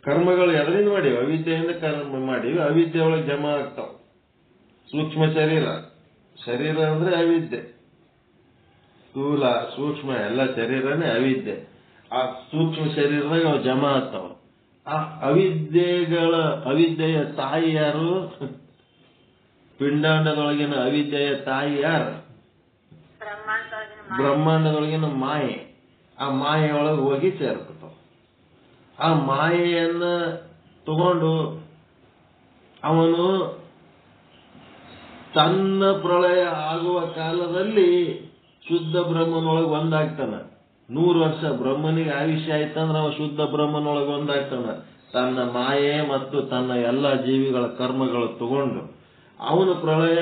ಕರ್ಮಗಳು ಎದರಿಂದ ಮಾಡಿವಿ? ಅವಿದ್ಯೆಯಿಂದ ಕರ್ಮ ಮಾಡಿವಿ, ಅವಿದ್ಯೆ ಒಳಗೆ ಜಮಾ ಆಗ್ತಾವ. ಸೂಕ್ಷ್ಮ ಶರೀರ ಅಂದ್ರೆ ಅವಿದ್ಯೆ, ಸ್ಥೂಲ ಸೂಕ್ಷ್ಮ ಎಲ್ಲ ಶರೀರನೇ ಅವಿದ್ಯೆ. ಆ ಸೂಕ್ಷ್ಮ ಶರೀರದಾಗ ಅವು ಜಮಾ ಆಗ್ತಾವ. ಆ ಅವಿದ್ಯೆಯ ತಾಯಿ ಯಾರು? ಪಿಂಡಾಂಡದೊಳಗಿನ ಅವಿದ್ಯೆಯ ತಾಯಿ ಯಾರು? ಬ್ರಹ್ಮಾಂಡದೊಳಗಿನ ಮಾಯೆ. ಆ ಮಾಯೆಯೊಳಗೆ ಹೋಗಿ ಸೇರ್ಕೊತಾವ. ಆ ಮಾಯೆಯನ್ನ ತಗೊಂಡು ಅವನು ತನ್ನ ಪ್ರಳಯ ಆಗುವ ಕಾಲದಲ್ಲಿ ಶುದ್ಧ ಬ್ರಹ್ಮನೊಳಗೆ ಒಂದಾಗ್ತಾನ. 100 ವರ್ಷ ಬ್ರಹ್ಮನಿಗೆ ಆಯುಷ್ಯ ಆಯ್ತಂದ್ರೆ ಅವ ಶುದ್ಧ ಬ್ರಹ್ಮನೊಳಗೆ ಒಂದಾಗ್ತಾನ. ತನ್ನ ಮಾಯೆ ಮತ್ತು ತನ್ನ ಎಲ್ಲ ಜೀವಿಗಳ ಕರ್ಮಗಳು ತಗೊಂಡು ಅವನು ಪ್ರಳಯ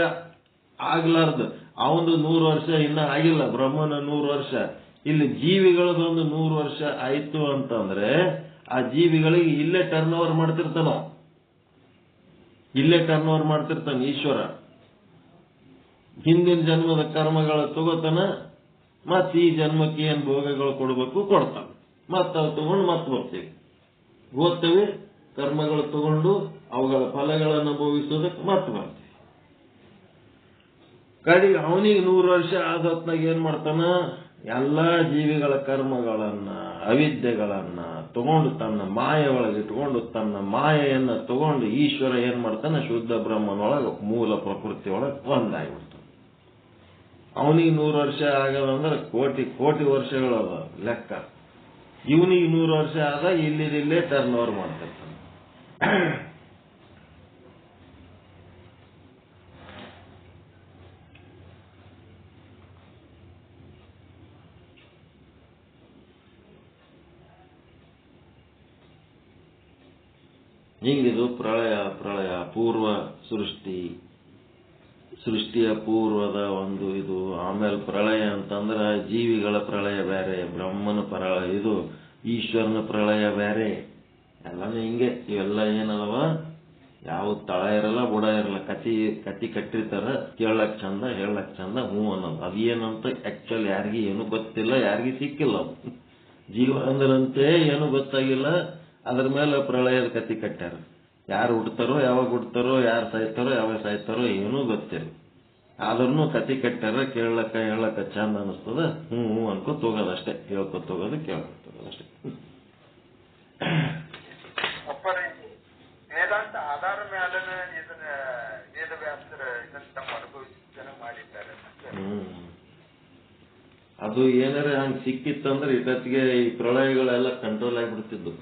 ಆಗ್ಲಾರ್ದು ಅವನು 100 ವರ್ಷ ಇನ್ನ ಆಗಿಲ್ಲ, ಬ್ರಹ್ಮನ 100 ವರ್ಷ. ಇಲ್ಲಿ ಜೀವಿಗಳದೊಂದು 100 ವರ್ಷ ಆಯ್ತು ಅಂತಂದ್ರೆ ಆ ಜೀವಿಗಳಿಗೆ ಇಲ್ಲೇ ಟರ್ನ್ ಓವರ್ ಮಾಡ್ತಿರ್ತಾನ ಈಶ್ವರ. ಹಿಂದಿನ ಜನ್ಮದ ಕರ್ಮಗಳ ತಗೋತಾನ, ಮತ್ ಈ ಜನ್ಮಕ್ಕೆ ಏನ್ ಭೋಗಗಳು ಕೊಡ್ಬೇಕು ಕೊಡ್ತಾನ. ಮತ್ ಅವು ತಗೊಂಡು ಮತ್ ಓದ್ತೇವೆ, ಕರ್ಮಗಳು ತಗೊಂಡು ಅವುಗಳ ಫಲಗಳನ್ನು ಅನುಭವಿಸೋದಕ್ಕೆ ಮತ್ ಬರ್ತೀವಿ. ಕಡೆಗೆ ಅವನಿಗೆ 100 ವರ್ಷ ಆದ ಹೊತ್ನಾಗ ಏನ್ ಮಾಡ್ತಾನ? ಎಲ್ಲಾ ಜೀವಿಗಳ ಕರ್ಮಗಳನ್ನ ಅವಿದ್ಯೆಗಳನ್ನ ತಗೊಂಡು ತನ್ನ ಮಾಯೆ ಒಳಗೆ ಇಟ್ಕೊಂಡು ತನ್ನ ಮಾಯೆಯನ್ನ ತಗೊಂಡು ಈಶ್ವರ ಏನ್ ಮಾಡ್ತಾನೆ? ಶುದ್ಧ ಬ್ರಹ್ಮನೊಳಗೆ ಮೂಲ ಪ್ರಕೃತಿ ಒಳಗೆ ಒಂದಾಗಿಬಿಡ್ತಾನೆ. ಅವನಿಗೆ 100 ವರ್ಷ ಆಗದಂದ್ರೆ ಕೋಟಿ ವರ್ಷಗಳದ ಲೆಕ್ಕ. ಇವನಿಗೆ 100 ವರ್ಷ ಆದಾಗ ಇಲ್ಲೇ ಟರ್ನ್ ಓವರ್ ಮಾಡ್ತಿರ್ತಾನೆ. ಹಿಂಗಿದು ಪ್ರಳಯ ಪೂರ್ವ ಸೃಷ್ಟಿಯ ಪೂರ್ವದ ಒಂದು ಇದು. ಆಮೇಲೆ ಪ್ರಳಯ ಅಂತಂದ್ರ ಜೀವಿಗಳ ಪ್ರಳಯ ಬೇರೆ, ಬ್ರಹ್ಮನ ಪ್ರಳಯ, ಇದು ಈಶ್ವರನ ಪ್ರಳಯ ಬೇರೆ. ಎಲ್ಲಾನು ಹಿಂಗೆ. ಇವೆಲ್ಲ ಏನದವ? ಯಾವ ತಳ ಇರಲ್ಲ ಬುಡ ಇರಲ್ಲ. ಕತಿ ಕಟ್ಟಿರ್ತಾರ, ಕೇಳಕ್ ಚಂದ ಹೇಳಕ್ ಚಂದ, ಹ್ಞೂ ಅನ್ನೋದು. ಅದೇನಂತ ಆಕ್ಚುಲ್ ಯಾರಿಗೂ ಏನು ಗೊತ್ತಿಲ್ಲ, ಯಾರಿಗೂ ಸಿಕ್ಕಿಲ್ಲ. ಜೀವ ಅಂದ್ರಂತೆ ಏನು ಗೊತ್ತಾಗಿಲ್ಲ. ಅದ್ರ ಮೇಲೆ ಪ್ರಳಯದ ಕತಿ ಕಟ್ಟ್ಯಾರ. ಯಾರು ಹುಡ್ತಾರೋ, ಯಾವಾಗ ಹುಡ್ತಾರೋ, ಯಾರು ಸಾಯ್ತಾರೋ, ಯಾವಾಗ ಸಾಯ್ತಾರೋ ಏನೂ ಗೊತ್ತಿಲ್ಲ. ಆದ್ರೂ ಕತಿ ಕಟ್ಟ್ಯಾರ. ಹೇಳಕ್ಕ ಚಂದ ಅನಿಸ್ತದ, ಹ್ಞೂ ಅನ್ಕೋತ ಹೋಗೋದಷ್ಟೇ. ಕೇಳ್ಕೊತ ಹೋಗೋದು, ಕೇಳ್ಕೊತ ಹೋಗೋದಷ್ಟೇ. ವೇದಾಂತ ಆಧಾರ ಮೇಲೆ ಇದನ್ನ ವೇದವ್ಯಾಸರು ಇದನ್ನ ತಮ್ಮ ಅನುಭವಿಸಿದ್ದನ್ನ ಮಾಡಿದ್ದಾರೆ. ಅದು ಏನಾರ ಹಂಗ ಸಿಕ್ಕಿತ್ತಂದ್ರೆ ಇಟತ್ತಿಗೆ ಈ ಪ್ರಳಯಗಳೆಲ್ಲ ಕಂಟ್ರೋಲ್ ಆಗಿಬಿಡ್ತಿದ್ದು.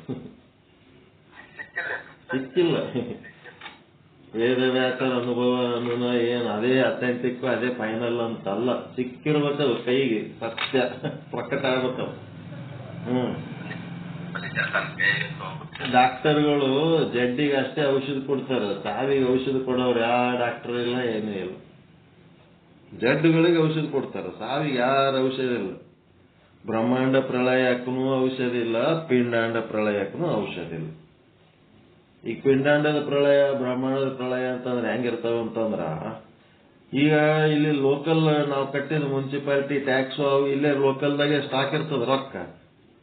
ಸಿಕ್ಕಿಲ್ಲ. ವೇದವ್ಯಾಸರ ಅನುಭವ ಅನ್ನೋ ಏನ್ ಅದೇ ಅಥೆಂಟಿಕ್ ಅದೇ ಫೈನಲ್ ಅಂತಲ್ಲ. ಸಿಕ್ಕಿರ್ಬೇಕದು ಕೈಗೆ, ಸತ್ಯ ಪ್ರಕಟ ಆಗ್ಬೇಕವ. ಡಾಕ್ಟರ್ಗಳು ಜಡ್ಡಿಗೆ ಅಷ್ಟೇ ಔಷಧ ಕೊಡ್ತಾರ, ಸಾವಿಗೆ ಔಷಧ ಕೊಡೋರು ಯಾವ ಡಾಕ್ಟರ್ ಇಲ್ಲ, ಏನೂ ಇಲ್ಲ. ಜಡ್ಡುಗಳಿಗೆ ಔಷಧ ಕೊಡ್ತಾರ, ಸಾವಿಗೆ ಯಾರ ಔಷಧ ಇಲ್ಲ. ಬ್ರಹ್ಮಾಂಡ ಪ್ರಳಯಕ್ಕೂ ಔಷಧ ಇಲ್ಲ, ಪಿಂಡಾಂಡ ಪ್ರಳಯಕ್ಕೂ ಔಷಧ ಇಲ್ಲ. ಈಗ ಪಿಂಡಾಂಡದ ಪ್ರಳಯ ಬ್ರಹ್ಮಾಂಡದ ಪ್ರಳಯ ಅಂತಂದ್ರೆ ಹೆಂಗಿರ್ತಾವ ಅಂತಂದ್ರ, ಈಗ ಇಲ್ಲಿ ಲೋಕಲ್ ನಾವು ಕಟ್ಟಿದ ಮುನ್ಸಿಪಾಲಿಟಿ ಟ್ಯಾಕ್ಸ್ ಅವು ಇಲ್ಲೇ ಲೋಕಲ್ದಾಗೆ ಸ್ಟಾಕ್ ಇರ್ತದ ರೊಕ್ಕ.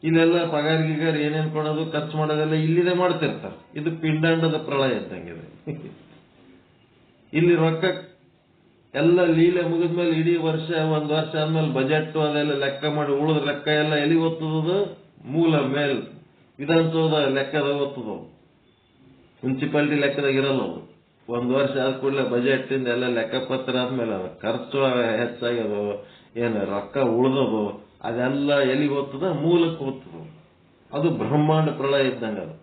ಇಲ್ಲೆಲ್ಲ ಪಗಾರ ಗಿಗಾರ ಏನೇನ್ ಕೊಡೋದು ಖರ್ಚು ಮಾಡೋದೆಲ್ಲ ಇಲ್ಲಿದೆ ಮಾಡ್ತಿರ್ತಾರ. ಇದು ಪಿಂಡಾಂಡದ ಪ್ರಳಯ ಇದ್ದಂಗಿದೆ. ಇಲ್ಲಿ ರೊಕ್ಕ ಎಲ್ಲ ಲೀಲೆ ಮುಗಿದ್ಮೇಲೆ ಇಡೀ ವರ್ಷ ಒಂದ್ ವರ್ಷ ಆದ್ಮೇಲೆ ಬಜೆಟ್ ಅದೆಲ್ಲ ಲೆಕ್ಕ ಮಾಡಿ ಉಳಿದ ಲೆಕ್ಕ ಎಲ್ಲ ಎಲ್ಲಿ ಓದ್ತದ ಮೂಲ ಮೇಲ್ ವಿಧಾನಸೌಧ ಲೆಕ್ಕದಾಗ ಓದ್ತದ ಮುನ್ಸಿಪಾಲಿಟಿ ಲೆಕ್ಕದಾಗ ಇರಲ್ಲ ಅದು ಒಂದ್ ವರ್ಷ ಆದ ಕೂಡಲೇ ಬಜೆಟ್ ಇಂದ ಎಲ್ಲ ಲೆಕ್ಕಪತ್ರ ಆದ್ಮೇಲೆ ಅದ ಖರ್ಚು ಹೆಚ್ಚಾಗ್ಯದೋ ಏನು ರೊಕ್ಕ ಉಳ್ದದೋ ಅದೆಲ್ಲ ಎಲ್ಲಿಗೆ ಓದ್ತದ ಮೂಲಕ್ಕೆ ಓದ್ತದ. ಅದು ಬ್ರಹ್ಮಾಂಡ ಪ್ರಳಯ ಇದ್ದಂಗ ಅದು.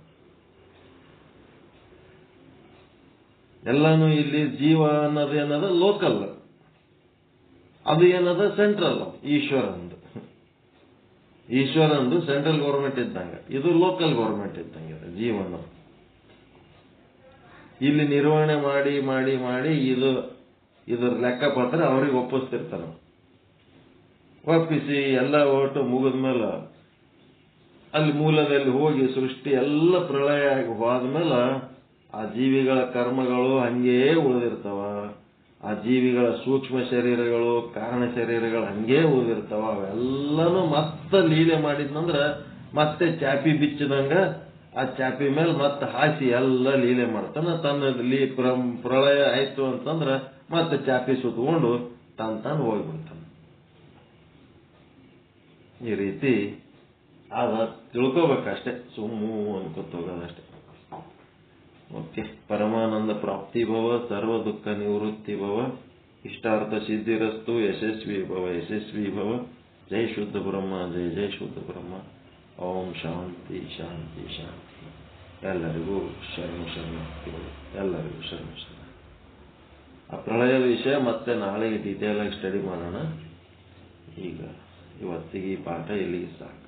ಎಲ್ಲಾನು ಇಲ್ಲಿ ಜೀವ ಅನ್ನೋದು ಏನದ ಲೋಕಲ್, ಅದು ಏನದ ಸೆಂಟ್ರಲ್. ಈಶ್ವರಂದು ಸೆಂಟ್ರಲ್ ಗೌರ್ಮೆಂಟ್ ಇದ್ದಂಗ, ಇದು ಲೋಕಲ್ ಗೌರ್ಮೆಂಟ್ ಇದ್ದಂಗೆ ಜೀವನ. ಇಲ್ಲಿ ನಿರ್ವಹಣೆ ಮಾಡಿ ಮಾಡಿ ಮಾಡಿ ಇದ್ರ ಲೆಕ್ಕಪತ್ರ ಅವ್ರಿಗೆ ಒಪ್ಪಿಸ್ತಿರ್ತಾರ. ಒಪ್ಪಿಸಿ ಎಲ್ಲ ಒಟ್ಟು ಮುಗಿದ್ಮೇಲೆ ಅಲ್ಲಿ ಮೂಲದಲ್ಲಿ ಹೋಗಿ ಸೃಷ್ಟಿ ಎಲ್ಲ ಪ್ರಳಯ ಆಗಿ ಹೋದ್ಮೇಲೆ ಆ ಜೀವಿಗಳ ಕರ್ಮಗಳು ಹಂಗೇ ಉಳಿದಿರ್ತಾವ. ಆ ಜೀವಿಗಳ ಸೂಕ್ಷ್ಮ ಶರೀರಗಳು ಕಾರಣ ಶರೀರಗಳು ಹಂಗೇ ಉಳಿದಿರ್ತಾವ. ಅವೆಲ್ಲನೂ ಮತ್ತೆ ಲೀಲೆ ಮಾಡಿದ್ನಂದ್ರ ಮತ್ತೆ ಚಾಪಿ ಬಿಚ್ಚಿದಂಗ ಆ ಚಾಪಿ ಮೇಲೆ ಮತ್ತೆ ಹಾಸಿ ಎಲ್ಲ ಲೀಲೆ ಮಾಡ್ತಾನ. ತನ್ನ ಪ್ರಳಯ ಆಯ್ತು ಅಂತಂದ್ರ ಮತ್ತೆ ಚಾಪಿ ಸುತ್ಕೊಂಡು ತಾನು ಹೋಗ್ಬಿಡ್ತಾನ. ಈ ರೀತಿ ಅದ ತಿಳ್ಕೋಬೇಕಷ್ಟೇ, ಸುಮ್ಮು ಅನ್ಕೊತ ಹೋಗೋದಷ್ಟೇ. ಓಕೆ. ಪರಮಾನಂದ ಪ್ರಾಪ್ತಿ ಭವ, ಸರ್ವ ದುಃಖ ನಿವೃತ್ತಿ ಭವ, ಇಷ್ಟಾರ್ಥ ಸಿದ್ಧಿರಸ್ತು, ಯಶಸ್ವಿ ಭವ. ಜೈ ಶುದ್ಧ ಬ್ರಹ್ಮ, ಜೈ ಜೈ ಶುದ್ಧ ಬ್ರಹ್ಮ. ಓಂ ಶಾಂತಿ ಶಾಂತಿ ಶಾಂತಿ. ಎಲ್ಲರಿಗೂ ಶರಣು. ಎಲ್ಲರಿಗೂ ಶರಣ. ಆ ಪ್ರಳಯದ ವಿಷಯ ಮತ್ತೆ ನಾಳೆಗೆ ಡೀಟೇಲ್ ಆಗಿ ಸ್ಟಡಿ ಮಾಡೋಣ. ಈಗ ಇವತ್ತಿಗೆ ಈ ಪಾಠ ಇಲ್ಲಿಗೆ ಸಾಕು.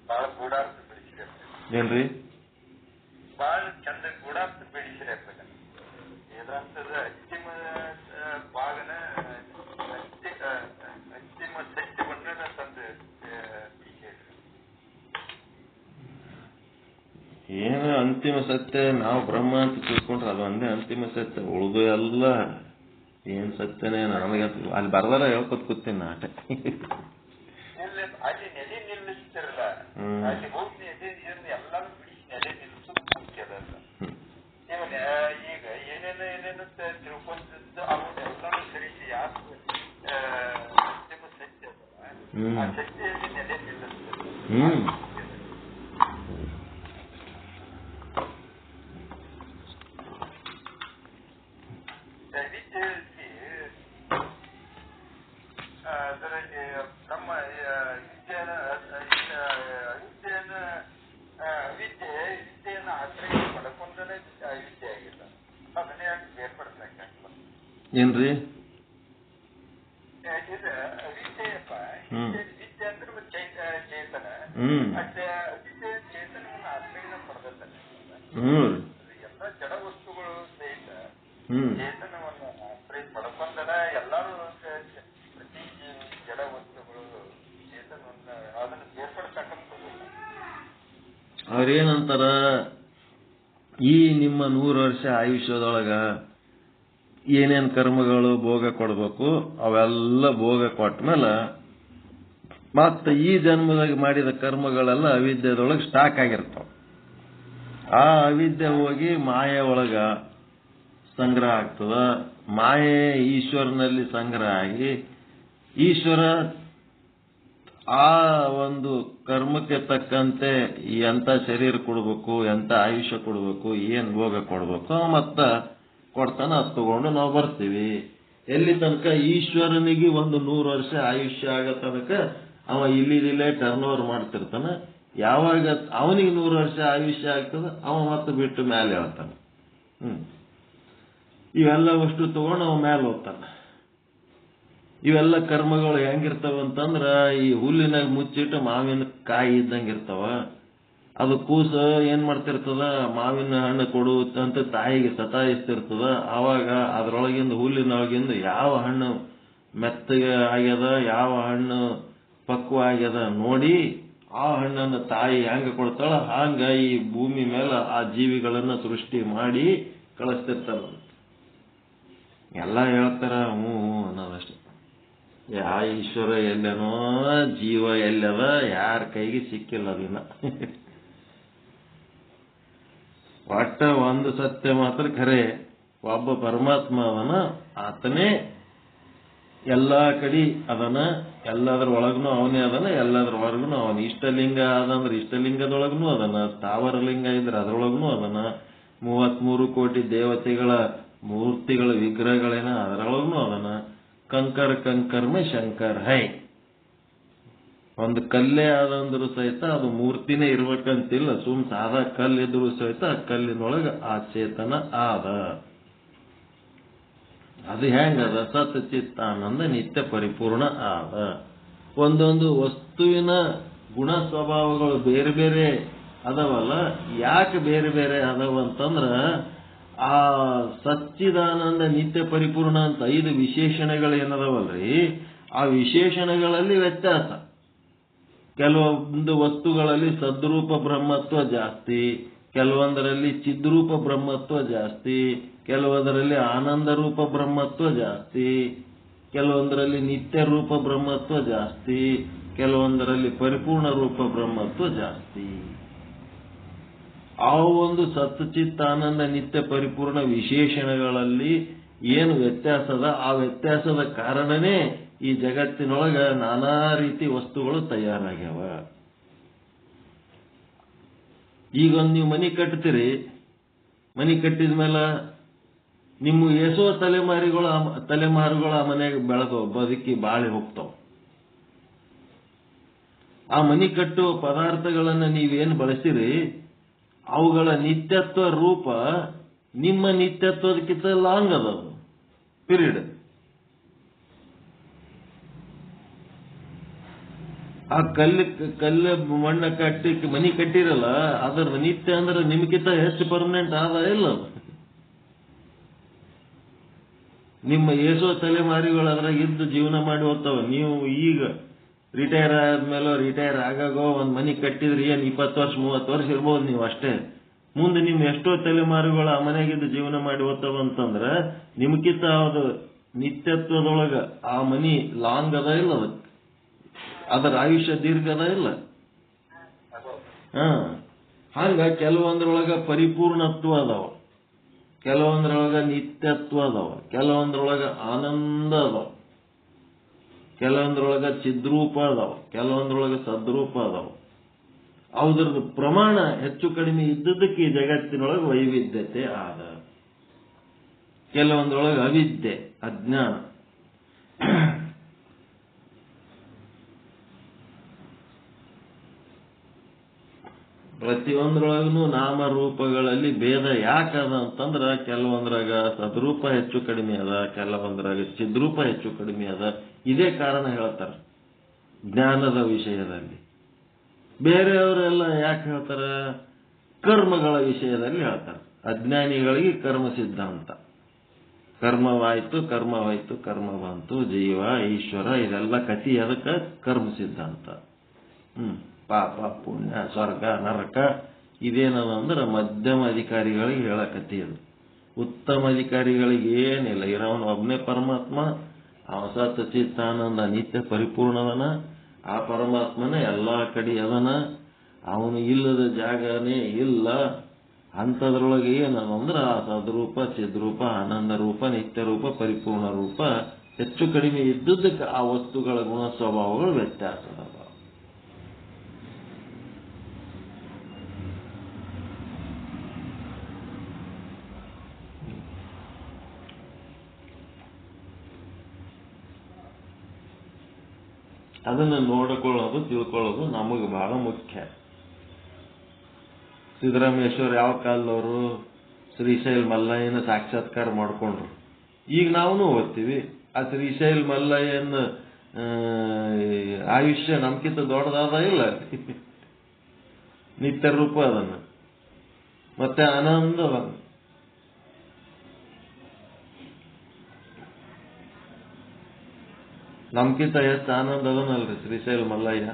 ಬಹಳ ಗೂಢಾರ್ಥ ಬಿಡಿಸಿರಿ. ಏನ್ರಿ? ಬಹಳ ಚಂದ ಗೂಢಾರ್ಥ ಬಿಡಿಸಿರಿ. ವೇದಾಂತದ ಅಂತಿಮ ಭಾಗನ ಅಂತಿಮ ಸತ್ಯವನ್ನ ತಂದು ಏನು ಅಂತಿಮ ಸತ್ಯ? ನಾವು ಬ್ರಹ್ಮ ಅಂತ ತಿಳ್ಕೊಂಡ್ರೆ ಅದು ಒಂದೇ ಅಂತಿಮ ಸತ್ಯ. ಉಳಿದು ಎಲ್ಲ ಏನ್ ಸತ್ಯನೇ ನಮಗೆ ಅಲ್ಲಿ ಬರ್ದಾರ ಹೇಳ್ಕೊತ್ ಕೂತೀನಿ ನಾಟ. ಅಲ್ಲಿ ನೆಲೆ ನಿಲ್ಲಿಸ್ತಿರಲ್ಲ, ಅಲ್ಲಿ ಹೋಗಿ ಎಲ್ಲಾನು ಬಿಡಿಸಿ ನೆಲೆ ನಿಲ್ಲಿಸೋದು ಮುಖ್ಯ ಅದ. ಈಗ ಏನೇನು ತಿಳ್ಕೊಂತಿದ್ದು ಅವನ್ನೆಲ್ಲಾನು ಸರಿಸಿ ಯಾರು ಅಂತಿಮ ಸತ್ಯ ಅದ ಆ ಸತ್ಯದಲ್ಲಿ ನೆಲೆ ನಿಲ್ಲಿಸ್ತದೆ. ಏನ್ರಿ? ವಿದ್ಯೆಯಪ್ಪ, ವಿದ್ಯೆ ಅಂದ್ರೆ ಚೇತನ, ಚೇತನವನ್ನು ಆಶ್ರಯ ಪಡೆದಲ್ಲ. ಎಲ್ಲ ಜಡ ವಸ್ತುಗಳು ಸಹಿತ ಚೇತನವನ್ನು ಆಶ್ರಯ ಪಡ್ಕೊಂಡನ. ಎಲ್ಲರೂ ಪ್ರತಿ ಜಡ ವಸ್ತುಗಳು ಚೇತನವನ್ನು ಅದನ್ನು ಬೇರ್ಪಡ್ತಕ್ಕಂಥದ್ದು. ಅವ್ರೇನಂತಾರ, ಈ ನಿಮ್ಮ 100 ವರ್ಷ ಆಯುಷ್ಯದೊಳಗ ಏನೇನ್ ಕರ್ಮಗಳು ಭೋಗ ಕೊಡ್ಬೇಕು ಅವೆಲ್ಲ ಭೋಗ ಕೊಟ್ಮೇಲೆ ಮತ್ತೆ ಈ ಜನ್ಮದಾಗ ಮಾಡಿದ ಕರ್ಮಗಳೆಲ್ಲ ಅವಿದ್ಯದೊಳಗೆ ಸ್ಟಾಕ್ ಆಗಿರ್ತಾವ. ಆ ಅವಿದ್ಯೆ ಹೋಗಿ ಮಾಯೆ ಒಳಗ ಸಂಗ್ರಹ ಆಗ್ತದ. ಮಾಯೆ ಈಶ್ವರನಲ್ಲಿ ಸಂಗ್ರಹ ಆಗಿ ಈಶ್ವರ ಆ ಒಂದು ಕರ್ಮಕ್ಕೆ ತಕ್ಕಂತೆ ಎಂತ ಶರೀರ ಕೊಡ್ಬೇಕು, ಎಂತ ಆಯುಷ್ಯ ಕೊಡ್ಬೇಕು, ಏನ್ ಭೋಗ ಕೊಡ್ಬೇಕು ಮತ್ತ ಕೊಡ್ತಾನ. ಅದು ತಗೊಂಡು ನಾವು ಬರ್ತೀವಿ. ಎಲ್ಲಿ ತನಕ ಈಶ್ವರನಿಗೆ ಒಂದು 100 ವರ್ಷ ಆಯುಷ್ಯ ಆಗೋ ತನಕ ಅವ ಇಲ್ಲಿದಿಲ್ಲೇ ಟರ್ನ್ ಓವರ್ ಮಾಡ್ತಿರ್ತಾನ. ಯಾವಾಗ ಅವನಿಗೆ 100 ವರ್ಷ ಆಯುಷ್ಯ ಆಗ್ತದ ಅವ ಮತ್ತೆ ಬಿಟ್ಟು ಮೇಲೆ ಹೇಳ್ತಾನ. ಇವೆಲ್ಲ ಅಷ್ಟು ತಗೊಂಡು ಅವ ಮೇಲೆ ಹೋಗ್ತಾನ. ಇವೆಲ್ಲ ಕರ್ಮಗಳು ಹೆಂಗಿರ್ತಾವಂತಂದ್ರ ಈ ಹುಲ್ಲಿನಾಗ ಮುಚ್ಚಿಟ್ಟು ಮಾವಿನ ಕಾಯಿ ಇದ್ದಂಗಿರ್ತಾವ. ಅದು ಕೂಸ ಏನ್ ಮಾಡ್ತಿರ್ತದ, ಮಾವಿನ ಹಣ್ಣು ಕೊಡುವಂತ ತಾಯಿಗೆ ಸತಾಯಿಸ್ತಿರ್ತದ. ಆವಾಗ ಅದ್ರೊಳಗಿಂದ ಹುಲ್ಲಿನೊಳಗಿಂದ ಯಾವ ಹಣ್ಣು ಮೆತ್ತಗೆ ಆಗ್ಯದ, ಯಾವ ಹಣ್ಣು ಪಕ್ವ ಆಗ್ಯದ ನೋಡಿ ಆ ಹಣ್ಣನ್ನು ತಾಯಿ ಹೆಂಗ ಕೊಡ್ತಾಳ ಹಂಗ ಈ ಭೂಮಿ ಮೇಲೆ ಆ ಜೀವಿಗಳನ್ನ ಸೃಷ್ಟಿ ಮಾಡಿ ಕಳಿಸ್ತಿರ್ತಾರ. ಎಲ್ಲ ಹೇಳ್ತಾರ ಹ್ಞೂ ಅನ್ನೋದಷ್ಟೇ. ಯಾ ಈಶ್ವರ ಎಲ್ಲನೋ, ಜೀವ ಎಲ್ಲದ, ಯಾರ ಕೈಗೆ ಸಿಕ್ಕಿಲ್ಲ ಅದಿನ್ನ. ಒಟ್ಟ ಒಂದು ಸತ್ಯ ಮಾತ್ರ ಖರೆ, ಒಬ್ಬ ಪರಮಾತ್ಮ ಅವನ, ಆತನೇ ಎಲ್ಲಾ ಕಡೆ ಅದನ, ಎಲ್ಲದರ ಒಳಗನು ಅವನೇ ಅದನ, ಎಲ್ಲದರ ಹೊರಗನು ಅವನ. ಇಷ್ಟಲಿಂಗ ಅದಂದ್ರೆ ಇಷ್ಟಲಿಂಗದೊಳಗನು ಅದನ, ಸ್ಥಾವರ ಲಿಂಗ ಇದ್ರೆ ಅದರೊಳಗನು ಅದನ, 33 ಕೋಟಿ ದೇವತೆಗಳ ಮೂರ್ತಿಗಳ ವಿಗ್ರಹಗಳೇನ ಅದರೊಳಗನು ಅದನ. ಕಂಕರ್ ಕಂಕರ್ಮೆ ಶಂಕರ್ ಹೈ. ಒಂದು ಕಲ್ಲೇ ಆದಂದ್ರು ಸಹಿತ ಅದು ಮೂರ್ತಿನೇ ಇರ್ಬೇಕಂತಿಲ್ಲ, ಸಾದಾ ಕಲ್ಲಿದ್ರು ಸಹಿತ ಆ ಕಲ್ಲಿನೊಳಗ ಆ ಚೇತನ ಆದ. ಅದು ಹೆಂಗದ? ಸತ್ ಚಿತ್ತಾನಂದ ನಿತ್ಯ ಪರಿಪೂರ್ಣ ಆದ. ಒಂದೊಂದು ವಸ್ತುವಿನ ಗುಣ ಸ್ವಭಾವಗಳು ಬೇರೆ ಬೇರೆ ಅದಾವಲ್ಲ, ಯಾಕೆ ಬೇರೆ ಬೇರೆ ಅದಾವಂತಂದ್ರ ಆ ಸಚ್ಚಿದಾನಂದ ನಿತ್ಯ ಪರಿಪೂರ್ಣ ಅಂತ 5 ವಿಶೇಷಣಗಳು ಏನದಾವಲ್ರಿ, ಆ ವಿಶೇಷಣಗಳಲ್ಲಿ ವ್ಯತ್ಯಾಸ. ಕೆಲವೊಂದು ವಸ್ತುಗಳಲ್ಲಿ ಸದ್ರೂಪ ಬ್ರಹ್ಮತ್ವ ಜಾಸ್ತಿ, ಕೆಲವೊಂದರಲ್ಲಿ ಚಿದ್ರೂಪ ಬ್ರಹ್ಮತ್ವ ಜಾಸ್ತಿ, ಕೆಲವೊಂದರಲ್ಲಿ ಆನಂದ ರೂಪ ಬ್ರಹ್ಮತ್ವ ಜಾಸ್ತಿ, ಕೆಲವೊಂದರಲ್ಲಿ ನಿತ್ಯ ರೂಪ ಬ್ರಹ್ಮತ್ವ ಜಾಸ್ತಿ, ಕೆಲವೊಂದರಲ್ಲಿ ಪರಿಪೂರ್ಣ ರೂಪ ಬ್ರಹ್ಮತ್ವ ಜಾಸ್ತಿ. ಆ ಒಂದು ಸತ್ಚಿತ್ತಾನಂದ ನಿತ್ಯ ಪರಿಪೂರ್ಣ ವಿಶೇಷಣಗಳಲ್ಲಿ ಏನು ವ್ಯತ್ಯಾಸದ, ಆ ವ್ಯತ್ಯಾಸದ ಕಾರಣನೇ ಈ ಜಗತ್ತಿನೊಳಗ ನಾನಾ ರೀತಿ ವಸ್ತುಗಳು ತಯಾರಾಗ್ಯಾವ. ಈಗೊಂದು ನೀವು ಮನಿ ಕಟ್ತೀರಿ, ಮನಿ ಕಟ್ಟಿದ ಮೇಲೆ ನಿಮ್ಮ ಎಸೋ ತಲೆಮಾರುಗಳು ಆ ಮನೆಗೆ ಬೆಳೆದು ಬದುಕಿ ಬಾಳಿ ಹೋಗ್ತಾವ. ಆ ಮನಿ ಕಟ್ಟುವ ಪದಾರ್ಥಗಳನ್ನ ನೀವೇನು ಬಳಸಿರಿ, ಅವುಗಳ ನಿತ್ಯತ್ವ ರೂಪ ನಿಮ್ಮ ನಿತ್ಯತ್ವದಕ್ಕಿಂತ ಲಾಂಗ್ ಅದ, ಪೀರಿಯಡ್. ಆ ಕಲ್ಲು ಮಣ್ಣ ಕಟ್ಟಿ ಮನಿ ಕಟ್ಟಿರಲ್ಲ, ಅದರ ನಿತ್ಯ ಅಂದ್ರೆ ನಿಮ್ಗಿಂತ ಹೆಚ್ಚು ಪರ್ಮನೆಂಟ್ ಆದ ಇಲ್ಲ. ನಿಮ್ಮ ಏಸೋ ತಲೆಮಾರಿಗಳು ಅದ್ರಾಗ ಇದ್ದು ಜೀವನ ಮಾಡಿ ಹೋಗ್ತಾವ. ನೀವು ಈಗ ರಿಟೈರ್ ಆದ್ಮೇಲೆ ರಿಟೈರ್ ಆಗಾಗೋ ಒಂದ್ ಮನಿ ಕಟ್ಟಿದ್ರಿ, ಏನ್ 20 ವರ್ಷ 30 ವರ್ಷ ಇರ್ಬೋದು ನೀವು ಅಷ್ಟೇ. ಮುಂದೆ ನಿಮ್ ಎಷ್ಟೋ ತಲೆಮಾರುಗಳು ಆ ಮನೆಗಿದ್ದು ಜೀವನ ಮಾಡಿ ಹೋಗ್ತಾವ ಅಂತಂದ್ರ ನಿಮ್ಗಿಂತ ಅದು ನಿತ್ಯತ್ವದೊಳಗ ಆ ಮನಿ ಲಾಂಗ್ ಅದ ಇಲ್ಲ, ಅದರ ಆಯುಷ್ಯ ದೀರ್ಘ ಅದ ಇಲ್ಲ. ಹಂಗ ಕೆಲವೊಂದ್ರೊಳಗ ಪರಿಪೂರ್ಣತ್ವ ಅದಾವ, ಕೆಲವೊಂದ್ರೊಳಗ ನಿತ್ಯತ್ವ ಅದಾವ, ಕೆಲವೊಂದ್ರೊಳಗ ಆನಂದ ಅದಾವ, ಕೆಲವೊಂದ್ರೊಳಗ ಚಿದ್ರೂಪ ಅದಾವ, ಕೆಲವೊಂದ್ರೊಳಗ ಸದ್ರೂಪ ಅದಾವ. ಅವುದ್ರದ್ದು ಪ್ರಮಾಣ ಹೆಚ್ಚು ಕಡಿಮೆ ಇದ್ದದಕ್ಕೆ ಈ ಜಗತ್ತಿನೊಳಗೆ ವೈವಿಧ್ಯತೆ ಆದ. ಕೆಲವೊಂದ್ರೊಳಗೆ ಅವಿದ್ಯೆ, ಅಜ್ಞಾನ. ಪ್ರತಿಯೊಂದ್ರೊಳಗೂ ನಾಮರೂಪಗಳಲ್ಲಿ ಭೇದ ಯಾಕದ ಅಂತಂದ್ರ ಕೆಲವೊಂದ್ರಾಗ ಸದ್ರೂಪ ಹೆಚ್ಚು ಕಡಿಮೆ ಅದ, ಕೆಲವೊಂದ್ರಾಗ ಚಿದ್ರೂಪ ಹೆಚ್ಚು ಕಡಿಮೆ ಅದ. ಇದೇ ಕಾರಣ ಹೇಳ್ತಾರ ಜ್ಞಾನದ ವಿಷಯದಲ್ಲಿ. ಬೇರೆಯವರೆಲ್ಲ ಯಾಕೆ ಹೇಳ್ತಾರ? ಕರ್ಮಗಳ ವಿಷಯದಲ್ಲಿ ಹೇಳ್ತಾರ. ಅಜ್ಞಾನಿಗಳಿಗೆ ಕರ್ಮ ಸಿದ್ಧಾಂತ, ಕರ್ಮವಾಯ್ತು ಕರ್ಮವಾಯ್ತು ಕರ್ಮ ಬಂತು, ಜೀವ ಈಶ್ವರ ಇದೆಲ್ಲ ಕತಿ. ಅದಕ್ಕೆ ಕರ್ಮ ಸಿದ್ಧಾಂತ. ಪಾಪ ಪುಣ್ಯ ಸ್ವರ್ಗ ನರಕ ಇದೇನದ ಅಂದ್ರೆ ಮಧ್ಯಮ ಅಧಿಕಾರಿಗಳಿಗೆ ಹೇಳಕತಿ. ಅದು ಉತ್ತಮ ಅಧಿಕಾರಿಗಳಿಗೆ ಏನಿಲ್ಲ, ಇರೋವನು ಒಬ್ಬನೇ ಪರಮಾತ್ಮ, ಅವ ಸತ್ ಚಿತ್ತಾನಂದ ನಿತ್ಯ ಪರಿಪೂರ್ಣದನ. ಆ ಪರಮಾತ್ಮನೇ ಎಲ್ಲಾ ಕಡೆ ಅದನ, ಅವನು ಇಲ್ಲದ ಜಾಗನೇ ಇಲ್ಲ. ಅಂಥದ್ರೊಳಗೆ ಏನದಂದ್ರೆ ಆ ಸದ್ರೂಪ ಚಿದ್ರೂಪ ಆನಂದ ರೂಪ ನಿತ್ಯ ರೂಪ ಪರಿಪೂರ್ಣ ರೂಪ ಹೆಚ್ಚು ಕಡಿಮೆ ಇದ್ದುದಕ್ಕೆ ಆ ವಸ್ತುಗಳ ಗುಣ ಸ್ವಭಾವಗಳು ವ್ಯತ್ಯಾಸದವ. ಅದನ್ನು ನೋಡಿಕೊಳ್ಳೋದು ತಿಳ್ಕೊಳ್ಳೋದು ನಮಗೆ ಬಹಳ ಮುಖ್ಯ. ಸಿದ್ದರಾಮೇಶ್ವರ್ ಯಾವ ಕಾಲದವರು ಶ್ರೀಶೈಲ್ ಮಲ್ಲಯ್ಯನ ಸಾಕ್ಷಾತ್ಕಾರ ಮಾಡ್ಕೊಂಡ್ರು. ಈಗ ನಾವು ಓದ್ತೀವಿ ಆ ಶ್ರೀಶೈಲ್ ಮಲ್ಲಯ್ಯನ ಆಯುಷ್ಯ ನಮ್ಕಿಂತ ದೊಡ್ಡದಾದ ಇಲ್ಲ. ನಿತ್ಯ ರೂಪ ಅದನ್ನು, ಮತ್ತೆ ಆನಂದ ಅದನ್ನು. ನಮ್ಕಿಂತ ಎಷ್ಟು ಆನಂದ ಅದನಲ್ರಿ ಶ್ರೀಶೈಲ್ ಮಲ್ಲಯ್ಯ.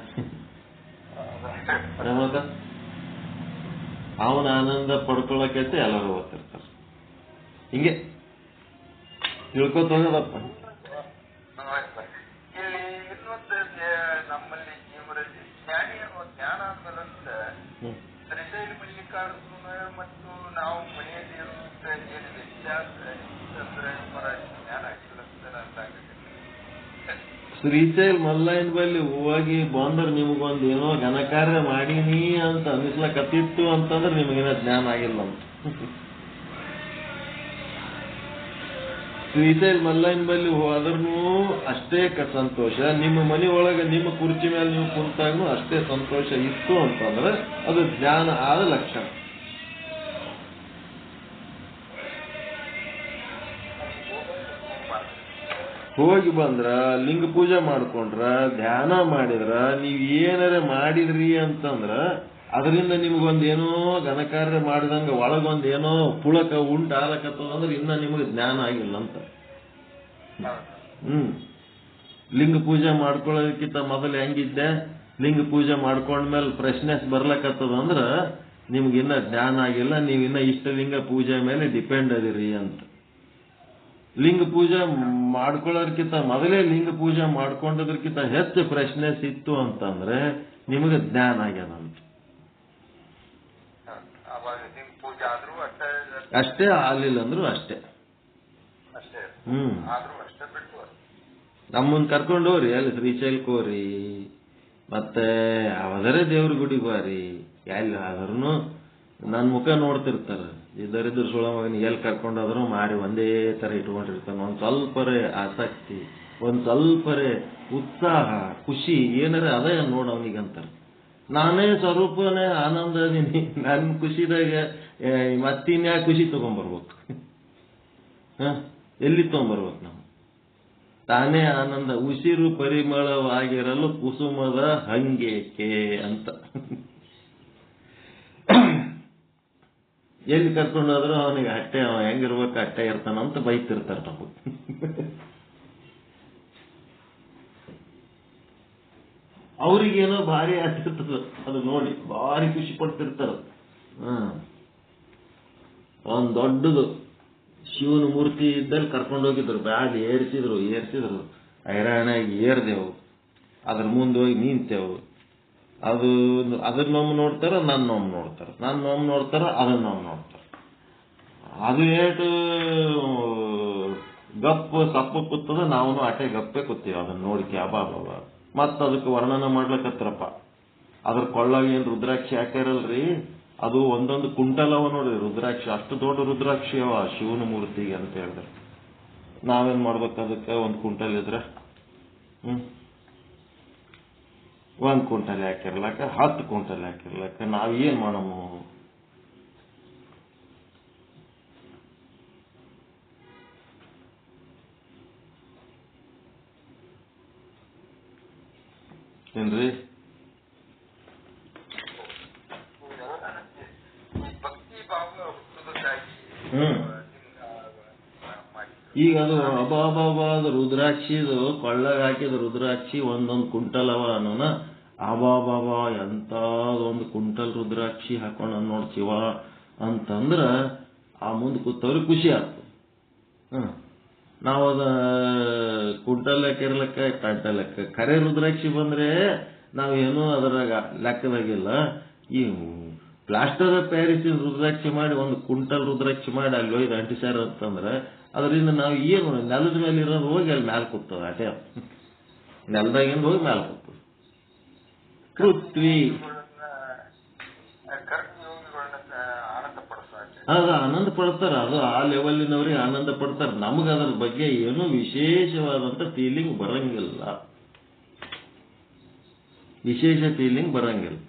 ಅವನ ಆನಂದ ಪಡ್ಕೊಳ್ಳಕೈತೆ ಎಲ್ಲರೂ ಓದ್ತಿರ್ತಾರೆ. ಹಿಂಗೆ ತಿಳ್ಕೊತ ಹೋಗೋದಪ್ಪ. ಇಲ್ಲಿ ಇನ್ನೊಂದು ನಮ್ಮಲ್ಲಿ ಜೀವರಲ್ಲಿ ಜ್ಞಾನ ಅಂದ್ಮೇಲೆ ಶ್ರೀಶೈಲ ಮಲ್ಲಿಕಾರ್ಜುನ ಮತ್ತು ನಾವು ಮನೆಯಲ್ಲಿ ಇರುತ್ತೆ ಏನು ವ್ಯತ್ಯಾಸ ಅಂದ್ರೆ ಜ್ಞಾನ ಆಗಿಲ್ಲ ಅಂತ ಆಗಿದೆ. ಶ್ರೀಶೈಲ್ ಮಲ್ಲಯ್ಯನ ಬಲ್ಲಿ ಹೋಗಿ ಬಂದ್ರೆ ನಿಮಗೊಂದು ಏನೋ ಘನಕಾರ್ಯ ಮಾಡೀನಿ ಅಂತ ಅನಿಸ್ಲಕತ್ತಿತ್ತು ಅಂತಂದ್ರೆ ನಿಮಗೇನೋ ಜ್ಞಾನ ಆಗಿಲ್ಲ ಅಂತ. ಶ್ರೀಶೈಲ್ ಮಲ್ಲಯ್ಯನ ಬಲ್ಲಿ ಹೋದ್ರೂ ಅಷ್ಟೇ ಸಂತೋಷ, ನಿಮ್ಮ ಮನೆ ಒಳಗೆ ನಿಮ್ಮ ಕುರ್ಚಿ ಮೇಲೆ ನೀವು ಕುಂತಾಗೂ ಅಷ್ಟೇ ಸಂತೋಷ ಇತ್ತು ಅಂತಂದ್ರೆ ಅದು ಜ್ಞಾನ ಆದ ಲಕ್ಷಣ. ಹೋಗಿ ಬಂದ್ರ ಲಿಂಗ ಪೂಜೆ ಮಾಡ್ಕೊಂಡ್ರ ಧ್ಯಾನ ಮಾಡಿದ್ರ ನೀವ್ ಏನಾರ ಮಾಡಿದ್ರಿ ಅಂತಂದ್ರ ಅದರಿಂದ ನಿಮ್ಗೊಂದೇನೋ ಘನಕಾರ್ಯ ಮಾಡಿದಂಗ ಒಳಗೊಂದೇನೋ ಪುಳಕ ಉಂಟಾಗಕತ್ತದಂದ್ರೆ ಇನ್ನ ನಿಮಗೆ ಜ್ಞಾನ ಆಗಿಲ್ಲ ಅಂತ. ಲಿಂಗ ಪೂಜೆ ಮಾಡ್ಕೊಳ್ಳೋದಕ್ಕಿಂತ ಮೊದಲು ಹೆಂಗಿದ್ದೆ, ಲಿಂಗ ಪೂಜೆ ಮಾಡ್ಕೊಂಡ್ಮೇಲೆ ಫ್ರೆಶ್ನೆಸ್ ಬರ್ಲಕತ್ತದಂದ್ರ ನಿಮ್ಗಿನ್ನ ಜ್ಞಾನ ಆಗಿಲ್ಲ, ನೀವಿನ್ನ ಇಷ್ಟಲಿಂಗ ಪೂಜೆ ಮೇಲೆ ಡಿಪೆಂಡ್ ಅದಿರಿ ಅಂತ. ಲಿಂಗ ಪೂಜೆ ಮಾಡ್ಕೊಳ್ಳೋದಕ್ಕಿಂತ ಮೊದಲೇ ಲಿಂಗ ಪೂಜೆ ಮಾಡ್ಕೊಂಡೋದಕ್ಕಿಂತ ಹೆಚ್ಚು ಫ್ರೆಶ್ನೆಸ್ ಇತ್ತು ಅಂತಂದ್ರೆ ನಿಮಗೆ ಜ್ಞಾನ ಆಗ್ಯದ ಅಂತ. ಅಷ್ಟೇ ಆಗ್ಲಿಲ್ಲ ಅಂದ್ರು ಅಷ್ಟೇ. ನಮ್ಮನ್ ಕರ್ಕೊಂಡು ಹೋಗ್ರಿ ಅಲ್ಲಿ ಶ್ರೀಶೈಲಕ್ಕೆ ಹೋಗ್ರಿ, ಮತ್ತೆ ಯಾವ್ದಾರೇ ದೇವ್ರ ಗುಡಿಗೆ ಹೋಗ್ರಿ, ಎಲ್ಲಿ ಆದ್ರೂ ನನ್ನ ಮುಖ ನೋಡ್ತಿರ್ತಾರ. ಇದರಿದ್ರ ಸುಳ ಮಗನಿಗೆ ಎಲ್ಲಿ ಕರ್ಕೊಂಡಾದ್ರು ಮಾರಿ ಒಂದೇ ತರ ಇಟ್ಕೊಂಡಿರ್ತಾನೆ. ಒಂದ್ ಸ್ವಲ್ಪರೇ ಆಸಕ್ತಿ, ಒಂದ್ ಸ್ವಲ್ಪರೇ ಉತ್ಸಾಹ, ಖುಷಿ ಏನಾರ ಅದೇ ನೋಡ ಅವನಿಗಂತಾರ. ನಾನೇ ಸ್ವರೂಪನೇ ಆನಂದ ಅದೀನಿ, ನನ್ನ ಖುಷಿದಾಗ ಮತ್ತಿನ್ಯಾ ಖುಷಿ ತಗೊಂಡ್ಬರ್ಬೇಕು? ಎಲ್ಲಿ ತಗೊಂಡ್ಬರ್ಬೇಕು ನಾವು? ತಾನೇ ಆನಂದ, ಉಸಿರು ಪರಿಮಳವಾಗಿರಲು ಕುಸುಮದ ಹಂಗೇಕೆ ಅಂತ ಎಲ್ಲಿ ಕರ್ಕೊಂಡೋದ್ರು ಅವನಿಗೆ ಅಟ್ಟೆ, ಅವ ಹೆಂಗಿರ್ಬೇಕು ಅಟ್ಟೆ ಇರ್ತಾನಂತ ಬೈತಿರ್ತಾರ ನಾವು. ಅವ್ರಿಗೇನೋ ಭಾರಿ ಆಗ್ತಿರ್ತದ ಅದು ನೋಡಿ, ಭಾರಿ ಖುಷಿ ಪಡ್ತಿರ್ತಾರ. ಒಂದ್ ದೊಡ್ಡದು ಶಿವನ ಮೂರ್ತಿ ಇದ್ದಲ್ಲಿ ಕರ್ಕೊಂಡೋಗಿದ್ರು, ಬ್ಯಾಗ್ ಏರ್ಸಿದ್ರು ಹೈರಾಣಾಗಿ ಏರ್ದೆವು, ಅದ್ರ ಮುಂದೆ ಹೋಗಿ ನಿಂತೆವು. ಅದ್ರ ನೊಮ್ಮ ನೋಡ್ತಾರ, ನನ್ನ ನೊಮ್ಮ ನೋಡ್ತಾರ, ನನ್ನ ನೊಮ್ಮ ನೋಡ್ತಾರ, ಅದನ್ನ ನೊಮ್ಮ ನೋಡ್ತಾರ. ಅದು ಏಟು ಗಪ್ಪ ಸಪ್ಪ ಕೂತದ, ನಾವು ಅಟೆ ಗಪ್ಪೆ ಕೂತೀವಿ ಅದನ್ನ ನೋಡಿಕೆ ಅಬಾಬಾಬ. ಮತ್ತ ಅದಕ್ಕೆ ವರ್ಣನ ಮಾಡ್ಲಕತ್ರಪ್ಪ. ಅದ್ರ ಕೊಳ್ಳಾಗ ಏನ್ ರುದ್ರಾಕ್ಷಿ ಹಾಕ್ಯಾರಲ್ರಿ, ಅದು ಒಂದೊಂದು ಕುಂಟಲ್ ಅವ ನೋಡ್ರಿ ರುದ್ರಾಕ್ಷಿ, ಅಷ್ಟು ದೊಡ್ಡ ರುದ್ರಾಕ್ಷಿ ಅವ ಶಿವನ ಮೂರ್ತಿಗೆ ಅಂತ ಹೇಳಿದ್ರೆ. ನಾವೇನ್ ಮಾಡ್ಬೇಕು ಅದಕ್ಕೆ? ಒಂದ್ ಕುಂಟಲ್ ಇದ್ರೆ 1 ಕ್ವಿಂಟಲ್ ಹಾಕಿರ್ಲಕ್ಕ, 10 ಕ್ವಿಂಟಲ್ ಹಾಕಿರ್ಲಕ್ಕ ನಾವ್ ಏನ್ ಮಾಡಮ್ಮ? ಏನ್ರಿ? ಈಗ ಅದು ಅಬಾಬಾಬಾದ ರುದ್ರಾಕ್ಷಿದು ಕೊಳ್ಳಾಗ ಹಾಕಿದ ರುದ್ರಾಕ್ಷಿ ಒಂದೊಂದು ಕುಂಟಲ್ ಅವ ಅನ್ನೋನ, ಅಬಾಬಾಬಾ ಎಂತದೊಂದು ಕುಂಟಲ್ ರುದ್ರಾಕ್ಷಿ ಹಾಕೊಂಡ ನೋಡ್ ಶಿವ ಅಂತಂದ್ರ ಆ ಮುಂದೆ ಕೂತವ್ರಿಗೆ ಖುಷಿ ಆಗ್ತದೆ. ನಾವದ ಕುಂಟಲ್ ಲೆಕ್ಕಿರ್ಲಕ್ಕ ಕಂಟಲ್ ಲೆಕ್ಕ, ಖರೆ ರುದ್ರಾಕ್ಷಿ ಬಂದ್ರೆ ನಾವೇನು ಅದರಾಗ ಲೆಕ್ಕದಾಗಿಲ್ಲ. ಈ ಪ್ಲಾಸ್ಟರ್ ಆಫ್ ಪ್ಯಾರಿಸಿನ ರುದ್ರಾಕ್ಷಿ ಮಾಡಿ ಒಂದು ಕುಂಟಲ್ ರುದ್ರಾಕ್ಷಿ ಮಾಡಿ ಅಲ್ಲಿ ಹೋಯ್ದು ಅಂಟಿಸ್ಯಾರ ಅಂತಂದ್ರೆ ಅದರಿಂದ ನಾವು ಏನು ನೆಲದ ಮೇಲೆ ಇರೋದು ಹೋಗಿ ಅಲ್ಲಿ ಮ್ಯಾಲ ಕೂತದ, ಅಟೇ ನೆಲದಾಗಿಂದ ಹೋಗಿ ಮ್ಯಾಲ ಕೂತದ. ಪೃಥ್ವಿ ಅದು ಆನಂದ ಪಡ್ತಾರ, ಅದು ಆ ಲೆವೆಲಿನವ್ರಿಗೆ ಆನಂದ ಪಡ್ತಾರ. ನಮ್ಗೆ ಅದ್ರ ಬಗ್ಗೆ ಏನೂ ವಿಶೇಷವಾದಂತ ಫೀಲಿಂಗ್ ಬರಂಗಿಲ್ಲ, ವಿಶೇಷ ಫೀಲಿಂಗ್ ಬರಂಗಿಲ್ಲ.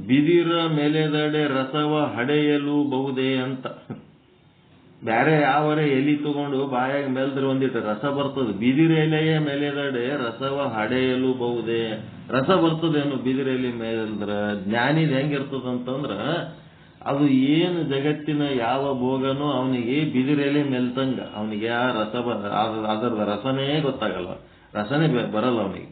ಬಿದಿರ ಮೇಲೆದಡೆ ರಸವ ಹಡೆಯಲು ಬಹುದೇ ಅಂತ, ಬ್ಯಾರೆ ಯಾವರೇ ಎಲಿ ತಗೊಂಡು ಬಾಯಾಗ ಮೇಲ್ದ್ರೆ ಒಂದಿಟ್ಟು ರಸ ಬರ್ತದೆ, ಬಿದಿರ ಎಲೆಯ ಮೇಲೆದಡೆ ರಸವ ಹಡೆಯಲು ಬಹುದೇ. ರಸ ಬರ್ತದೇನು ಬಿದಿರ ಎಲೆ ಮೇಲ್ದ್ರ? ಜ್ಞಾನಿದ ಹೆಂಗಿರ್ತದಂತಂದ್ರ ಅದು ಏನು ಜಗತ್ತಿನ ಯಾವ ಭೋಗನೂ ಅವನಿಗೆ ಬಿದಿರ ಎಲೆ ಮೇಲ್ತಂಗ ಅವನಿಗೆ ಆ ರಸ ಅದರದ ರಸನೇ ಗೊತ್ತಾಗಲ್ಲ, ರಸನೇ ಬರಲ್ಲ ಅವನಿಗೆ.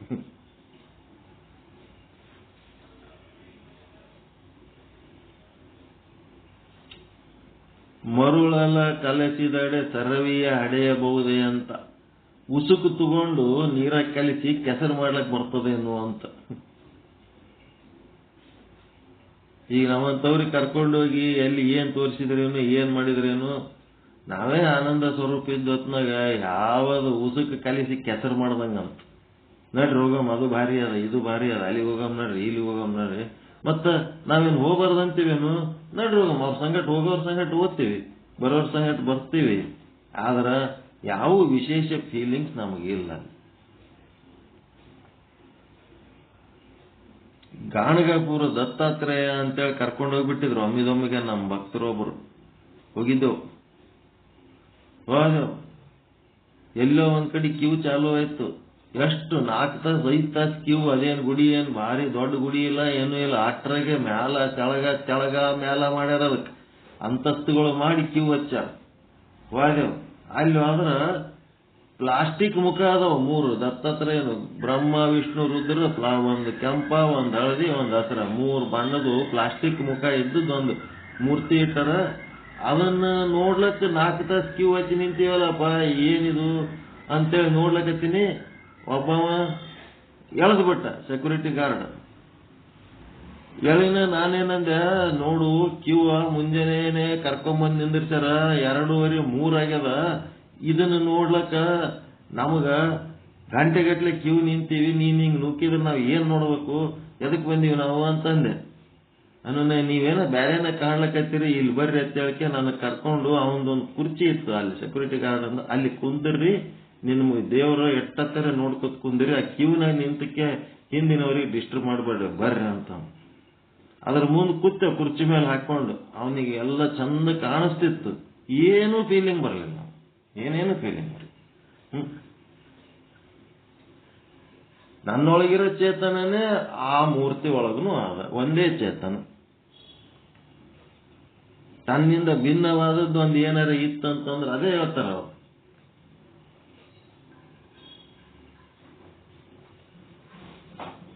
ಮರುಳಲ ಕಲಸಿದಡೆ ಸರವಿಯ ಹಡೆಯಬಹುದೇ ಅಂತ, ಉಸುಕು ತಗೊಂಡು ನೀರಾಗ ಕಲಿಸಿ ಕೆಸರು ಮಾಡ್ಲಕ್ ಬರ್ತದೇನು ಅಂತ. ಈಗ ನಮ್ಮಂತವ್ರಿಗೆ ಕರ್ಕೊಂಡೋಗಿ ಎಲ್ಲಿ ಏನ್ ತೋರಿಸಿದ್ರೇನು ಏನ್ ಮಾಡಿದ್ರೇನು ನಾವೇ ಆನಂದ ಸ್ವರೂಪ ಇದ್ದ ಹೊತ್ನಾಗ ಯಾವ್ದು ಉಸುಕ್ ಕಲಿಸಿ ಕೆಸರು ಮಾಡ್ದಂಗಂತ ನಡ್ರಿ ಹೋಗಮ್, ಅದು ಭಾರಿ ಅದ, ಇದು ಭಾರಿ ಅದ, ಅಲ್ಲಿಗೆ ಹೋಗಮ್ ನಡ್ರಿ, ಇಲ್ಲಿ ಹೋಗಮ್ ನಡ್ರಿ. ಮತ್ತ ನಾವೇನು ಹೋಗ್ಬಾರ್ದಂತೀವೇನು? ನಡ್ರಿ ಹೋಗಮ್, ಅವ್ರ ಸಂಗಟ ಹೋಗೋರ್ ಸಂಗಟ ಓದ್ತೀವಿ, ಬರೋರ್ ಸಂಗಟ ಬರ್ತೀವಿ. ಆದ್ರ ಯಾವ ವಿಶೇಷ ಫೀಲಿಂಗ್ಸ್ ನಮಗಿಲ್ಲ. ಗಾಣಗಾಪುರ ದತ್ತಾತ್ರೇಯ ಅಂತೇಳಿ ಕರ್ಕೊಂಡು ಹೋಗ್ಬಿಟ್ಟಿದ್ರು ಒಮ್ಮಿದೊಮ್ಮಿಗೆ ನಮ್ಮ ಭಕ್ತರೊಬ್ರು. ಹೋಗಿದ್ದೆವು, ಎಲ್ಲೋ ಒಂದ್ ಕಡೆ ಕ್ಯೂ ಚಾಲು ಆಯ್ತು. ಎಷ್ಟು 4 ತಾಸು 5 ತಾಸು ಕ್ಯೂ. ಅದೇನ್ ಗುಡಿ ಏನ್ ಭಾರಿ ದೊಡ್ಡ ಗುಡಿ ಇಲ್ಲ, ಏನೂ ಇಲ್ಲ. ಅಟ್ರಾಗೆ ಮ್ಯಾಲ ತೆಳಗ ಮ್ಯಾಲ ಮಾಡ್ಯಾರ, ಅದಕ್ಕೆ ಅಂತಸ್ತುಗಳು ಮಾಡಿ ಕ್ಯೂ ಹಚ್ಚಾರ. ಹೋದೆವು. ಅಲ್ಲಿ ಹೋದ್ರ ಪ್ಲಾಸ್ಟಿಕ್ ಮುಖ ಅದಾವ 3 ದತ್ತಾತ್ರೇಯನು, ಬ್ರಹ್ಮ ವಿಷ್ಣು ರುದ್ರ, ಒಂದು ಕೆಂಪ, ಒಂದ್ ಹಳದಿ, ಒಂದ್ ಹಸಿರ, 3 ಬಣ್ಣದು ಪ್ಲಾಸ್ಟಿಕ್ ಮುಖ ಇದ್ದದ್ದು ಒಂದು ಮೂರ್ತಿ ಇಟ್ಟಾರ. ಅದನ್ನ ನೋಡ್ಲಕ್ಕ 4 ತಾಸು ಕ್ಯೂ ಹಚ್ಚಿ ನಿಂತೀವಲ್ಲಪ್ಪ, ಏನಿದು ಅಂತೇಳಿ ನೋಡ್ಲಕತ್ತೀನಿ. ಒಬ್ಬವ ಎಳೆದು ಬಿಟ್ಟ, ಸೆಕ್ಯೂರಿಟಿ ಗಾರ್ಡ್ ಎಳಿನ. ನಾನೇನಂದೆ, ನೋಡು ಕ್ಯೂ ಮುಂಜಾನೆ ಕರ್ಕೊಂಬಂದ್ ನಿಂದಿರ್ಸಾರ, 2:30 3 ಆಗ್ಯದ. ಇದನ್ನ ನೋಡ್ಲಕ್ಕ ನಮಗ ಗಂಟೆಗಟ್ಲೆ ಕ್ಯೂ ನಿಂತೀವಿ, ನೀನ್ ಹಿಂಗ್ ನುಗ್ಗಿದ್ರೆ ನಾವ್ ಏನ್ ನೋಡ್ಬೇಕು, ಎದಕ್ ಬಂದೀವಿ ನಾವು ಅಂತಂದೆ. ಅನ್ನೋನ ನೀವೇನ ಬ್ಯಾರೇನ ಕಾಣ್ಲಕತ್ತೀರಿ, ಇಲ್ಲಿ ಬರ್ರಿ ಅಂತ ಹೇಳಕ್ಕೆ ನನ್ನ ಕರ್ಕೊಂಡು ಅವನದೊಂದು ಕುರ್ಚಿ ಇತ್ತು ಅಲ್ಲಿ ಸೆಕ್ಯೂರಿಟಿ ಗಾರ್ಡ್ ಅಂದ, ಅಲ್ಲಿ ಕುಂದ್ರಿ, ನಿನ್ ದೇವ್ರ ಎಟ್ಟತ್ತರ ನೋಡ್ಕೊತ್ ಕುಂದ್ರಿ, ಆ ಕ್ಯೂನಾಗ ನಿಂತಕ್ಕೆ ಹಿಂದಿನವ್ರಿಗೆ ಡಿಸ್ಟರ್ಬ್ ಮಾಡ್ಬೇಡ್ರಿ, ಬರ್ರಿ ಅಂತ. ಅದ್ರ ಮುಂದೆ ಕೂತ ಕುರ್ಚಿ ಮೇಲೆ ಹಾಕೊಂಡು ಅವನಿಗೆ ಎಲ್ಲ ಚಂದ ಕಾಣಿಸ್ತಿತ್ತು. ಏನೂ ಫೀಲಿಂಗ್ ಬರಲಿಲ್ಲ, ಏನೇನು ಫೀಲಿಂಗ್ ಬರಲಿಲ್ಲ. ನನ್ನೊಳಗಿರೋ ಚೇತನನೇ ಆ ಮೂರ್ತಿ ಒಳಗೂ ಅದ, ಒಂದೇ ಚೇತನ. ತನ್ನಿಂದ ಭಿನ್ನವಾದದ್ದು ಒಂದು ಏನಾರ ಇತ್ತಂತಂದ್ರೆ ಅದೇ ಹೇಳ್ತಾರ ಅವ್ರು.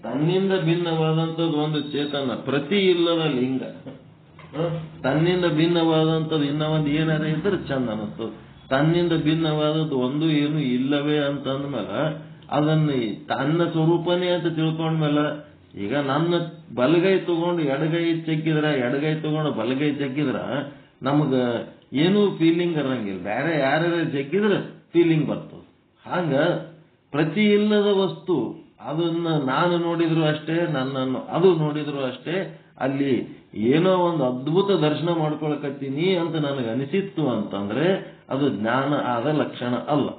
ತನ್ನಿಂದ ಭಿನ್ನವಾದಂಥದ್ದು ಒಂದು ಚೇತನ, ಪ್ರತಿ ಇಲ್ಲದ ಲಿಂಗ. ತನ್ನಿಂದ ಭಿನ್ನವಾದಂಥದ್ದು ಇನ್ನ ಒಂದು ಏನಾರ ಇದ್ರೆ ಚಂದ ಅನ್ನಿಸ್ತು. ತನ್ನಿಂದ ಭಿನ್ನವಾದದ್ದು ಒಂದು ಏನು ಇಲ್ಲವೇ ಅಂತಂದ್ಮೇಲೆ ಅದನ್ನ ತನ್ನ ಸ್ವರೂಪನೇ ಅಂತ ತಿಳ್ಕೊಂಡ್ಮೇಲೆ, ಈಗ ನನ್ನ ಬಲಗೈ ತಗೊಂಡು ಎಡಗೈ ಚೆಕ್ಕಿದ್ರ, ಎಡಗೈ ತಗೊಂಡು ಬಲಗೈ ಚೆಕ್ಕಿದ್ರ ನಮಗ ಏನೂ ಫೀಲಿಂಗ್ ಇರಂಗಿಲ್ಲ. ಬೇರೆ ಯಾರ್ಯಾರ ಜಗ್ಗಿದ್ರೆ ಫೀಲಿಂಗ್ ಬರ್ತದೆ. ಹಾಗ ಪ್ರತಿ ಇಲ್ಲದ ವಸ್ತು ಅದನ್ನ ನಾನು ನೋಡಿದ್ರು ಅಷ್ಟೇ, ನನ್ನನ್ನು ಅದು ನೋಡಿದ್ರು ಅಷ್ಟೇ, ಅಲ್ಲಿ ಏನೋ ಒಂದು ಅದ್ಭುತ ದರ್ಶನ ಮಾಡ್ಕೊಳಕತ್ತೀನಿ ಅಂತ ನನಗೆ ಅನಿಸಿತ್ತು ಅಂತಂದ್ರೆ ಅದು ಜ್ಞಾನ ಆದ ಲಕ್ಷಣ ಅಲ್ಲ.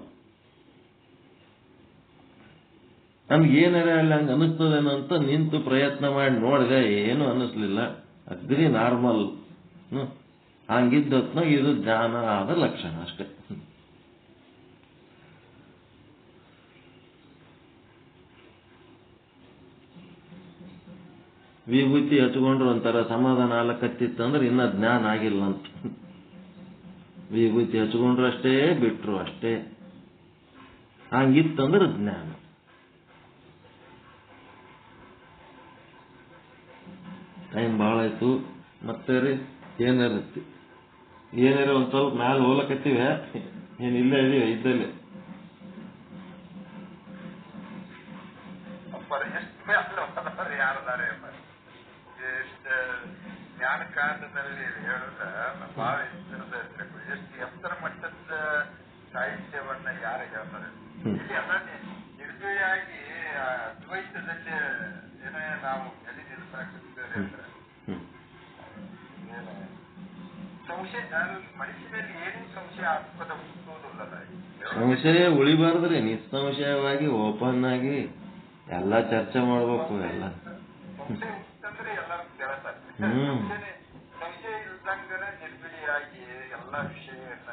ನನ್ಗೇನಾರ ಅಲ್ಲಿ ಹಂಗ ಅನಿಸ್ತದೇನಂತ ನಿಂತು ಪ್ರಯತ್ನ ಮಾಡಿ ನೋಡಿದೆ, ಏನು ಅನ್ನಿಸ್ಲಿಲ್ಲ, ಅಗ್ರಿ ನಾರ್ಮಲ್. ಹಂಗಿದ್ದತ್ನಾಗ ಇದು ಜ್ಞಾನ ಆದ ಲಕ್ಷಣ ಅಷ್ಟೇ. ವಿಭೂತಿ ಹಚ್ಕೊಂಡ್ರು ಒಂಥರ ಸಮಾಧಾನ ಆಲಕತ್ತಿತ್ತಂದ್ರೆ ಇನ್ನ ಜ್ಞಾನ ಆಗಿಲ್ಲ ಅಂತ. ವಿಭೂತಿ ಹಚ್ಕೊಂಡ್ರು ಅಷ್ಟೇ, ಬಿಟ್ರು ಅಷ್ಟೇ. ಹಂಗಿತ್ತಂದ್ರೆ ಜ್ಞಾನ. ಟೈಮ್ ಭಾಳ ಆಯ್ತು. ಮತ್ತೆ ರೀ ಏನಾರ ಒಂದ್ ಸ್ವಲ್ಪ ಮ್ಯಾಲ ಹೋಗ್ಲಕತ್ತೀವಿ, ಏನಿಲ್ಲ ಇದೀವಿ ಇದ್ದಲ್ಲೇ. ಯಾರದಾರೆ ಎಷ್ಟು ಜ್ಞಾನ ಕಾಂಡದಲ್ಲಿ ಹೇಳುದ ಬಹಳ ಇರ್ಬೇಕು. ಎಷ್ಟು ಎತ್ತರ ಮಟ್ಟದ ಸಾಹಿತ್ಯವನ್ನ ಯಾರು ಹೇಳ್ತಾರೆ. ಇಲ್ಲಿ ಎಲ್ಲ ನಿರ್ದಯಾಗಿ ಅದ್ವೈತದಲ್ಲಿ ಏನೇ ನಾವು ಎಲ್ಲಿ ನಿಲ್ಸಾಕಿದ್ದೇವೆ ಅಂದ್ರೆ ಸಂಶಯ, ಮನುಷ್ಯನಲ್ಲಿ ಏನೂ ಸಂಶಯಾಸ್ಪದ ಹುಟ್ಟುವುದಿಲ್ಲ. ಸಂಶಯ ಉಳಿಬಾರ್ದ್ರಿ, ನಿಸ್ಸಂಶಯವಾಗಿ ಓಪನ್ ಆಗಿ ಎಲ್ಲ ಚರ್ಚೆ ಮಾಡ್ಬೇಕು. ಎಲ್ಲ ಸಂಶಯ ಎಲ್ಲರೂ ಕೇಳ್ತಾರೆ. ಸಂಶಯ ಇಲ್ದಂಗನೆ ನಿರ್ಬಿಡಿಯಾಗಿ ಎಲ್ಲ ವಿಷಯವನ್ನ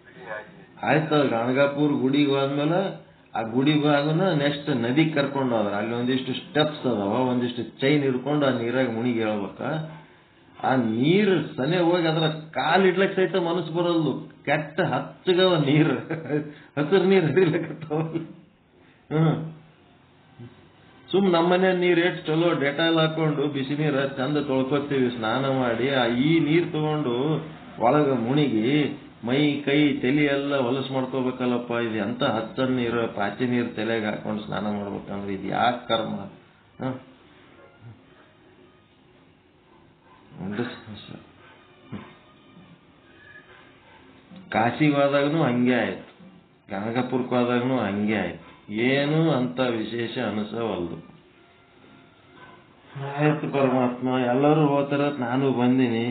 ಬಿಡಿಯಾಗಿ ಆಯ್ತು. ಗಣಗಾಪುರ್ ಗುಡಿಗೆ ಹೋದ್ಮೇಲೆ ಆ ಗುಡಿಗೆ ಆಗೋನ ನೆಕ್ಸ್ಟ್ ನದಿಗೆ ಕರ್ಕೊಂಡು ಹೋದ್ರ. ಅಲ್ಲಿ ಒಂದಿಷ್ಟು ಸ್ಟೆಪ್ಸ್ ಅದಾವ, ಒಂದಿಷ್ಟು ಚೈನ್ ಹಿಡ್ಕೊಂಡು ಆ ನೀರಾಗ ಮುಣಿಗಿ ಹೇಳ್ಬೇಕ. ಆ ನೀರು ಸನೆ ಹೋಗಿ ಅದ್ರ ಕಾಲಿಡ್ಲಕ್ ಸಹಿತ ಮನಸ್ಸು ಬರಲ್ದು. ಕೆಟ್ಟ ಹಚ್ಚಗವ ನೀರು, ಹಸಿರು ನೀರು ಹರಿಲಕತ್ತಾವ. ಸುಮ್ ನಮ್ಮನೆ ನೀರ್ ಎಷ್ಟು ಚಲೋ ಡೆಟಾಲ್ ಹಾಕೊಂಡು ಬಿಸಿ ನೀರ ಚಂದ ತೊಳ್ಕೊತೀವಿ, ಸ್ನಾನ ಮಾಡಿ. ಈ ನೀರ್ ತಗೊಂಡು ಒಳಗ ಮುಣಿಗಿ ಮೈ ಕೈ ತಲೆ ಎಲ್ಲ ಹೊಲಸು ಮಾಡ್ಕೋಬೇಕಲ್ಲಪ್ಪ. ಇದು ಎಂತ ಹಚ್ಚ ನೀರು, ಪಾಚಿ ನೀರು ತಲೆಗೆ ಹಾಕೊಂಡು ಸ್ನಾನ ಮಾಡ್ಬೇಕಂದ್ರೆ ಇದು ಯಾಕೆ ಕರ್ಮ? ಒಂದು ಸಮಸ್ಯೆ. ಕಾಶಿಗೆ ಹೋದಾಗನು ಹಂಗೆ ಆಯ್ತು, ಗಂಗಾಪುರಕ್ಕೆ ಹೋದಾಗನು ಹಂಗೆ ಆಯ್ತು. ಏನು ಅಂತ ವಿಶೇಷ ಅನಿಸವಲ್ದು. ಆಯ್ತು ಪರಮಾತ್ಮ, ಎಲ್ಲರೂ ಹೋಗ್ತಾರ, ನಾನು ಬಂದೀನಿ,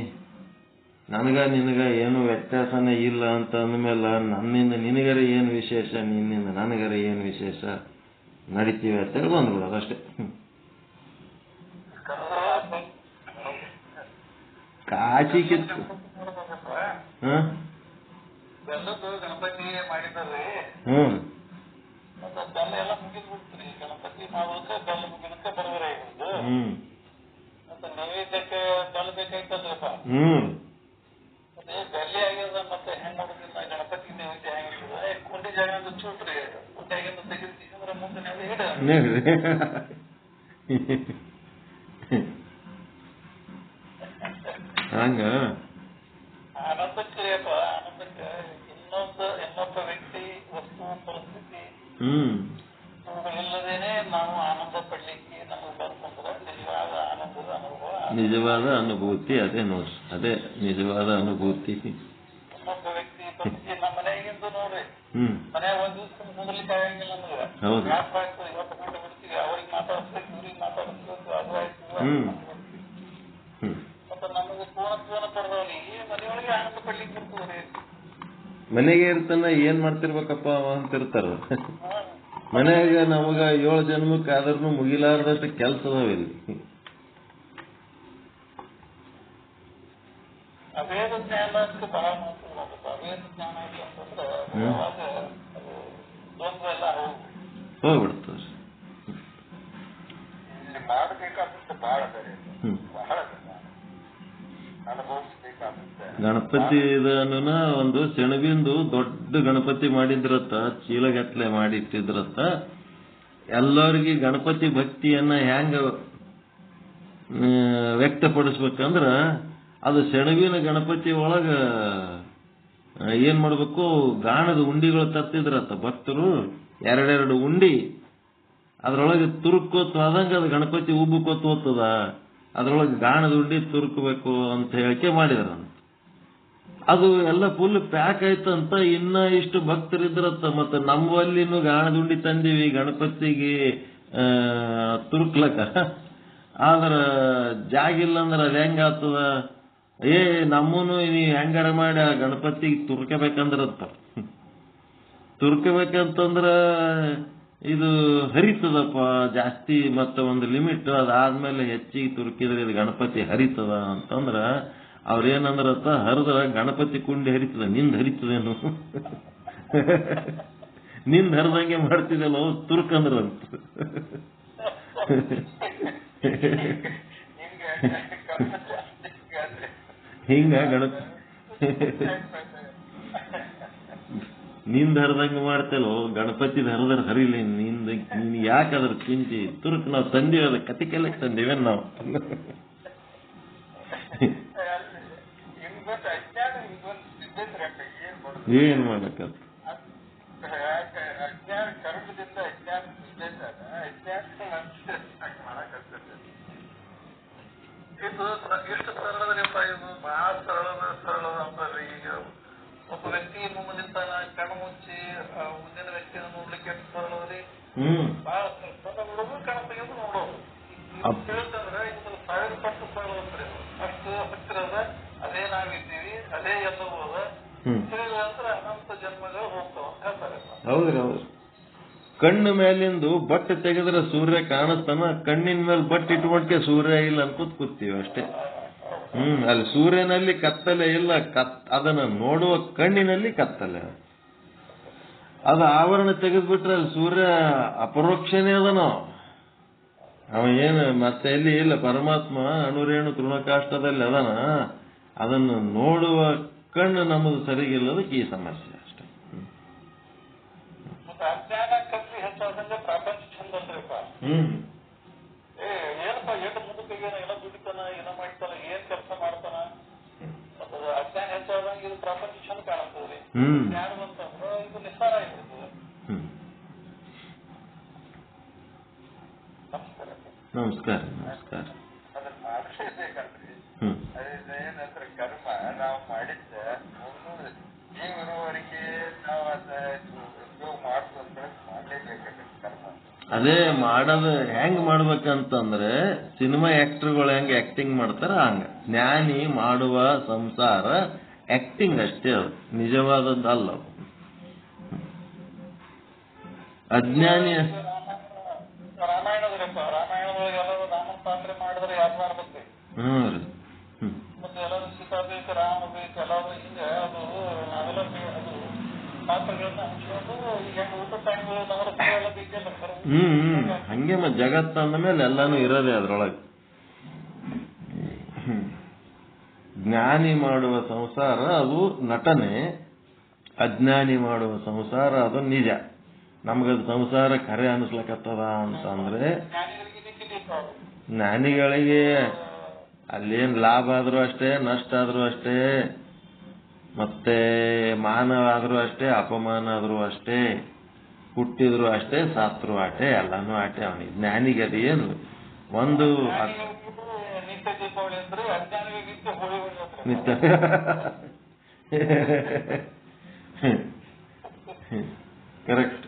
ನನಗ ನಿನಗ ಏನು ವ್ಯತ್ಯಾಸನೇ ಇಲ್ಲ ಅಂತ ಅಂದಮೇಲೆ ನನ್ನಿಂದ ನಿನಗರ ಏನು ವಿಶೇಷ, ನಿನ್ನಿಂದ ನನಗರ ಏನು ವಿಶೇಷ, ನಡಿತೀವಿ ಅಂತೇಳಿ ಬಂದ್ಬಿಡೋದು ಅಷ್ಟೇ. ಕಾಶಿ ಕಿತ್ತು ಗಣಪತಿ ಮಾಡಿದ್ರಿ, ಬೆಲ್ಲ ಎಲ್ಲ ಮುಗಿದ್ಬಿಡ್ತೀರಿ. ಗಣಪತಿ ಮಾಡೋದ್ರೆ ಬೆಲ್ಲ ಮುಗಿದಕ್ಕೆ ಬರೋದ್ರೆ ಮತ್ತೆ ನೈವೇದ್ಯಕ್ಕೆ ಬೆಲ್ಲ ಬೇಕಾಯ್ತಲ್ರಪ್ಪ. ಅದೇ ಬೆಲ್ಲಿ ಆಗ್ಯದ, ಮತ್ತೆ ಹೆಂಗ್ ಮಾಡೋದಿಲ್ಲ ಗಣಪತಿ ನೈವೇದ್ಯ ಹೆಂಗಿರ್ತದೆ, ಕುಂಡಿ ಜಾಗ ಚೂಟ್ರಿ, ಕುಂಡಿಯಾಗಿಂದ ತೆಗೆದ್ರೆ ಮುಂದೆ ನಾವು ಹಿಡ ಹಂಗ ಆನಂದಕ್ಕೆ ಆನಂದಕ್ಕೆ ಇನ್ನೊಬ್ಬ ವ್ಯಕ್ತಿ, ವಸ್ತು, ಪರಿಸ್ಥಿತಿ ಇವುಗಳಿಲ್ಲದೇನೆ ನಾವು ಆನಂದ ಪಡ್ಲಿಕ್ಕೆ ನಮಗೆ ಬಂತಂದ್ರೆ ನಿಜವಾದ ಆನಂದದ ಅನುಭವ, ನಿಜವಾದ ಅನುಭೂತಿ. ಅದೇ ನೋಡ್ರಿ, ಅದೇ ನಿಜವಾದ ಅನುಭೂತಿ. ಇನ್ನೊಬ್ಬ ವ್ಯಕ್ತಿ ಪರಿಸ್ಥಿತಿ ನಮ್ಮ ಮನೆಯಾಗಿಂದು ನೋಡ್ರಿ, ಮನ್ಯಾಗ ಒಂದ್ ದಿವಸ ಮುಂದಲಿಕ್ಕೆ ಆಗಂಗಿಲ್ಲ ನಮ್ಗೆ. ವ್ಯಾಪಾರ ಆಯ್ತು, ಇವತ್ತು ಊಟ ಬಿಡ್ತೀವಿ, ಅವ್ರಿಗೆ ಮಾತಾಡಿಸ್ಬೇಕು, ಇವ್ರಿಗೆ ಮಾತಾಡಿಸ್ಬೇಕು, ಅದು ಆಯ್ತು. ಮತ್ತೆ ನಮಗೆ ಪೂರ್ಣ ಪಡೆದವನಿಗೆ ಮನೆಯೊಳಗೆ ಆನಂದ ಪಡ್ಲಿಕ್ಕೆ ಬರ್ತದ್ರಿ. ಮನೆಗೆ ಇರ್ತಾನ, ಏನ್ ಮಾಡ್ತಿರ್ಬೇಕಪ್ಪ ಅಂತಿರ್ತಾರ. ಮನೆಯಾಗ ನಮಗ 7 ಜನ್ಮಕ್ಕೆ ಆದ್ರೂ ಮುಗಿಲಾರ್ದಷ್ಟು ಕೆಲಸ ಅದಾವಿಲ್ಲಿ. ಅವೇದ ಜ್ಞಾನಕ್ಕೆ ಬಹಳ ಮಹತ್ವ. ಅವೇದ ಜ್ಞಾನ ಅಂತಂದ್ರೆ ಅವಾಗ ದ್ವಂದ್ವ ಎಲ್ಲ ಹೋಗ್ಬಿಡ್ತದೆ. ಇಲ್ಲಿ ಮಾಡಬೇಕಾದಂತ ಬಹಳ ಬೇರೆ, ಬಹಳ ಅನುಭವಿಸ್ಬೇಕಾಗುತ್ತೆ. ಗಣಪತಿ ಇದನ್ನ ಒಂದು ಸೆಣಬಿಂದು ದೊಡ್ಡ ಗಣಪತಿ ಮಾಡಿದ್ರತ್ತ, ಚೀಲಗಟ್ಲೆ ಮಾಡಿಟ್ಟಿದ್ರತ್ತ. ಎಲ್ಲರಿಗೆ ಗಣಪತಿ ಭಕ್ತಿಯನ್ನ ಹೆಂಗ ವ್ಯಕ್ತಪಡಿಸ್ಬೇಕಂದ್ರ ಅದು ಸೆಣಬಿನ ಗಣಪತಿ ಒಳಗ ಏನ್ ಮಾಡ್ಬೇಕು, ಗಾಣದ ಉಂಡಿಗಳು ತತ್ತಿದ್ರತ್ತ ಭಕ್ತರು, 2 ಉಂಡಿ, ಅದ್ರೊಳಗೆ ತುರುಕೋತ್ ಆದಂಗ ಅದು ಗಣಪತಿ ಉಬ್ಬುಕೋತ್ ಹೋಗ್ತದ, ಅದ್ರೊಳಗೆ ಗಾಣದ ಉಂಡಿ ತುರುಕಬೇಕು ಅಂತ ಹೇಳಿಕೆ ಮಾಡಿದ್ರಂತ. ಅದು ಎಲ್ಲ ಫುಲ್ ಪ್ಯಾಕ್ ಆಯ್ತಂತ. ಇನ್ನ ಇಷ್ಟು ಭಕ್ತರಿದ್ರತ್ತ. ಮತ್ತೆ ನಮ್ಮಲ್ಲಿನೂ ಗಾಣದ ಉಂಡಿ ತಂದೀವಿ ಗಣಪತಿಗೆ ತುರುಕ್ಲಕ್ಕ, ಆದ್ರ ಜಾಗಿಲ್ಲ ಅಂದ್ರೆ ಅದ್ ಹೆಂಗ ಆಗ್ತದ, ನಮ್ಮನು ನೀವ್ ಹೆಂಗಾರ ಮಾಡಿ ಆ ಗಣಪತಿಗೆ ತುರ್ಕಬೇಕಂದ್ರತ್ತ. ತುರ್ಕಬೇಕಂತಂದ್ರ ಇದು ಹರಿತದಪ್ಪ ಜಾಸ್ತಿ, ಮತ್ತೆ ಒಂದು ಲಿಮಿಟ್, ಅದಾದ್ಮೇಲೆ ಹೆಚ್ಚಿಗೆ ತುರ್ಕಿದ್ರೆ ಇದು ಗಣಪತಿ ಹರಿತದ ಅಂತಂದ್ರ ಅವ್ರೇನಂದ್ರತ್ತ, ಹರಿದ್ರ ಗಣಪತಿ ಕುಂಡಿ ಹರಿತದ, ನಿಂದ ಹರಿತದೇನು, ನಿಂದ ಹರಿದಂಗೆ ಮಾಡ್ತಿದಲ್ಲ ತುರ್ಕಂದ್ರಂತ. ಹಿಂಗ ನಿಂದ ಹರಿದಂಗ ಮಾಡ್ತೇಲೋ, ಗಣಪತಿದ ಹರಿದ್ರ ಹರಿಲಿ, ನಿಂದ ನೀನ್ ಯಾಕದ್ರ ಚಿಂತಿ, ತುರ್ಕ್ ನಾವು ತಂದೀವಿ, ಅದ ಕತಿಕೆಲ್ಲಕ್ಕೆ ತಂದೀವೇನ್ ನಾವು. ಏನ್ ಮಾಡಕತ್ತ ಅಜ್ಞಾನ ಕರ್ಮದಿಂದ ಅಜ್ಞಾನ ಇದು ಎಷ್ಟು ಸರಳದಪ್ಪ, ಇದು ಬಹಳ ಸರಳದ ಅಂತಾರ್ರಿ. ಈಗ ಒಬ್ಬ ವ್ಯಕ್ತಿ ಮುಂದಿರ್ತಾನ, ಕಣ್ಣು ಮುಚ್ಚಿ ಮುಂದಿನ ವ್ಯಕ್ತಿಯನ್ನು ನೋಡ್ಲಿಕ್ಕೆ ಎಷ್ಟು ಸರಳದ್ರಿ, ಬಹಳ ಸರಳ ನೋಡೋದು, ಕಣ್ಣು ತೆಗೆದು ನೋಡೋದು. ಹೇಳ್ತಂದ್ರೆ ಇದು 1000 ಪಟ್ಟು ಸರಳ ಅಂತ್ರಿ. ಅಷ್ಟು ಹತ್ತಿರದ ಅದೇ ನಾವಿದ್ದೀವಿ, ಅದೇ ಎಲ್ಲವೂ ಅದ ಹೇಳಿದ್ರೆ ಅನಂತ ಜನ್ಮಗಳು ಹೋಗ್ತಾವ ಅಂತ ಹೇಳ್ತಾರೆ. ಹೌದ್ರಿ ಹೌದು. ಕಣ್ಣು ಮೇಲಿಂದು ಬಟ್ಟೆ ತೆಗೆದ್ರೆ ಸೂರ್ಯ ಕಾಣಿಸ್ತಾನ, ಕಣ್ಣಿನ ಮೇಲೆ ಬಟ್ಟೆ ಇಟ್ಕೊಂಡ್ಕೆ ಸೂರ್ಯ ಇಲ್ಲ ಅನ್ಕೋತ ಕೂತೀವಿ ಅಷ್ಟೇ. ಅಲ್ಲಿ ಸೂರ್ಯನಲ್ಲಿ ಕತ್ತಲೆ ಇಲ್ಲ, ಅದನ್ನ ನೋಡುವ ಕಣ್ಣಿನಲ್ಲಿ ಕತ್ತಲೆ. ಅದು ಆವರಣ ತೆಗೆದ್ಬಿಟ್ರೆ ಅಲ್ಲಿ ಸೂರ್ಯ ಅಪರೋಕ್ಷನೇ ಅದನ. ಅವ ಏನು ಮತ್ತೆ ಎಲ್ಲಿ ಇಲ್ಲ, ಪರಮಾತ್ಮ ಅಣುರೇಣು ತೃಣಕಾಷ್ಟದಲ್ಲಿ ಅದನ. ಅದನ್ನು ನೋಡುವ ಕಣ್ಣು ನಮ್ಮದು ಸರಿಗಿಲ್ಲದಕ್ಕೆ ಈ ಸಮಸ್ಯೆ ಅಷ್ಟೇ. ಅಜ್ಞಾನ ಕಲ್ವಿ ಹೆಚ್ಚಾದಂಗೆ ಪ್ರಪಂಚ ಚಂದ ಅಲ್ರಿಪ್ಪ. ಏನಪ್ಪ ಎಷ್ಟು ಮುಂದಕ್ಕೆ ಏನೋ ದುಡಿತಾನ, ಏನೋ ಮಾಡ್ತಾನ, ಏನ್ ಕೆಲಸ ಮಾಡ್ತಾನ. ಅಜ್ಞಾನ ಹೆಚ್ಚಾದಂಗೆ ಇದು ಪ್ರಪಂಚ ಚಂದ ಕಾಣುತ್ತದ್ರಿ. ಜ್ಞಾನ ಬಂತಂದ್ರೆ ಇದು ನಿಸ್ಸಾರ ಆಗಿರ್ತದೆ. ನಮಸ್ಕಾರ ನಮಸ್ಕಾರ. ಅದನ್ನ ಮಾಡಿಸಬೇಕಲ್ರಿ. ಅದೇ ಮಾಡೋದು ಹೆಂಗ್ ಮಾಡ್ಬೇಕಂತಂದ್ರೆ ಸಿನಿಮಾ ಆಕ್ಟರ್ಗಳು ಹೆಂಗ್ ಆಕ್ಟಿಂಗ್ ಮಾಡ್ತಾರ ಹಂಗ. ಜ್ಞಾನಿ ಮಾಡುವ ಸಂಸಾರ ಆಕ್ಟಿಂಗ್ ಅಷ್ಟೇ, ಅದು ನಿಜವಾದದ್ದಲ್ಲ. ಅಜ್ಞಾನಿ ರಾಮಾಯಣದಲ್ಲಪ್ಪ, ರಾಮಾಯಣದೊಳಗೆ ಎಲ್ಲರೂ ರಾಮನ ಪಾತ್ರೆ ಮಾಡಿದ್ರೆ ಯಾರು ಮಾಡ್ಬೇಕು? ರೀ. ಮತ್ತೆ ಎಲ್ಲರೂ ಸೀತಾ ಬೇಕು, ರಾಮ ಬೇಕು, ಎಲ್ಲರೂ ಹಿಂಗೆ ಅದು ನಾವೆಲ್ಲ ಅದು ಪಾತ್ರಗಳನ್ನ ಹಂಚ್ಕೊಂಡು ಈಗ ಊಟ ಟೈಮ್ಗಳು ನವರತ್ನ ಎಲ್ಲ ಬೇಕಲ್ಲ. ಹಂಗೆ ಮತ್ತೆ ಜಗತ್ತು ಅಂದ ಮೇಲೆ ಎಲ್ಲಾನು ಇರೋದೇ ಅದ್ರೊಳಗೆ. ಜ್ಞಾನಿ ಮಾಡುವ ಸಂಸಾರ ಅದು ನಟನೆ, ಅಜ್ಞಾನಿ ಮಾಡುವ ಸಂಸಾರ ಅದು ನಿಜ. ನಮ್ಗದು ಸಂಸಾರ ಖರೆ ಅನಿಸ್ಲಕತ್ತದ ಅಂತಂದ್ರೆ ಜ್ಞಾನಿಗಳಿಗೆ ಅಲ್ಲೇನ್ ಲಾಭ ಆದ್ರೂ ಅಷ್ಟೇ, ನಷ್ಟ ಆದ್ರೂ ಅಷ್ಟೇ, ಮತ್ತೆ ಮಾನ ಆದ್ರೂ ಅಷ್ಟೇ, ಅಪಮಾನ ಆದ್ರೂ ಅಷ್ಟೇ, ಹುಟ್ಟಿದ್ರು ಅಷ್ಟೇ, ಸಾತ್ರು ಆಟೆ, ಎಲ್ಲಾನು ಆಟೆ ಅವನಿಗೆ. ಜ್ಞಾನಿಗೆ ಅದು ಏನು ಒಂದು ನಿತ್ಯ ದೀಪಾವಳಿ ಅಂದ್ರೆ ಅಜ್ಞಾನಿಗೆ ನಿತ್ಯ ಹೋಳಿ ನಿತ್ಯ ಕರೆಕ್ಟ್.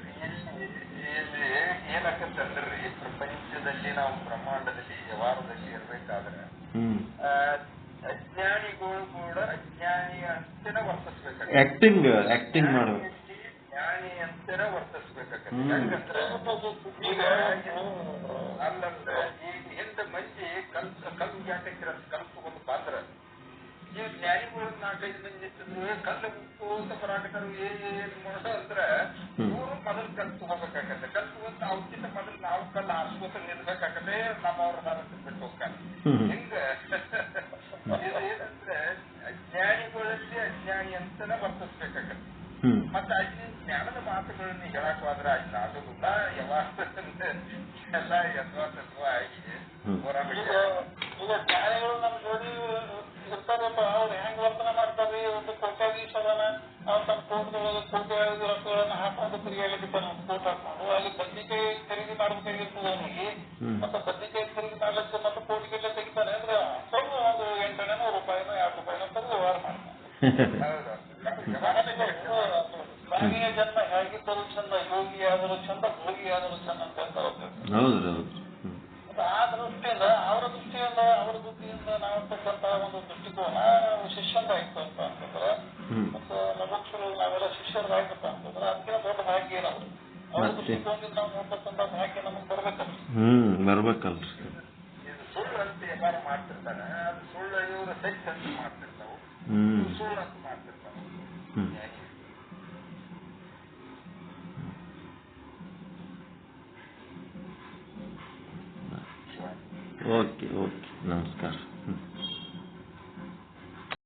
ಏನಾಗತ್ತಂದ್ರಿ, ಪ್ರಪಂಚದಲ್ಲಿ ನಾವು ಬ್ರಹ್ಮಾಂಡದಲ್ಲಿ ವ್ಯವಹಾರದಲ್ಲಿ ಇರ್ಬೇಕಾದ್ರೆ ಅಜ್ಞಾನಿಗಳು ಕೂಡ ಅಜ್ಞಾನಿ ಅಂತೇನೆ ವರ್ತಿಸ್ಬೇಕಾಗ, ಆಕ್ಟಿಂಗ್ ಮಾಡ್ಬೇಕು, ಜ್ಞಾನಿ ಅಂತೇನೆ ವರ್ತಿಸ್ಬೇಕಾಗತ್ತೆ. ಯಾಕಂದ್ರೆ ಈಗ ಅಲ್ಲಂದ್ರೆ ಈಗ ಹಿಂದೆ ಮಂದಿ ಕಲ್ಲು ಜಾಟಕ್ಕೆ ಕಲ್ಪಗೊಂಡು ಬಂದ್ರ, ಈ ಜ್ಞಾನಿಗಳು 4-5 ಮಂದಿ ಇಟ್ಟಿದ್ರು ಕಲ್ಲು ಅಂತ ಬರಾಕತ್ತಾರು. ಏನ್ ಮಾಡೋದು ಅಂದ್ರೆ ಇವರು ಮೊದಲು ಕಲ್ತು ಹೋಗ್ಬೇಕಾಗತ್ತೆ. ಕಲ್ತುವಂತ ಅವಕ್ಕಿಂತ ಮೊದಲು ನಾವು ಕಲ್ಲು ಆರಿಸ್ಕೋತ ನಿಲ್ಬೇಕಾಗತ್ತೆ. ನಮ್ಮವ್ರ ಬಿಟ್ಟು ಹೋಗ್ತಾರೆ. ಹಿಂಗ ಏನಂದ್ರೆ ಅಜ್ಞಾನಿಗಳಲ್ಲಿ ಅಜ್ಞಾನಿ ಅಂತಾನೆ ವರ್ತಿಸ್ಬೇಕಾಗತ್ತೆ. ಮತ್ತೆ ಜ್ಞಾನದ ಮಾತುಗಳನ್ನ ಹೇಳಕ್ ಹೋದ್ರೆ ಅದಾಗುದಿಲ್ಲ. ಎಲ್ಲ ಯಥಾತತ್ವ ಆಗಿ ಈಗ ಜ್ಞಾನಿಗಳು ನಮ್ ಜೋಡಿ ಇರ್ತಾರಪ್ಪ. ಅವ್ರು ಹೆಂಗ್ ವರ್ತನೆ ಮಾಡ್ತಾರೆ? ಒಂದು ಕೋಟ್ಯಾಧೀಶರನ್ನ ಅವ್ರು ತಮ್ಮ ತೋಟದೊಳಗೆ ಕೋಟ್ಯಾಧಿ ರೊಕ್ಕಗಳನ್ನ ಹಾಕೊಂಡು ತಿರುಗಾಡಲಿಕ್ಕೆ ಕೋಟ್ ಹಾಕೊಂಡು ಅಲ್ಲಿ ಬದ್ನಿಕಾಯಿ ಖರೀದಿ ಮಾಡ್ಬೇಕಾಗಿರ್ತದೆ ಅವನಿಗೆ. ಮತ್ತೆ ಬದ್ನಿಕಾಯಿ ಖರೀದಿ ಮಾಡ್ಲಿಕ್ಕೆ ಮತ್ತೆ ಕೋಟಿಗೆಲ್ಲ ತೆಗಿತಾನೆ ಅಂದ್ರೆ ಸ್ವಲ್ಪ ಒಂದು 800 ರೂಪಾಯಿನೋ 2 ರೂಪಾಯಿನೋ ತಂದು ವ್ಯವಹಾರ ಮಾಡ್ತಾನೆ. ಪ್ರಾಣಿಯ ಜನ್ಮ ಹೇಗಿದ್ದರೂ ಚಂದ, ಯೋಗಿ ಆದರೂ ಚಂದ, ಭೋಗಿ ಆದರೂ ಚಂದ ಅಂತ ಹೇಳ್ತಾರೆ. ಆ ದೃಷ್ಟಿಯಿಂದ ಅವರ ಬುದ್ಧಿಯಿಂದ ನಾವು ತಕ್ಕಂತಹ ಒಂದು ದೃಷ್ಟಿಕೋನ ಶಿಷ್ಯರಾಯ್ತು ಅಂತ ಅಂತಂದ್ರೆ, ಮತ್ತು ನಮಕ್ಷರು ನಾವೆಲ್ಲ ಶಿಷ್ಯರಾಯ್ತಪ್ಪ ಅಂತಂದ್ರೆ ಅದಕ್ಕಿಂತ ದೊಡ್ಡ ಭಾಗ್ಯ ಏನಾದ್ರು ಅವ್ರ ದೃಷ್ಟಿಕೋನದಿಂದ ನಾವು ನೋಡ್ತಕ್ಕಂಥ ಭಾಗ್ಯ ನಮಗೆ ಬರ್ಬೇಕಲ್ರಿ. ಇದು ಸುಳ್ಳು ಅಂತ ವ್ಯವಹಾರ ಮಾಡ್ತಿರ್ತಾನೆ, ಅದು ಸುಳ್ಳು ಇವರು ಸೆಟ್ ಅಂತ ಮಾಡ್ತಿರ್ತಾವೆ, ಸುಳ್ಳು ಅಂತ ಮಾಡ್ತಿರ್ತಾವೆ. ಓಕೆ, ನಮಸ್ಕಾರ.